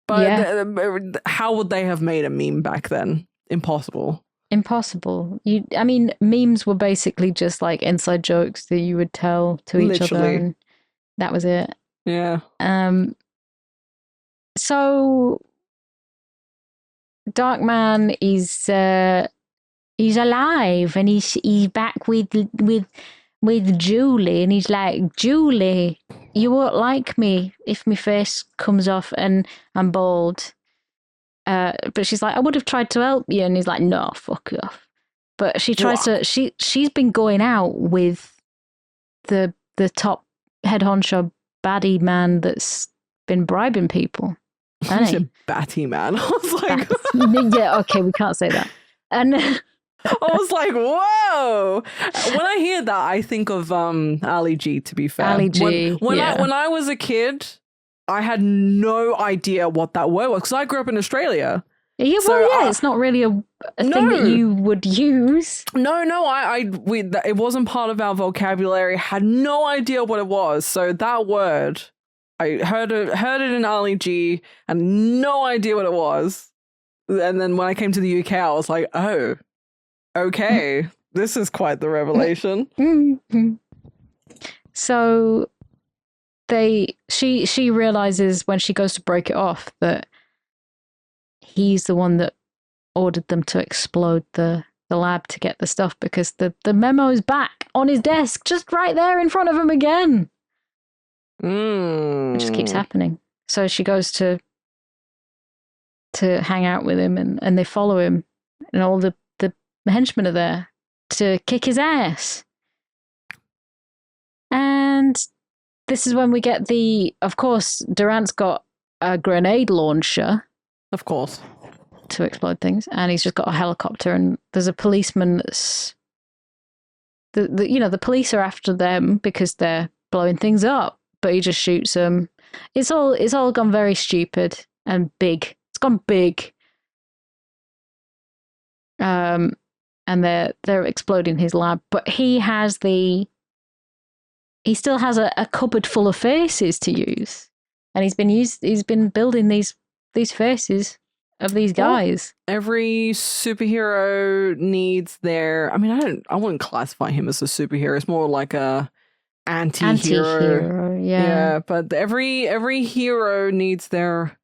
Speaker 3: But how would they have made a meme back then? Impossible. I mean, memes were basically just like inside jokes that you would tell to each other, and that was it. Yeah.
Speaker 2: So Darkman is he's alive and he's back with Julie, and he's like, Julie, you won't like me if my face comes off and I'm bald. But she's like, I would have tried to help you, and he's like, no, fuck off. But she tries to. She's been going out with the top head honcho baddie man that's been bribing people.
Speaker 3: You said batty man. I was like,
Speaker 2: yeah, okay, we can't say that. And
Speaker 3: I was like, whoa. When I hear that, I think of Ali G, to be fair.
Speaker 2: Ali G.
Speaker 3: When I was a kid, I had no idea what that word was because I grew up in Australia.
Speaker 2: Yeah, well, it's not really a thing that you would use.
Speaker 3: No, it wasn't part of our vocabulary. Had no idea what it was. So that word, I heard it in Ali G, and no idea what it was. And then when I came to the UK, I was like, oh, okay, this is quite the revelation.
Speaker 2: So she realizes when she goes to break it off that he's the one that ordered them to explode the lab to get the stuff, because the memo is back on his desk, just right there in front of him again. It just keeps happening. So she goes to hang out with him, and they follow him, and all the henchmen are there to kick his ass. And this is when we get of course, Durant's got a grenade launcher.
Speaker 3: Of course.
Speaker 2: To explode things. And he's just got a helicopter, and there's a policeman that's... The police are after them because they're blowing things up. but he just shoots them. It's all gone very stupid and big. It's gone big. And they're exploding his lab, but he still has a cupboard full of faces to use, and he's been building these faces of these guys.
Speaker 3: Well, every superhero needs their. I mean, I wouldn't classify him as a superhero. It's more like a anti-hero.
Speaker 2: Yeah,
Speaker 3: but every hero needs their,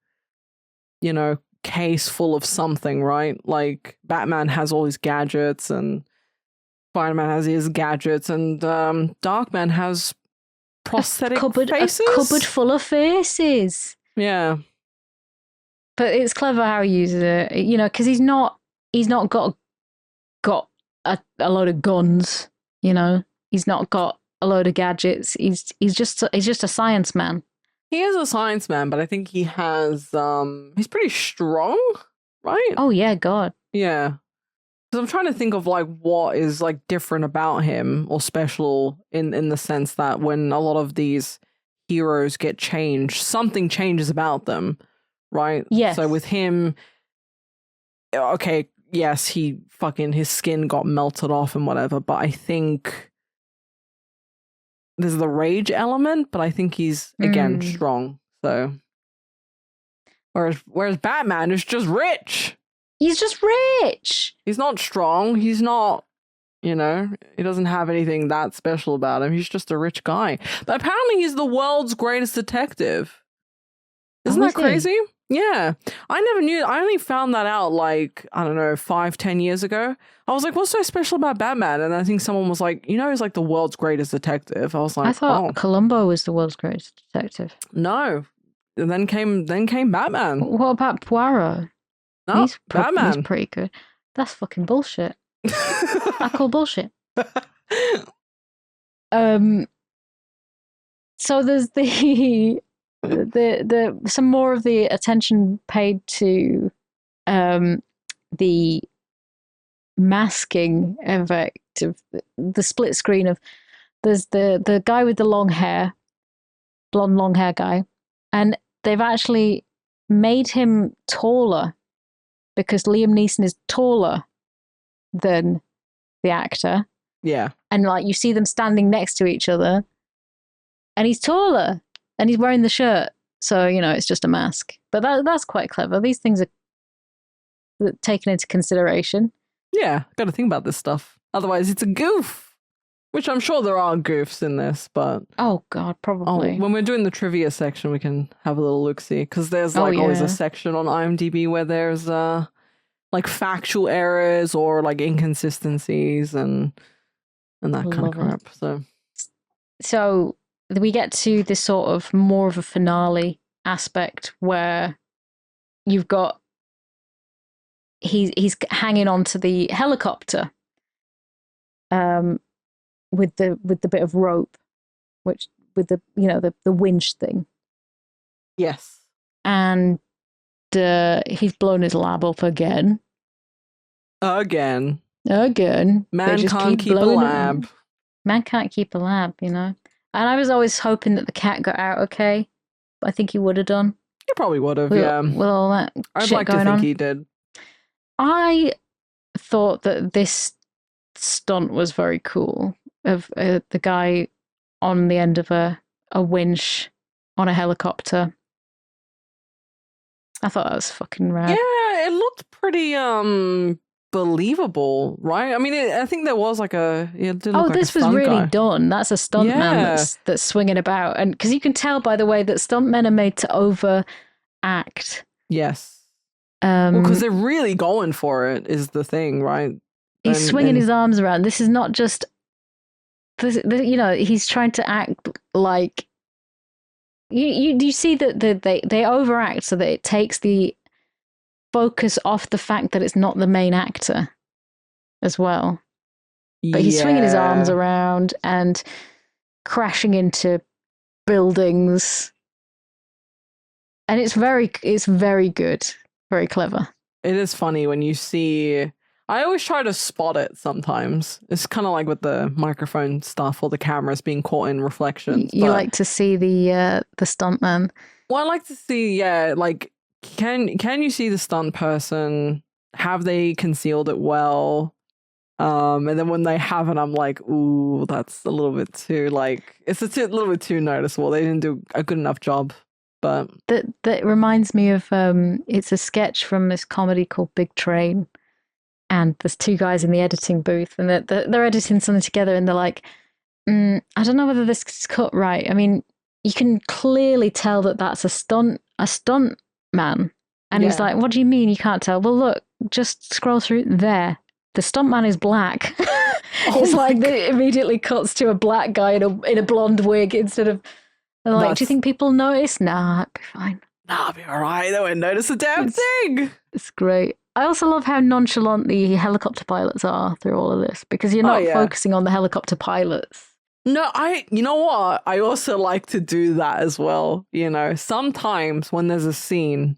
Speaker 3: case full of something, right? Like Batman has all his gadgets, and Spiderman has his gadgets, and Darkman has prosthetic faces.
Speaker 2: A cupboard full of faces.
Speaker 3: Yeah.
Speaker 2: But it's clever how he uses it, because he's not got a load of guns, He's not got a load of gadgets. He's just a science man.
Speaker 3: He is a science man, but I think he has he's pretty strong, right?
Speaker 2: Oh yeah, God.
Speaker 3: Yeah. Because I'm trying to think of what is different about him or special in the sense that when a lot of these heroes get changed, something changes about them. Right?
Speaker 2: Yes.
Speaker 3: So with him, okay, yes, his skin got melted off and whatever, but I think there's the rage element, but I think he's, again, strong. So, whereas Batman is just rich.
Speaker 2: He's just rich.
Speaker 3: He's not strong. He's not, he doesn't have anything that special about him. He's just a rich guy. But apparently he's the world's greatest detective. Isn't that crazy? Yeah. I never knew. I only found that out 5-10 years ago. I was like, what's so special about Batman? And I think someone was like, he's the world's greatest detective. I was like,
Speaker 2: I thought Columbo was the world's greatest detective.
Speaker 3: No. And then came Batman.
Speaker 2: What about Poirot?
Speaker 3: No, Batman.
Speaker 2: He's pretty good. That's fucking bullshit. I call bullshit. So there's the some more of the attention paid to the masking effect of the split screen of there's the guy with the long hair, blonde long hair guy, and they've actually made him taller because Liam Neeson is taller than the actor.
Speaker 3: Yeah.
Speaker 2: And you see them standing next to each other and he's taller. And he's wearing the shirt, so, it's just a mask. But that's quite clever. These things are taken into consideration.
Speaker 3: Yeah, got to think about this stuff. Otherwise, it's a goof. Which I'm sure there are goofs in this, but...
Speaker 2: Oh, God, probably.
Speaker 3: When we're doing the trivia section, we can have a little look-see. Because there's, always a section on IMDb where there's, factual errors or, inconsistencies and that kind of crap.
Speaker 2: So... we get to this sort of more of a finale aspect where you've got he's hanging onto the helicopter with the bit of rope, which with the the winch thing.
Speaker 3: Yes.
Speaker 2: And he's blown his lab up again.
Speaker 3: Man
Speaker 2: Man
Speaker 3: can't keep a lab.
Speaker 2: Man can't keep a lab, And I was always hoping that the cat got out okay. But I think he would have done.
Speaker 3: He probably would have, yeah.
Speaker 2: With all that
Speaker 3: I'd
Speaker 2: shit
Speaker 3: like to
Speaker 2: going
Speaker 3: think
Speaker 2: on.
Speaker 3: he did.
Speaker 2: I thought that this stunt was very cool. Of the guy on the end of a winch on a helicopter. I thought that was fucking rad.
Speaker 3: Yeah, it looked pretty believable, right? I mean, I think there was
Speaker 2: this was really done. That's a stuntman that's swinging about, and because you can tell by the way that stuntmen are made to overact.
Speaker 3: Yes. Because they're really going for it is the thing, right?
Speaker 2: He's swinging his arms around. This is not just, he's trying to act like. You see that they overact so that it takes the focus off the fact that it's not the main actor as well. But he's swinging his arms around and crashing into buildings. And it's very good. Very clever.
Speaker 3: It is funny when you see... I always try to spot it sometimes. It's kind of like with the microphone stuff or the cameras being caught in reflections.
Speaker 2: You
Speaker 3: but,
Speaker 2: like to see the stuntman.
Speaker 3: well, I like to see, like, can you see the stunt person? Have they concealed it well? And then when they haven't, I'm like, ooh, that's a little bit too, like, it's a little bit too noticeable. They didn't do a good enough job. But
Speaker 2: that reminds me of it's a sketch from this comedy called Big Train, and there's two guys in the editing booth, and they're editing something together, and they're like, I don't know whether this is cut right. I mean, you can clearly tell that that's a stunt man, and he's like, what do you mean you can't tell? Well, look, just scroll through there. The stuntman is black. It's like it immediately cuts to a black guy in a blonde wig instead of. Like, do you think people notice? Nah, it'd be fine.
Speaker 3: Nah, I'll be all right. They won't notice a damn thing.
Speaker 2: It's great. I also love how nonchalant the helicopter pilots are through all of this, because you're not focusing on the helicopter pilots.
Speaker 3: No, you know what? I also like to do that as well. You know, sometimes when there's a scene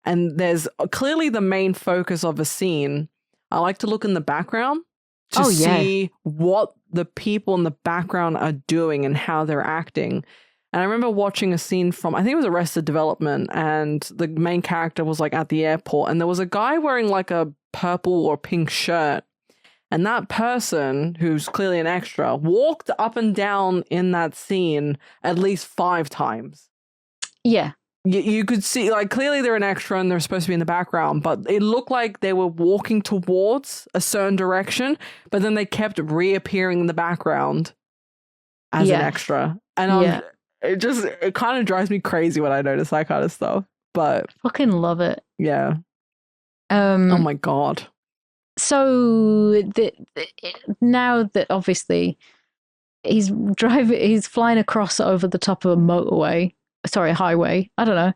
Speaker 3: and there's clearly the main focus of a scene, I like to look in the background to see what the people in the background are doing and how they're acting. And I remember watching a scene from, I think it was Arrested Development, and the main character was like at the airport, and there was a guy wearing like a purple or pink shirt. And that person, who's clearly an extra, walked up and down in that scene at least 5 times.
Speaker 2: Yeah.
Speaker 3: You could see, like, clearly they're an extra and they're supposed to be in the background, but it looked like they were walking towards a certain direction, but then they kept reappearing in the background as an extra. And it kind of drives me crazy when I notice that kind of stuff. But
Speaker 2: fucking love it.
Speaker 3: Yeah. Oh my God.
Speaker 2: So now that obviously he's flying across over the top of a highway. I don't know.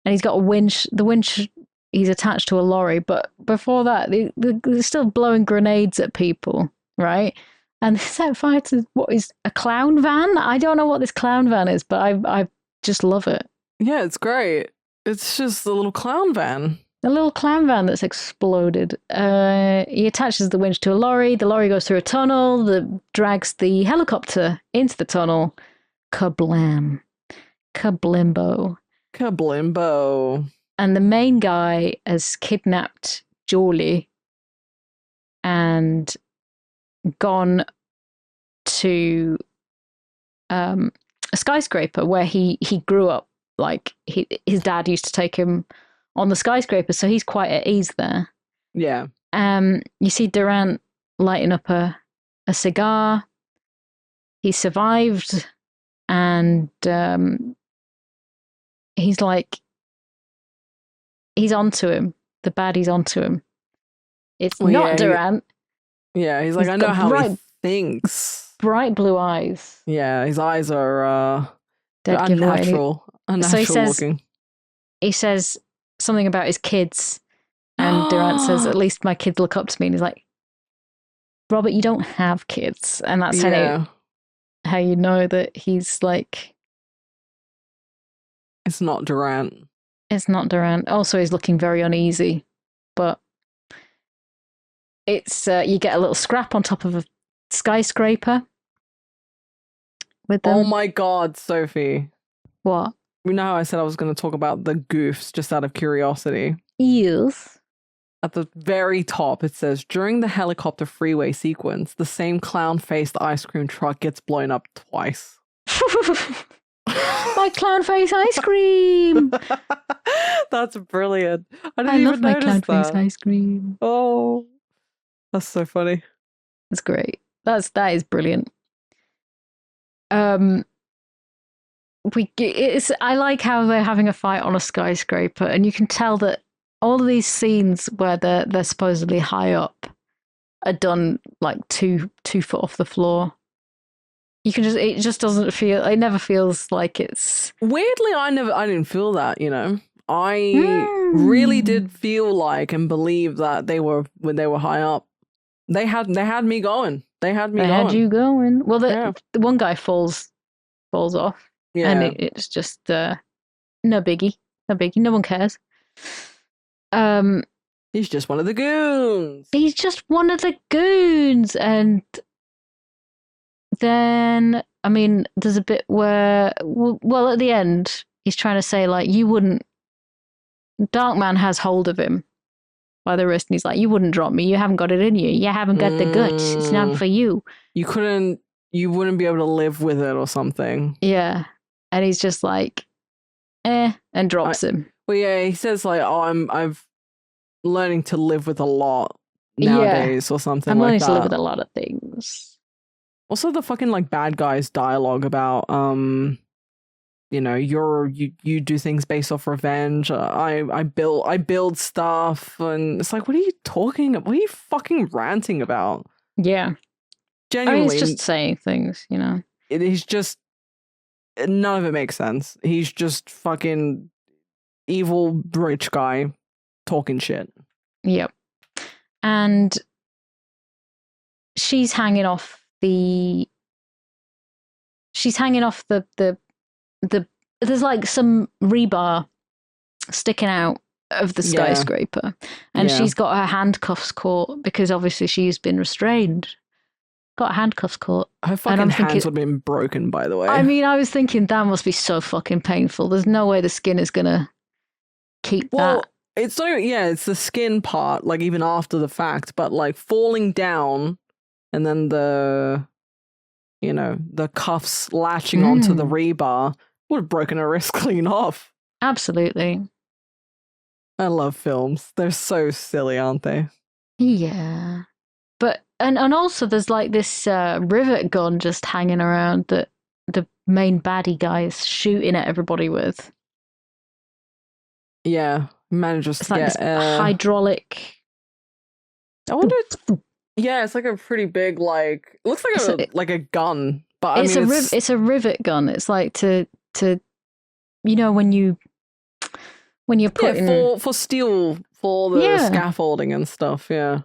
Speaker 2: And he's got a winch. The winch, he's attached to a lorry. But before that, they're still blowing grenades at people, right? And they set fire to what is a clown van. I don't know what this clown van is, but I just love it.
Speaker 3: Yeah, it's great. It's just a little clown van.
Speaker 2: A little clown van that's exploded. He attaches the winch to a lorry. The lorry goes through a tunnel that drags the helicopter into the tunnel. Kablam. Kablimbo.
Speaker 3: Kablimbo.
Speaker 2: And the main guy has kidnapped Jolie and gone to a skyscraper where he grew up. Like his dad used to take him on the skyscraper, so he's quite at ease there.
Speaker 3: Yeah.
Speaker 2: You see Durant lighting up a cigar. He survived, and he's onto him. The baddie's onto him. It's not Durant.
Speaker 3: He's like, I know how he thinks.
Speaker 2: Bright blue eyes.
Speaker 3: Yeah, his eyes are
Speaker 2: dead
Speaker 3: unnatural. Unnatural looking.
Speaker 2: He says something about his kids, and Durant says, at least my kids look up to me. And he's like, Robert, you don't have kids. And that's how you know that he's like...
Speaker 3: It's not Durant.
Speaker 2: It's not Durant. Also, he's looking very uneasy, but it's you get a little scrap on top of a skyscraper with them.
Speaker 3: Oh my God, Sophie.
Speaker 2: What?
Speaker 3: You know how I said I was going to talk about the goofs just out of curiosity?
Speaker 2: Yes.
Speaker 3: At the very top, it says, during the helicopter freeway sequence, the same clown-faced ice cream truck gets blown up twice.
Speaker 2: My clown face ice cream.
Speaker 3: That's brilliant.
Speaker 2: I love my clown face ice cream.
Speaker 3: Oh, that's so funny.
Speaker 2: That's great. That is brilliant. I like how they're having a fight on a skyscraper, and you can tell that all of these scenes where they're supposedly high up are done like 2 foot off the floor. You can it just doesn't feel, it never feels like it's...
Speaker 3: Weirdly, I didn't feel that, you know. I really did feel like and believe that when they were high up, they had me going. They had
Speaker 2: you going. Well, the one guy falls off. Yeah. And it's just no biggie. No biggie. No one cares.
Speaker 3: He's just one of the goons.
Speaker 2: He's just one of the goons. And then, I mean, there's a bit where, well, at the end, he's trying to say, like, you wouldn't. Darkman has hold of him by the wrist, and he's like, you wouldn't drop me. You haven't got it in you. You haven't got the guts. It's not for you.
Speaker 3: You wouldn't be able to live with it or something.
Speaker 2: Yeah. And he's just like, and drops him.
Speaker 3: Well, yeah, he says, like, oh, I'm learning to live with a lot nowadays or something like that. I'm learning to live
Speaker 2: with a lot of things.
Speaker 3: Also, the fucking, like, bad guy's dialogue about, you know, you do things based off revenge. I build stuff, and it's like, what are you talking about? What are you fucking ranting about?
Speaker 2: Yeah. Genuinely. I mean, he's just saying things, you know.
Speaker 3: He's just, none of it makes sense. He's just fucking evil rich guy talking shit.
Speaker 2: Yep. And she's hanging off the there's like some rebar sticking out of the skyscraper, and she's got her handcuffs caught because obviously she's been restrained. Got handcuffs caught.
Speaker 3: Her fucking hands would have been broken, by the way.
Speaker 2: I mean, I was thinking that must be so fucking painful. There's no way the skin is gonna keep that.
Speaker 3: It's so, it's the skin part, like, even after the fact, but, like, falling down and then the cuffs latching onto the rebar would have broken her wrist clean off.
Speaker 2: Absolutely.
Speaker 3: I love films. They're so silly, aren't they?
Speaker 2: Yeah. But, and also there's, like, this rivet gun just hanging around that the main baddie guy is shooting at everybody with.
Speaker 3: Yeah. Manages to
Speaker 2: get this hydraulic.
Speaker 3: I wonder. Yeah, it's like a pretty big, like, it looks like a gun, but
Speaker 2: it's a rivet gun. It's like to you know, when you're putting
Speaker 3: for steel, for the scaffolding and stuff. Yeah,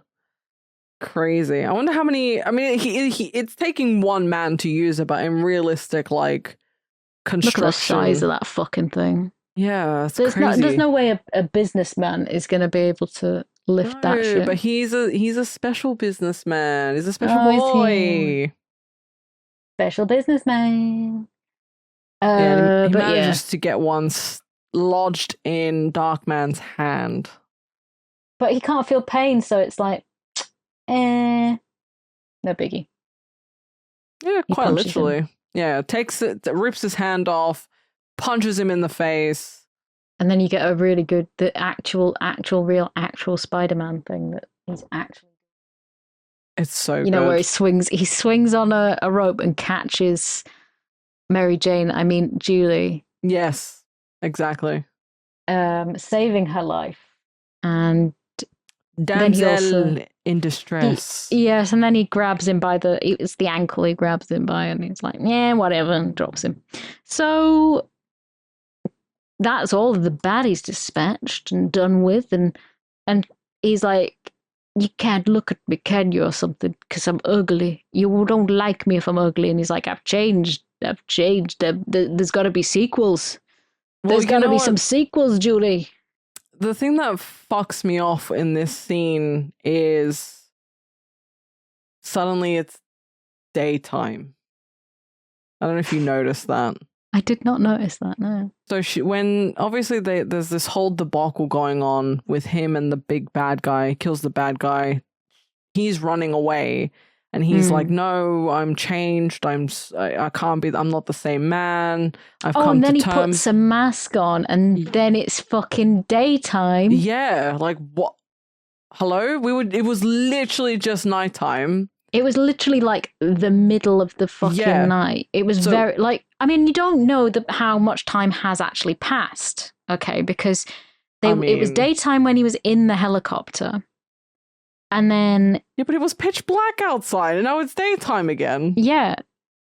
Speaker 3: crazy. I wonder how many. I mean, it's taking one man to use it, but in realistic, like, construction,
Speaker 2: look at the size of that fucking thing.
Speaker 3: Yeah, it's crazy.
Speaker 2: There's no way a businessman is going to be able to lift that shit.
Speaker 3: But he's a special businessman. He's a special boy.
Speaker 2: Special businessman.
Speaker 3: He manages to get one lodged in Darkman's hand.
Speaker 2: But he can't feel pain, so it's like, no biggie.
Speaker 3: Yeah, quite literally. Him. Yeah, takes it, rips his hand off, punches him in the face.
Speaker 2: And then you get a really good, the actual Spider-Man thing that he's actually.
Speaker 3: It's so good.
Speaker 2: You know, where he swings on a rope and catches Julie.
Speaker 3: Yes, exactly.
Speaker 2: Saving her life. And
Speaker 3: damsel in distress.
Speaker 2: Yes, and then he grabs him by it's the ankle he grabs him by, and he's like, yeah, whatever, and drops him. So that's all of the baddies dispatched and done with, and he's like, you can't look at me, can you, or something, because I'm ugly. You don't like me if I'm ugly. And he's like, I've changed. There's got to be sequels. There's got to be some sequels, Julie.
Speaker 3: The thing that fucks me off in this scene is suddenly it's daytime. I don't know if you noticed that.
Speaker 2: I did not notice that, no.
Speaker 3: So when obviously there's this whole debacle going on with him and the big bad guy, kills the bad guy. He's running away and he's like, no, I'm changed. I can't be, I'm not the same man. I've come to terms. Oh, and then he
Speaker 2: puts a mask on and then it's fucking daytime.
Speaker 3: Yeah, like what? Hello? It was literally just nighttime.
Speaker 2: It was literally like the middle of the fucking night. It was very, like, I mean, you don't know how much time has actually passed, okay? Because it was daytime when he was in the helicopter. And then...
Speaker 3: Yeah, but it was pitch black outside, and now it's daytime again.
Speaker 2: Yeah.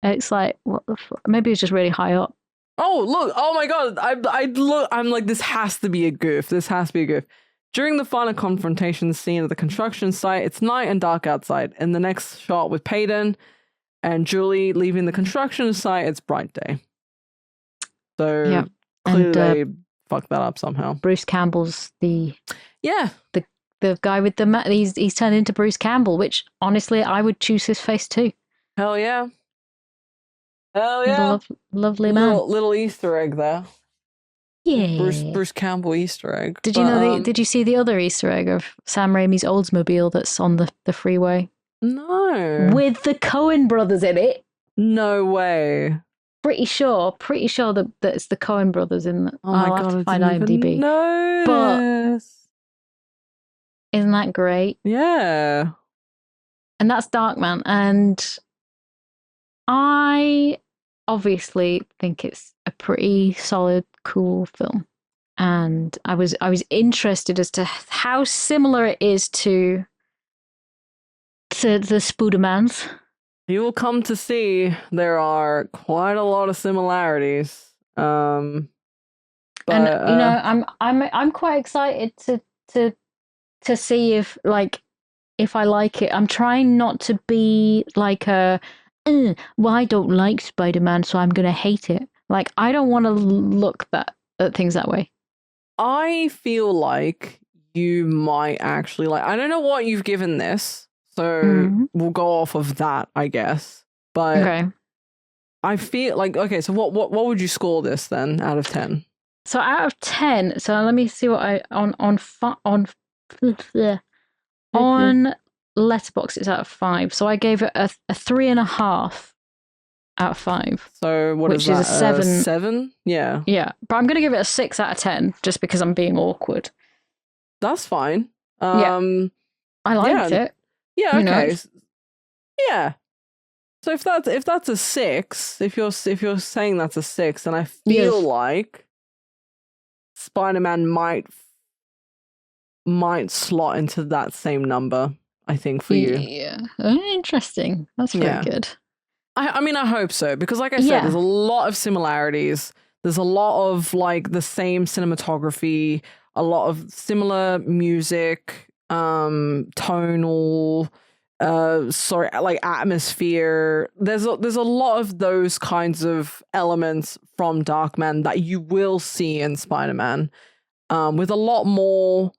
Speaker 2: It's like, what the fuck? Maybe it's just really high up.
Speaker 3: Oh, look. Oh, my God. I'm like, this has to be a goof. This has to be a goof. During the final confrontation scene at the construction site, it's night and dark outside. In the next shot with Peyton and Julie leaving the construction site, it's bright day. So clearly they fucked that up somehow.
Speaker 2: Bruce Campbell's the the guy with the he's turned into Bruce Campbell, which honestly I would choose his face too.
Speaker 3: Hell yeah. Hell
Speaker 2: He's a
Speaker 3: yeah.
Speaker 2: lovely man.
Speaker 3: Little Easter egg there.
Speaker 2: Yeah.
Speaker 3: Bruce Campbell Easter egg.
Speaker 2: Did you know did you see the other Easter egg of Sam Raimi's Oldsmobile that's on the freeway?
Speaker 3: No.
Speaker 2: With the Coen brothers in it.
Speaker 3: No way.
Speaker 2: Pretty sure that it's the Coen brothers in the
Speaker 3: Oh my
Speaker 2: I'll
Speaker 3: god,
Speaker 2: have to find
Speaker 3: I didn't
Speaker 2: IMDb.
Speaker 3: even know
Speaker 2: But
Speaker 3: this.
Speaker 2: isn't that great?
Speaker 3: Yeah.
Speaker 2: And that's Darkman. And I obviously think it's a pretty solid, cool film. And I was interested as to how similar it is to the Spidermans.
Speaker 3: You will come to see there are quite a lot of similarities. But,
Speaker 2: and you know, I'm quite excited to see if I like it. I'm trying not to be like well, I don't like Spider-Man, so I'm gonna hate it. Like, I don't want to look at things that way.
Speaker 3: I feel like you might actually like. I don't know what you've given this, so we'll go off of that, I guess. But
Speaker 2: okay.
Speaker 3: I feel like okay. So what would you score this then out of 10?
Speaker 2: So out of 10. So let me see what I on Letterboxd it's out of 5. So I gave it a 3.5 out of 5.
Speaker 3: So
Speaker 2: which
Speaker 3: is
Speaker 2: a 7.
Speaker 3: 7? Yeah.
Speaker 2: Yeah, but I'm gonna give it a 6 out of 10 just because I'm being awkward.
Speaker 3: That's fine.
Speaker 2: Yeah. I liked it.
Speaker 3: Yeah. Okay. Yeah. So if that's a 6, if you're saying that's a 6, then I feel like Spider-Man might slot into that same number, I think, for you.
Speaker 2: Yeah. Interesting. That's very good.
Speaker 3: I mean, I hope so, because like I said, there's a lot of similarities. There's a lot of like the same cinematography, a lot of similar music, tonal, like atmosphere. There's a lot of those kinds of elements from Darkman that you will see in Spider-Man, with a lot more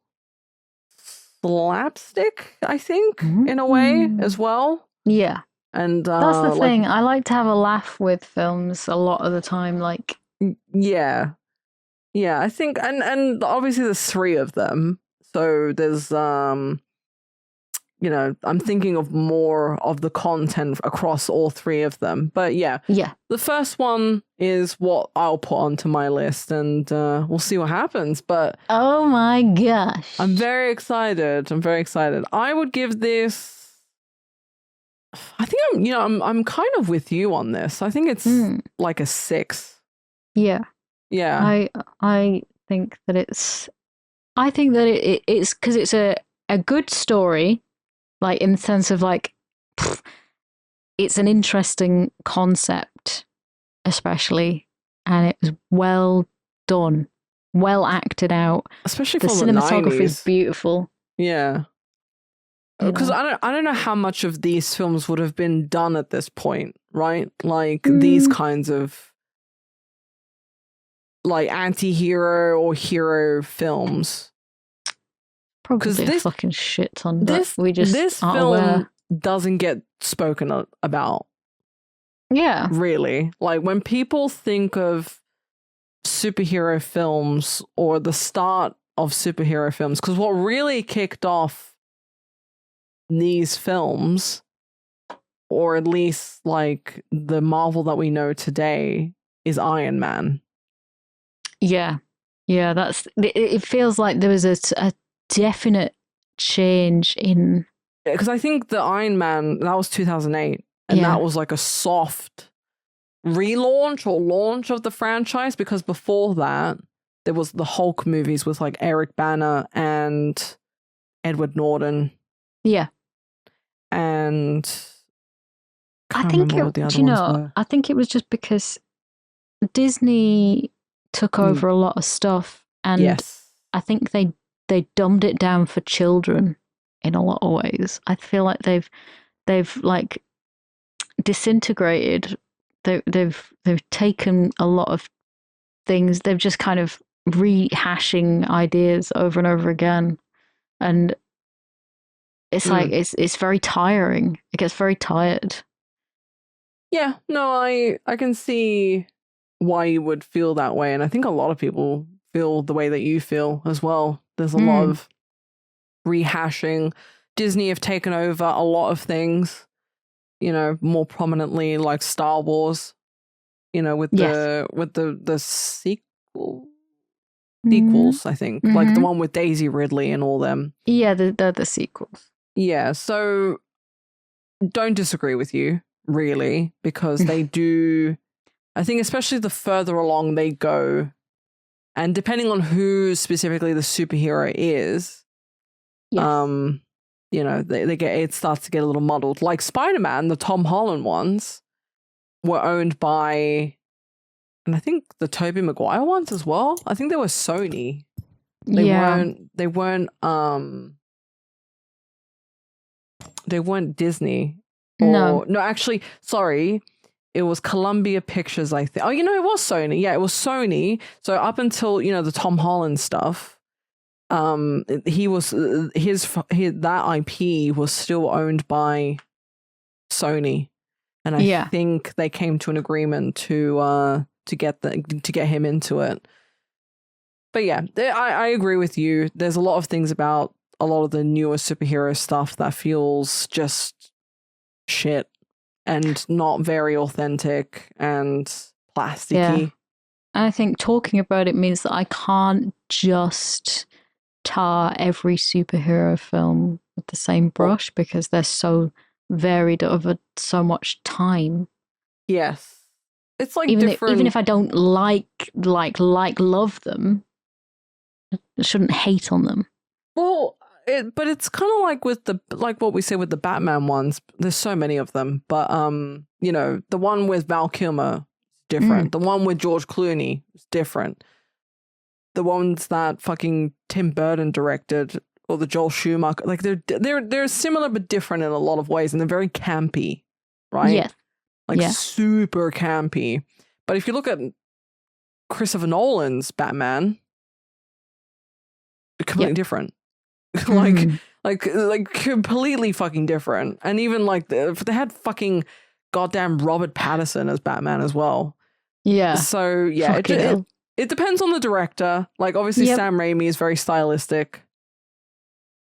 Speaker 3: slapstick, I think, in a way as well.
Speaker 2: Yeah.
Speaker 3: And
Speaker 2: that's the thing. I like to have a laugh with films a lot of the time. Like,
Speaker 3: yeah, I think, and obviously there's 3 of them. So there's I'm thinking of more of the content across all 3 of them. But yeah, the first one is what I'll put onto my list, and we'll see what happens. But
Speaker 2: oh my gosh,
Speaker 3: I'm very excited. I would give this. I think I'm kind of with you on this. I think it's like a 6.
Speaker 2: Yeah. I think that it's because it's a good story, like in the sense of like it's an interesting concept, especially, and it was well done, well acted out.
Speaker 3: Especially
Speaker 2: the
Speaker 3: for
Speaker 2: cinematography is
Speaker 3: 90s.
Speaker 2: Beautiful.
Speaker 3: Yeah. Because I don't know how much of these films would have been done at this point, right? Like these kinds of like anti-hero or hero films.
Speaker 2: Probably a fucking shit ton. This
Speaker 3: film
Speaker 2: aware.
Speaker 3: Doesn't get spoken about.
Speaker 2: Yeah.
Speaker 3: Really. Like when people think of superhero films or the start of superhero films, because what really kicked off these films, or at least like the Marvel that we know today, is Iron Man.
Speaker 2: Yeah, that's it. Feels like there was a definite change in,
Speaker 3: because I think the Iron Man, that was 2008, and that was like a soft relaunch or launch of the franchise, because before that there was the Hulk movies with like Eric Bana and Edward Norton.
Speaker 2: Yeah.
Speaker 3: And
Speaker 2: I think I think it was just because Disney took over a lot of stuff, and I think they dumbed it down for children in a lot of ways. I feel like they've like disintegrated. They've taken a lot of things. They've just kind of rehashing ideas over and over again, and it's like it's very tiring. It gets very tired.
Speaker 3: Yeah, no, I can see why you would feel that way, and I think a lot of people feel the way that you feel as well. There's a lot of rehashing. Disney have taken over a lot of things, you know, more prominently like Star Wars, you know, with the sequels, I think, like the one with Daisy Ridley and all them.
Speaker 2: Yeah, the sequels.
Speaker 3: Yeah, so don't disagree with you, really, because they do, I think especially the further along they go, and depending on who specifically the superhero is, you know, they get, it starts to get a little muddled. Like Spider-Man, the Tom Holland ones were owned by, and I think the Tobey Maguire ones as well. I think they were Sony. They weren't Disney. Or, no, actually, sorry. It was Columbia Pictures, I think. Oh, you know, it was Sony. Yeah, it was Sony. So up until, you know, the Tom Holland stuff, he was that IP was still owned by Sony, and I think they came to an agreement to get him into it. But yeah, I agree with you. There's a lot of things about a lot of the newer superhero stuff that feels just shit and not very authentic and plasticky.
Speaker 2: Yeah. I think talking about it means that I can't just tar every superhero film with the same brush because they're so varied over so much time.
Speaker 3: Yes. It's like
Speaker 2: even
Speaker 3: different.
Speaker 2: Even if I don't love them, I shouldn't hate on them.
Speaker 3: Well, but it's kind of like with like what we say with the Batman ones. There's so many of them, but you know, the one with Val Kilmer is different. The one with George Clooney is different. The ones that fucking Tim Burton directed, or the Joel Schumacher, like they're similar but different in a lot of ways, and they're very campy, right?
Speaker 2: Yeah,
Speaker 3: like super campy. But if you look at Christopher Nolan's Batman, completely different. like completely fucking different. And even like they had fucking goddamn Robert Pattinson as Batman as well.
Speaker 2: Yeah.
Speaker 3: So yeah, it depends on the director. Like obviously Sam Raimi is very stylistic,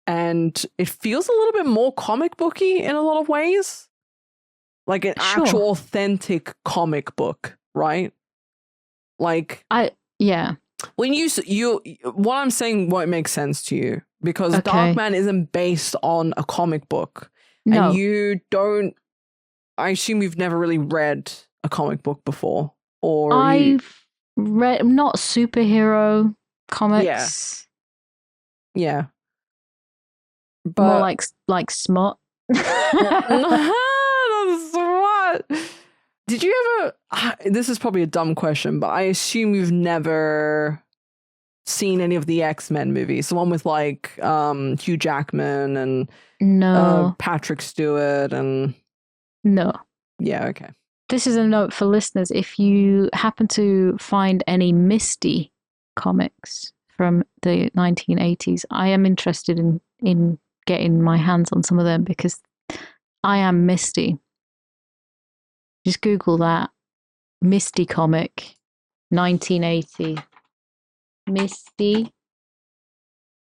Speaker 3: and it feels a little bit more comic booky in a lot of ways. Like an actual authentic comic book, right? Like when you what I'm saying won't make sense to you because Darkman isn't based on a comic book. No. And you don't, I assume you've never really read a comic book before. Or
Speaker 2: I've read not superhero comics.
Speaker 3: Yeah. But
Speaker 2: more like smut.
Speaker 3: Smut. Did you ever, this is probably a dumb question, but I assume you've never seen any of the X-Men movies. The one with like Hugh Jackman and Patrick Stewart and...
Speaker 2: No.
Speaker 3: Yeah, okay.
Speaker 2: This is a note for listeners. If you happen to find any Misty comics from the 1980s, I am interested in getting my hands on some of them because I am Misty. Just Google that. Misty comic, 1980. Misty.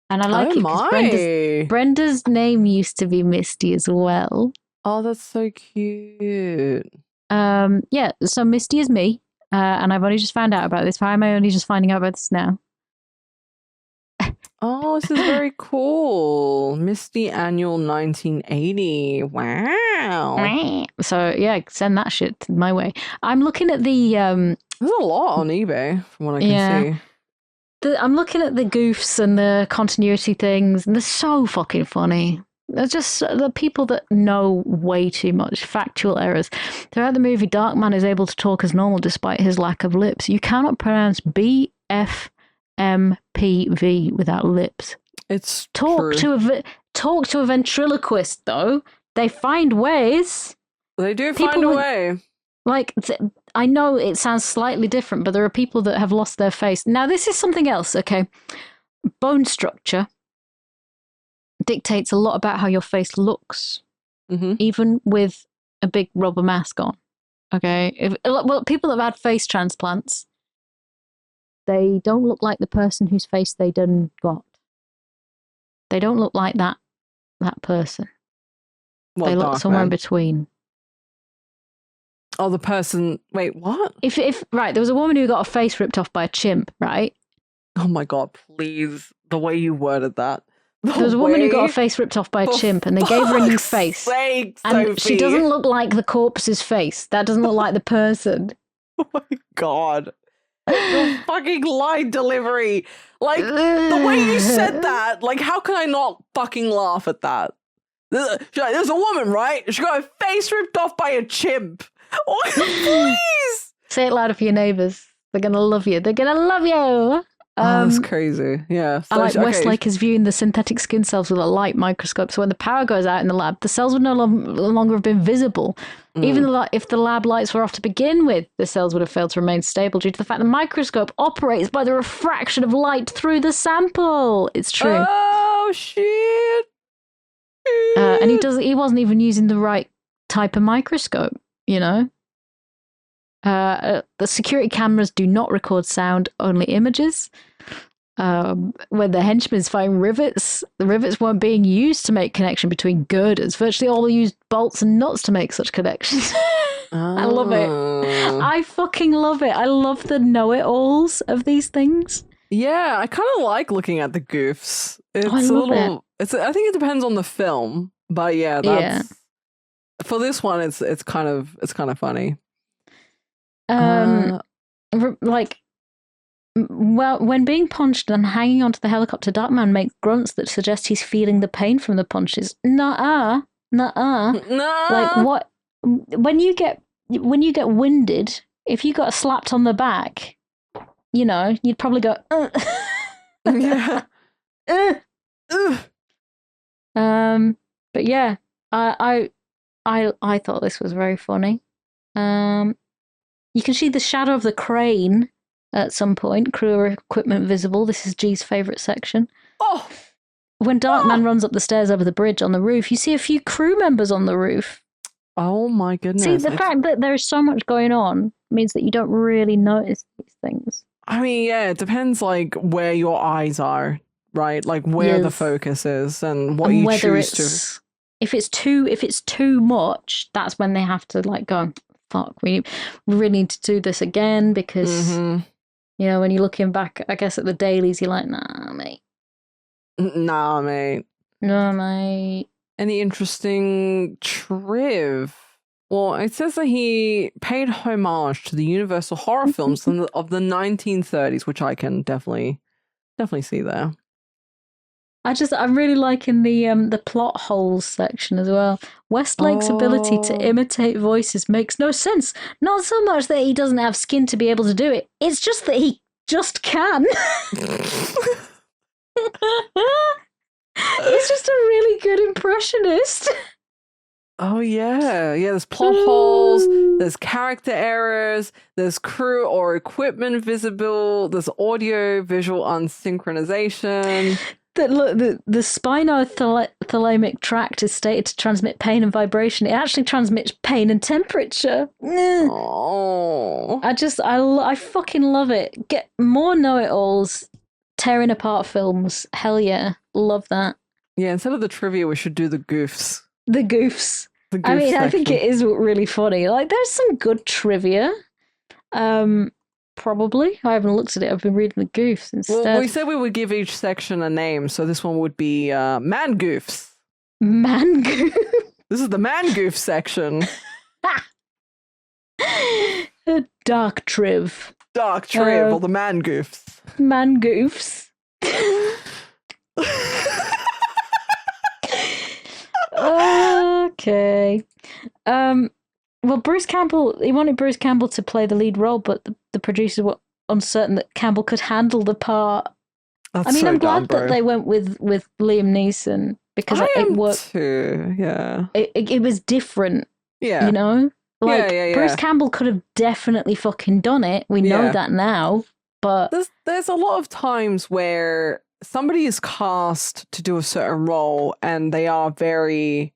Speaker 2: And I like it because Brenda's name used to be Misty as well.
Speaker 3: Oh, that's so cute.
Speaker 2: Yeah, so Misty is me, and I've only just found out about this. Why am I only just finding out about this now?
Speaker 3: Oh, this is very cool. Misty Annual 1980. Wow.
Speaker 2: So, yeah, send that shit my way. I'm looking at the...
Speaker 3: There's a lot on eBay, from what I can see.
Speaker 2: I'm looking at the goofs and the continuity things, and they're so fucking funny. They're just the people that know way too much. Factual errors. Throughout the movie, Darkman is able to talk as normal despite his lack of lips. You cannot pronounce BFMPV without lips.
Speaker 3: It's
Speaker 2: talk
Speaker 3: true.
Speaker 2: Talk to a ventriloquist, though. They find ways.
Speaker 3: They do find a way.
Speaker 2: Like, I know it sounds slightly different, but there are people that have lost their face. Now, this is something else, okay? Bone structure. dictates a lot about how your face looks,
Speaker 3: Mm-hmm.
Speaker 2: even with a big rubber mask on. Okay, well, people that have had face transplants, they don't look like the person whose face they done got. They don't look like that person. They look somewhere in between.
Speaker 3: Oh, the person. Wait, what?
Speaker 2: If right, there was a woman who got a face ripped off by a chimp, right?
Speaker 3: Oh my god! Please, the way you worded that.
Speaker 2: There was a woman who got a face ripped off by a chimp, and they gave her a new face.
Speaker 3: Sake,
Speaker 2: and
Speaker 3: Sophie.
Speaker 2: she doesn't look like the corpse's face. That doesn't look like the person.
Speaker 3: Oh my god! Your fucking line delivery, like the way you said that. Like, how can I not fucking laugh at that? There's a woman, right? She got her face ripped off by a chimp. Oh, please
Speaker 2: say it louder for your neighbours. They're gonna love you. They're gonna love you.
Speaker 3: Oh, that's crazy. Yeah.
Speaker 2: So, I like Westlake is viewing the synthetic skin cells with a light microscope. So when the power goes out in the lab, the cells would no longer have been visible. Even if the lab lights were off to begin with, the cells would have failed to remain stable due to the fact the microscope operates by the refraction of light through the sample. It's true.
Speaker 3: Oh, shit.
Speaker 2: And he wasn't even using the right type of microscope, you know? The security cameras do not record sound, only images. When the henchmen's find rivets, the rivets weren't being used to make connection between girders. Virtually all used bolts and nuts to make such connections. I love it. I fucking love it. I love the know-it-alls of these things.
Speaker 3: Yeah, I kind of like looking at the goofs. It's
Speaker 2: I love it.
Speaker 3: I think it depends on the film, but yeah, for this one, it's kind of funny.
Speaker 2: Like, well, when being punched and hanging onto the helicopter, Darkman makes grunts that suggest he's feeling the pain from the punches. Nuh-uh. Like, what? When you get winded, if you got slapped on the back, you know, you'd probably go,
Speaker 3: Yeah.
Speaker 2: But yeah, I thought this was very funny. You can see the shadow of the crane at some point. Crew equipment visible. This is G's favourite section.
Speaker 3: Oh!
Speaker 2: When Darkman runs up the stairs over the bridge on the roof, you see a few crew members on the roof.
Speaker 3: Oh my goodness.
Speaker 2: See, the fact that there is so much going on means that you don't really notice these things.
Speaker 3: I mean, yeah, it depends, like, where your eyes are, right? Like, where the focus is and what you choose to.
Speaker 2: If it's too much, that's when they have to, like, go, fuck, we really need to do this again, because, you know, when you're looking back, I guess, at the dailies, you're like, nah, mate.
Speaker 3: Nah, mate.
Speaker 2: No, mate.
Speaker 3: Any interesting triv? Well, it says that he paid homage to the Universal horror films of the 1930s, which I can definitely see there.
Speaker 2: I'm really liking the plot holes section as well. Westlake's ability to imitate voices makes no sense. Not so much that he doesn't have skin to be able to do it. It's just that he just can. He's just a really good impressionist.
Speaker 3: Oh, yeah. Yeah, there's plot holes, there's character errors, there's crew or equipment visible, there's audio-visual unsynchronization.
Speaker 2: The spinothalamic tract is stated to transmit pain and vibration. It actually transmits pain and temperature.
Speaker 3: Oh.
Speaker 2: I fucking love it. Get more know-it-alls tearing apart films. Hell yeah. Love that.
Speaker 3: Yeah, instead of the trivia, we should do the goofs.
Speaker 2: The goofs. I mean, section. I think it is really funny. Like, there's some good trivia. Probably. I haven't looked at it. I've been reading the goofs instead.
Speaker 3: Well, we said we would give each section a name, so this one would be Man Goofs.
Speaker 2: Man Goof.
Speaker 3: This is the Man Goof section.
Speaker 2: Dark Triv.
Speaker 3: Dark Triv, or the Man Goofs.
Speaker 2: Man Goofs. Okay. Well, Bruce Campbell, he wanted Bruce Campbell to play the lead role, but the producers were uncertain that Campbell could handle the part. I'm glad that they went with Liam Neeson, because it worked.
Speaker 3: Too, yeah.
Speaker 2: It was different.
Speaker 3: Yeah.
Speaker 2: You know? Like,
Speaker 3: yeah.
Speaker 2: Bruce Campbell could have definitely fucking done it. We know that now, but...
Speaker 3: There's a lot of times where somebody is cast to do a certain role and they are very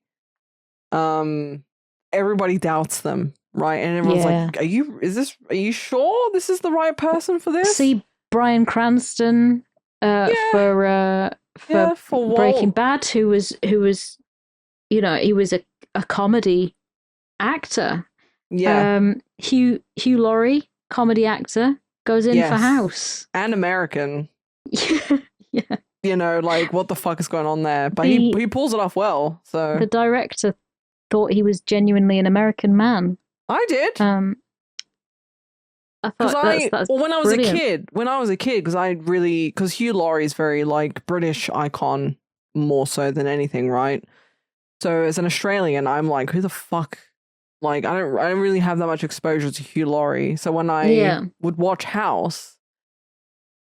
Speaker 3: everybody doubts them, right? And everyone's like, are you sure this is the right person for this?
Speaker 2: See Bryan Cranston for Breaking Bad, who was you know, he was a comedy actor.
Speaker 3: Yeah.
Speaker 2: Hugh Laurie, comedy actor, goes in for House.
Speaker 3: And American.
Speaker 2: Yeah.
Speaker 3: You know, like, what the fuck is going on there? But he pulls it off well. So
Speaker 2: the director thought he was genuinely an American man.
Speaker 3: I did.
Speaker 2: I thought that's
Speaker 3: when I was
Speaker 2: brilliant.
Speaker 3: a kid, because Hugh Laurie is very like British icon more so than anything, right? So as an Australian, I'm like, who the fuck? Like, I don't really have that much exposure to Hugh Laurie. So when I would watch House,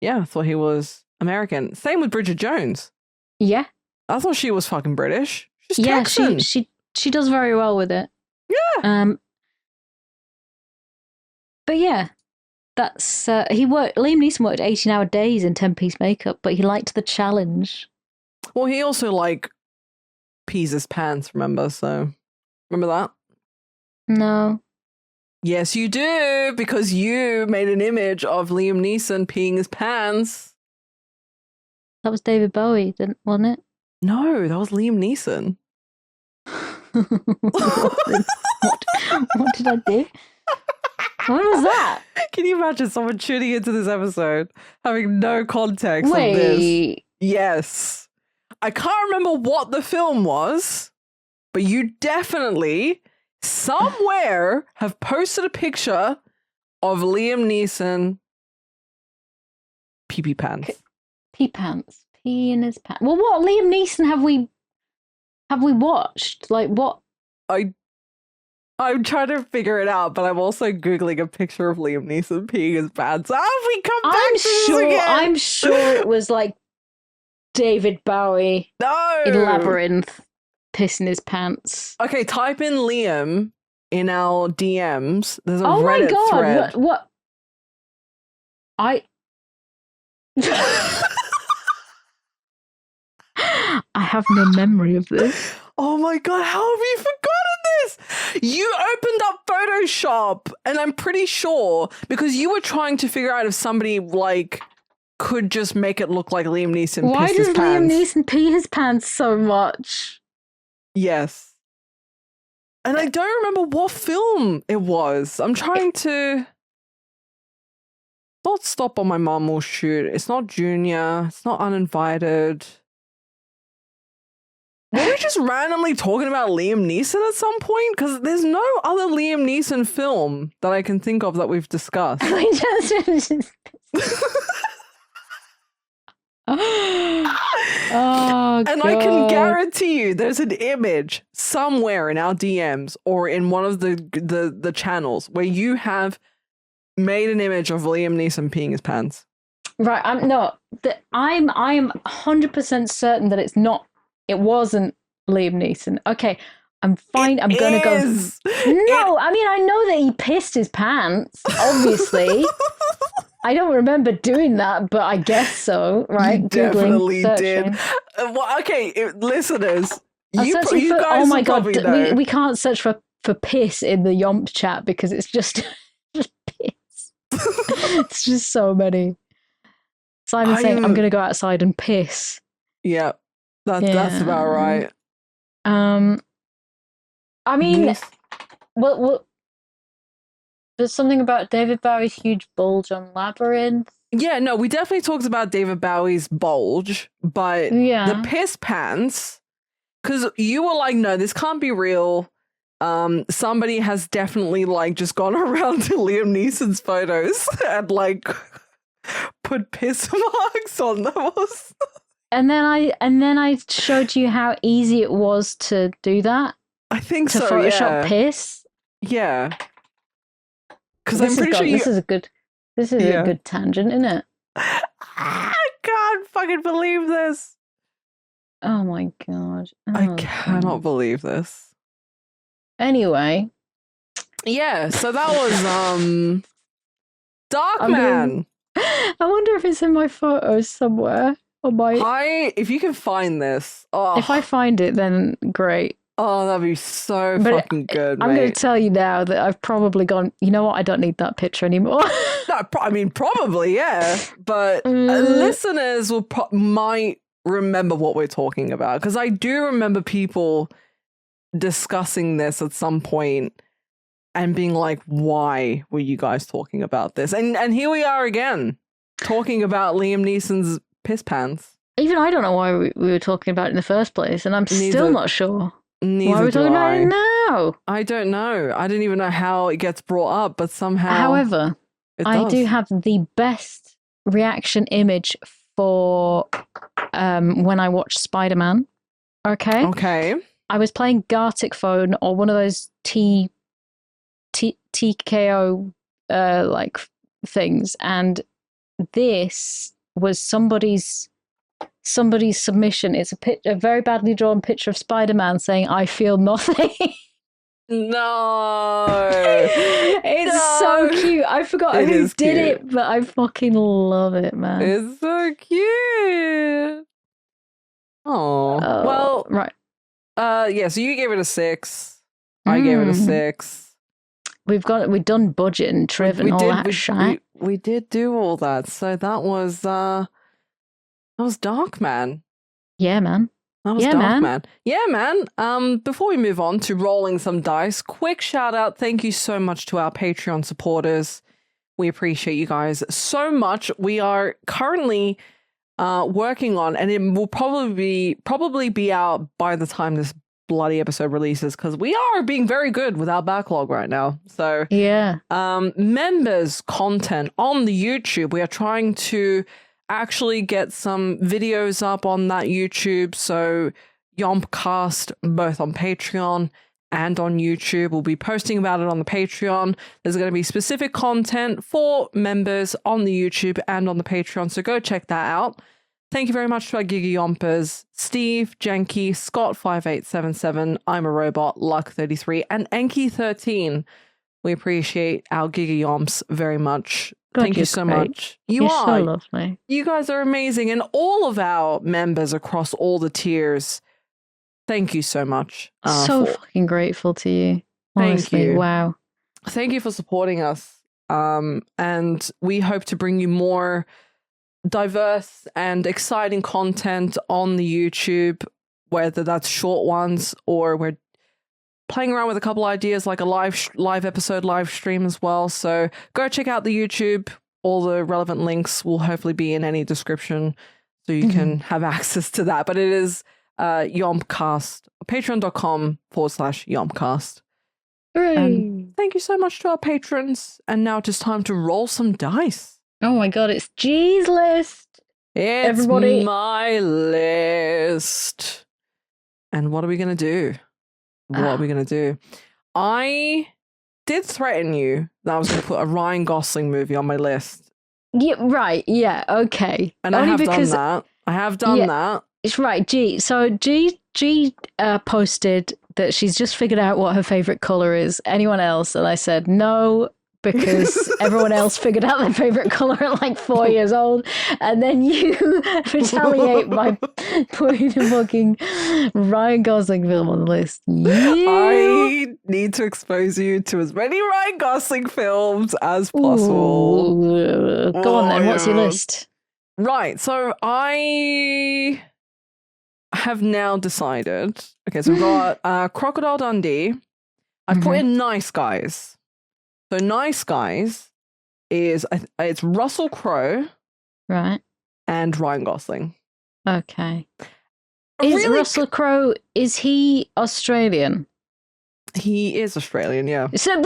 Speaker 3: I thought he was American. Same with Bridget Jones.
Speaker 2: Yeah.
Speaker 3: I thought she was fucking British. She's Texan.
Speaker 2: She does very well with it.
Speaker 3: Yeah.
Speaker 2: But yeah, that's Liam Neeson worked 18-hour days in 10-piece makeup, but he liked the challenge.
Speaker 3: Well, he also like pees his pants, remember? So remember that?
Speaker 2: No.
Speaker 3: Yes, you do, because you made an image of Liam Neeson peeing his pants.
Speaker 2: That was David Bowie, wasn't it?
Speaker 3: No, that was Liam Neeson.
Speaker 2: What did I do? When was that?
Speaker 3: Can you imagine someone tuning into this episode having no context of this? Yes. I can't remember what the film was, but you definitely somewhere have posted a picture of Liam Neeson pee pants.
Speaker 2: Pee pants. Pee in his pants. Well, what Liam Neeson have we watched? Like, what?
Speaker 3: I'm trying to figure it out, but I'm also Googling a picture of Liam Neeson peeing his pants. We come back to this again.
Speaker 2: I'm sure it was like David Bowie in Labyrinth pissing his pants.
Speaker 3: Okay, type in Liam in our DMs. There's a Reddit thread.
Speaker 2: What? I have no memory of this.
Speaker 3: Oh my god, how have you forgotten this? You opened up Photoshop, and I'm pretty sure because you were trying to figure out if somebody like could just make it look like Liam Neeson pissed his pants.
Speaker 2: Why does Liam Neeson pee his pants so much?
Speaker 3: Yes. And I don't remember what film it was. I'm trying to not Stop or My Mom Will Shoot. It's not Junior. It's not Uninvited. Were we just randomly talking about Liam Neeson at some point? Because there's no other Liam Neeson film that I can think of that we've discussed.
Speaker 2: We just
Speaker 3: and I can guarantee you there's an image somewhere in our DMs or in one of the channels where you have made an image of Liam Neeson peeing his pants.
Speaker 2: Right, I'm 100% certain that it wasn't Liam Neeson. Okay, I'm fine. I'm gonna go. No, I mean I know that he pissed his pants, obviously. I don't remember doing that, but I guess so, right?
Speaker 3: You definitely did. Well, okay, listeners, you guys
Speaker 2: oh my god,
Speaker 3: know.
Speaker 2: we can't search for piss in the YOMP chat because it's just piss. It's just so many. Simon saying, "I'm gonna go outside and piss."
Speaker 3: Yeah, that's about right.
Speaker 2: I mean, well. There's something about David Bowie's huge bulge on Labyrinth.
Speaker 3: Yeah, no, we definitely talked about David Bowie's bulge, but the piss pants, because you were like, no, this can't be real. Somebody has definitely like just gone around to Liam Neeson's photos and like put piss marks on them.
Speaker 2: And then I showed you how easy it was to do that.
Speaker 3: I think
Speaker 2: to Photoshop piss.
Speaker 3: Yeah. Because I'm pretty sure
Speaker 2: this is a good tangent, isn't it?
Speaker 3: I can't fucking believe this.
Speaker 2: Oh my god.
Speaker 3: I cannot believe this.
Speaker 2: Anyway.
Speaker 3: Yeah, so that was Darkman.
Speaker 2: I wonder if it's in my photos somewhere.
Speaker 3: If you can find this,
Speaker 2: If I find it, then great.
Speaker 3: Oh, that'd be so fucking good,
Speaker 2: I'm going
Speaker 3: mate.
Speaker 2: to tell you now that I've probably gone, you know what, I don't need that picture anymore.
Speaker 3: No, I mean, probably, yeah. But listeners might remember what we're talking about. Because I do remember people discussing this at some point and being like, why were you guys talking about this? And here we are again, talking about Liam Neeson's piss pants.
Speaker 2: Even I don't know why we were talking about it in the first place. And I'm still not sure.
Speaker 3: Neither
Speaker 2: why are we talking about it now?
Speaker 3: I don't know. I didn't even know how it gets brought up, but somehow.
Speaker 2: However, I do have the best reaction image for when I watched Spiderman. Okay.
Speaker 3: Okay.
Speaker 2: I was playing Gartic Phone or one of those TKO like things, and this was somebody's submission. It's a very badly drawn picture of Spider-Man saying, "I feel nothing."
Speaker 3: No.
Speaker 2: It's so cute. I forgot who did it, but I fucking love it, man.
Speaker 3: It's so cute. Oh. Well,
Speaker 2: right.
Speaker 3: Yeah, so you gave it a 6. I gave it a 6.
Speaker 2: We've done budget and triv and all that shit.
Speaker 3: We did do all that. So that was Darkman.
Speaker 2: Yeah, man.
Speaker 3: That was Darkman. Yeah, man. Before we move on to rolling some dice, quick shout out. Thank you so much to our Patreon supporters. We appreciate you guys so much. We are currently working on, and it will probably be out by the time this bloody episode releases, because we are being very good with our backlog right now. So
Speaker 2: yeah,
Speaker 3: members content on the YouTube. We are trying to actually get some videos up on that YouTube. So YOMP Cast, both on Patreon and on YouTube. We'll be posting about it on the Patreon. There's going to be specific content for members on the YouTube and on the Patreon. So go check that out. Thank you very much to our Giga Yompers, Steve, Jenky, Scott5877, I'm a Robot, Luck33, and Enki13. We appreciate our Giga Yomps very much. Thank you so much.
Speaker 2: You're so lovely.
Speaker 3: You guys are amazing. And all of our members across all the tiers, thank you so much.
Speaker 2: Fucking grateful to you. Honestly,
Speaker 3: thank you.
Speaker 2: Wow.
Speaker 3: Thank you for supporting us. And we hope to bring you more diverse and exciting content on the YouTube, whether that's short ones or we're playing around with a couple ideas like a live episode, live stream as well. So go check out the YouTube. All the relevant links will hopefully be in any description so you can have access to that. But it is YompCast, patreon.com/YompCast. Thank you so much to our patrons. And now it is time to roll some dice.
Speaker 2: Oh my god, it's G's list.
Speaker 3: It's
Speaker 2: Everybody.
Speaker 3: My list. And what are we going to do? What are we going to do? I did threaten you that I was going to put a Ryan Gosling movie on my list.
Speaker 2: Yeah, right. Yeah, okay.
Speaker 3: And I have done that. I have done that.
Speaker 2: It's right, G. So G posted that she's just figured out what her favorite color is. Anyone else? And I said no, because everyone else figured out their favorite color at like 4 years old. And then you retaliate by putting a fucking Ryan Gosling film on the list. Yeah.
Speaker 3: I need to expose you to as many Ryan Gosling films as possible.
Speaker 2: Ooh. Go on then. What's your list?
Speaker 3: Right. So I have now decided. Okay, so we've got Crocodile Dundee. I've put in Nice Guys. So Nice Guys is it's Russell Crowe,
Speaker 2: right,
Speaker 3: and Ryan Gosling.
Speaker 2: Okay. Is Russell Crowe, is he Australian?
Speaker 3: He is Australian, yeah.
Speaker 2: So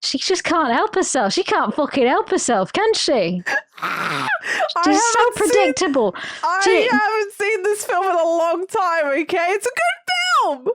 Speaker 2: she just can't help herself. She can't fucking help herself, can she? She's so predictable.
Speaker 3: I haven't seen this film in a long time, okay? It's a good film.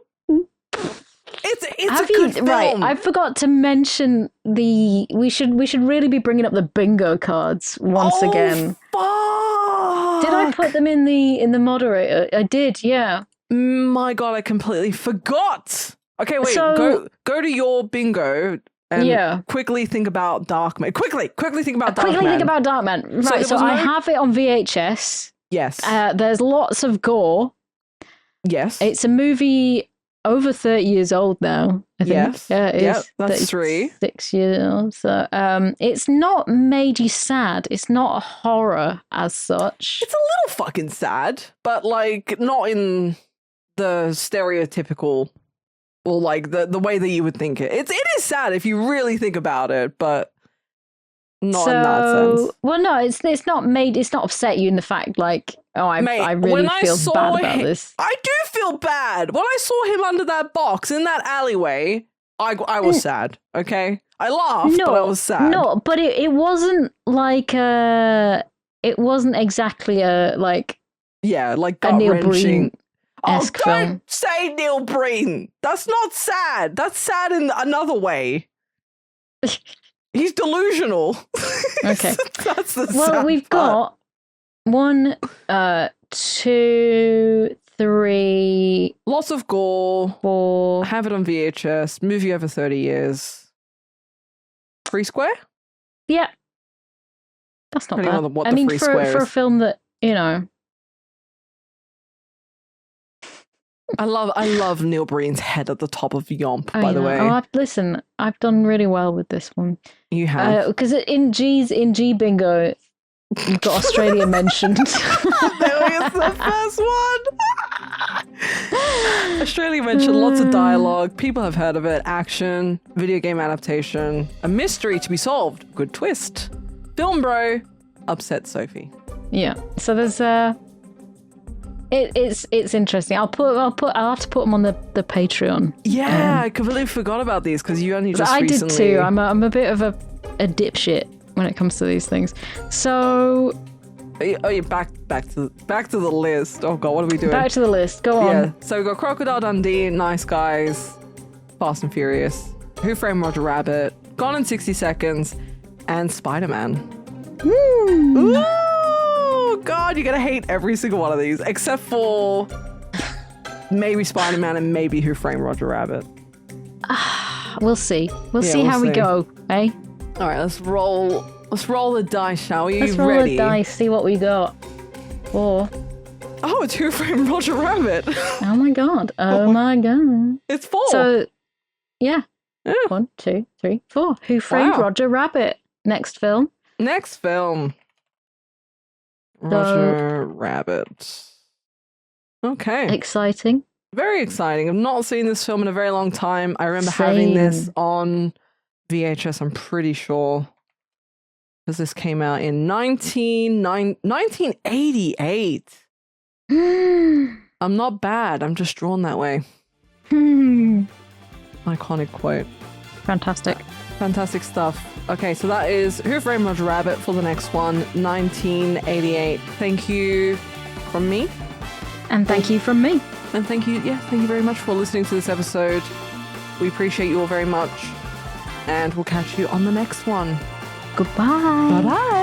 Speaker 3: It's a good film.
Speaker 2: Right, I forgot to mention we should really be bringing up the bingo cards once again.
Speaker 3: Fuck.
Speaker 2: Did I put them in the moderator? I did, yeah.
Speaker 3: My god, I completely forgot. Okay, wait, so, go to your bingo And quickly think about Darkman. Quickly think about Darkman.
Speaker 2: Quickly think about Darkman. Right, so I have it on VHS.
Speaker 3: Yes.
Speaker 2: There's lots of gore.
Speaker 3: Yes.
Speaker 2: It's a movie over 30 years old now, I think.
Speaker 3: Yes.
Speaker 2: Yeah, it is.
Speaker 3: That's
Speaker 2: 6 years old. So it's not made you sad. It's not a horror as such.
Speaker 3: It's a little fucking sad, but like not in the stereotypical or like the way that you would think it. It is sad if you really think about it, but not in that sense.
Speaker 2: Well, no, it's not made. It's not upset you in the fact like, oh, I really feel bad about this.
Speaker 3: I do feel bad when I saw him under that box in that alleyway. I was sad. Okay, I laughed, but I was sad.
Speaker 2: No, but it wasn't like it wasn't exactly a like
Speaker 3: gut
Speaker 2: Neil
Speaker 3: wrenching.
Speaker 2: Oh,
Speaker 3: don't say Neil Breen. That's not sad. That's sad in another way. He's delusional.
Speaker 2: Okay.
Speaker 3: That's the
Speaker 2: well, we've got 1, 2, 3.
Speaker 3: Lots of gore.
Speaker 2: 4.
Speaker 3: Have it on VHS. Movie over 30 years. 3 square?
Speaker 2: Yeah. That's not bad.
Speaker 3: What I mean, for
Speaker 2: a film that, you know.
Speaker 3: I love Neil Breen's head at the top of YOMP, by the way.
Speaker 2: Listen, I've done really well with this one.
Speaker 3: You have.
Speaker 2: Because in G Bingo, you've got Australia mentioned.
Speaker 3: There is the first one. Australia mentioned, lots of dialogue. People have heard of it. Action, video game adaptation, a mystery to be solved. Good twist. Film bro, upset Sophie.
Speaker 2: Yeah. So there's It's interesting. I'll have to put them on the Patreon.
Speaker 3: Yeah, I completely forgot about these because you only just recently.
Speaker 2: I did too. I'm a bit of a dipshit when it comes to these things. So,
Speaker 3: back to the list. Oh god, what are we doing?
Speaker 2: Back to the list. Go on.
Speaker 3: Yeah. So we got Crocodile Dundee, Nice Guys, Fast and Furious, Who Framed Roger Rabbit, Gone in 60 Seconds, and Spiderman. Ooh, God, you're gonna hate every single one of these, except for maybe Spider-Man and maybe Who Framed Roger Rabbit.
Speaker 2: We'll see. We'll see how we go, eh?
Speaker 3: All right, let's roll the dice, shall we?
Speaker 2: Let's roll the dice, see what we got. Oh,
Speaker 3: it's Who Framed Roger Rabbit.
Speaker 2: Oh my god. Oh my god.
Speaker 3: It's 4.
Speaker 2: So, yeah. 1, 2, 3, 4. Who Framed Roger Rabbit? Next film.
Speaker 3: Roger Rabbit. Okay.
Speaker 2: Exciting.
Speaker 3: Very exciting. I've not seen this film in a very long time. I remember having this on VHS, I'm pretty sure. Because this came out in 1988. I'm not bad. I'm just drawn that way. Iconic quote.
Speaker 2: Fantastic
Speaker 3: stuff. Okay, so that is Who Framed Roger Rabbit for the next one, 1988. Thank you from me.
Speaker 2: And thank you from me.
Speaker 3: And thank you very much for listening to this episode. We appreciate you all very much. And we'll catch you on the next one.
Speaker 2: Goodbye.
Speaker 3: Bye-bye.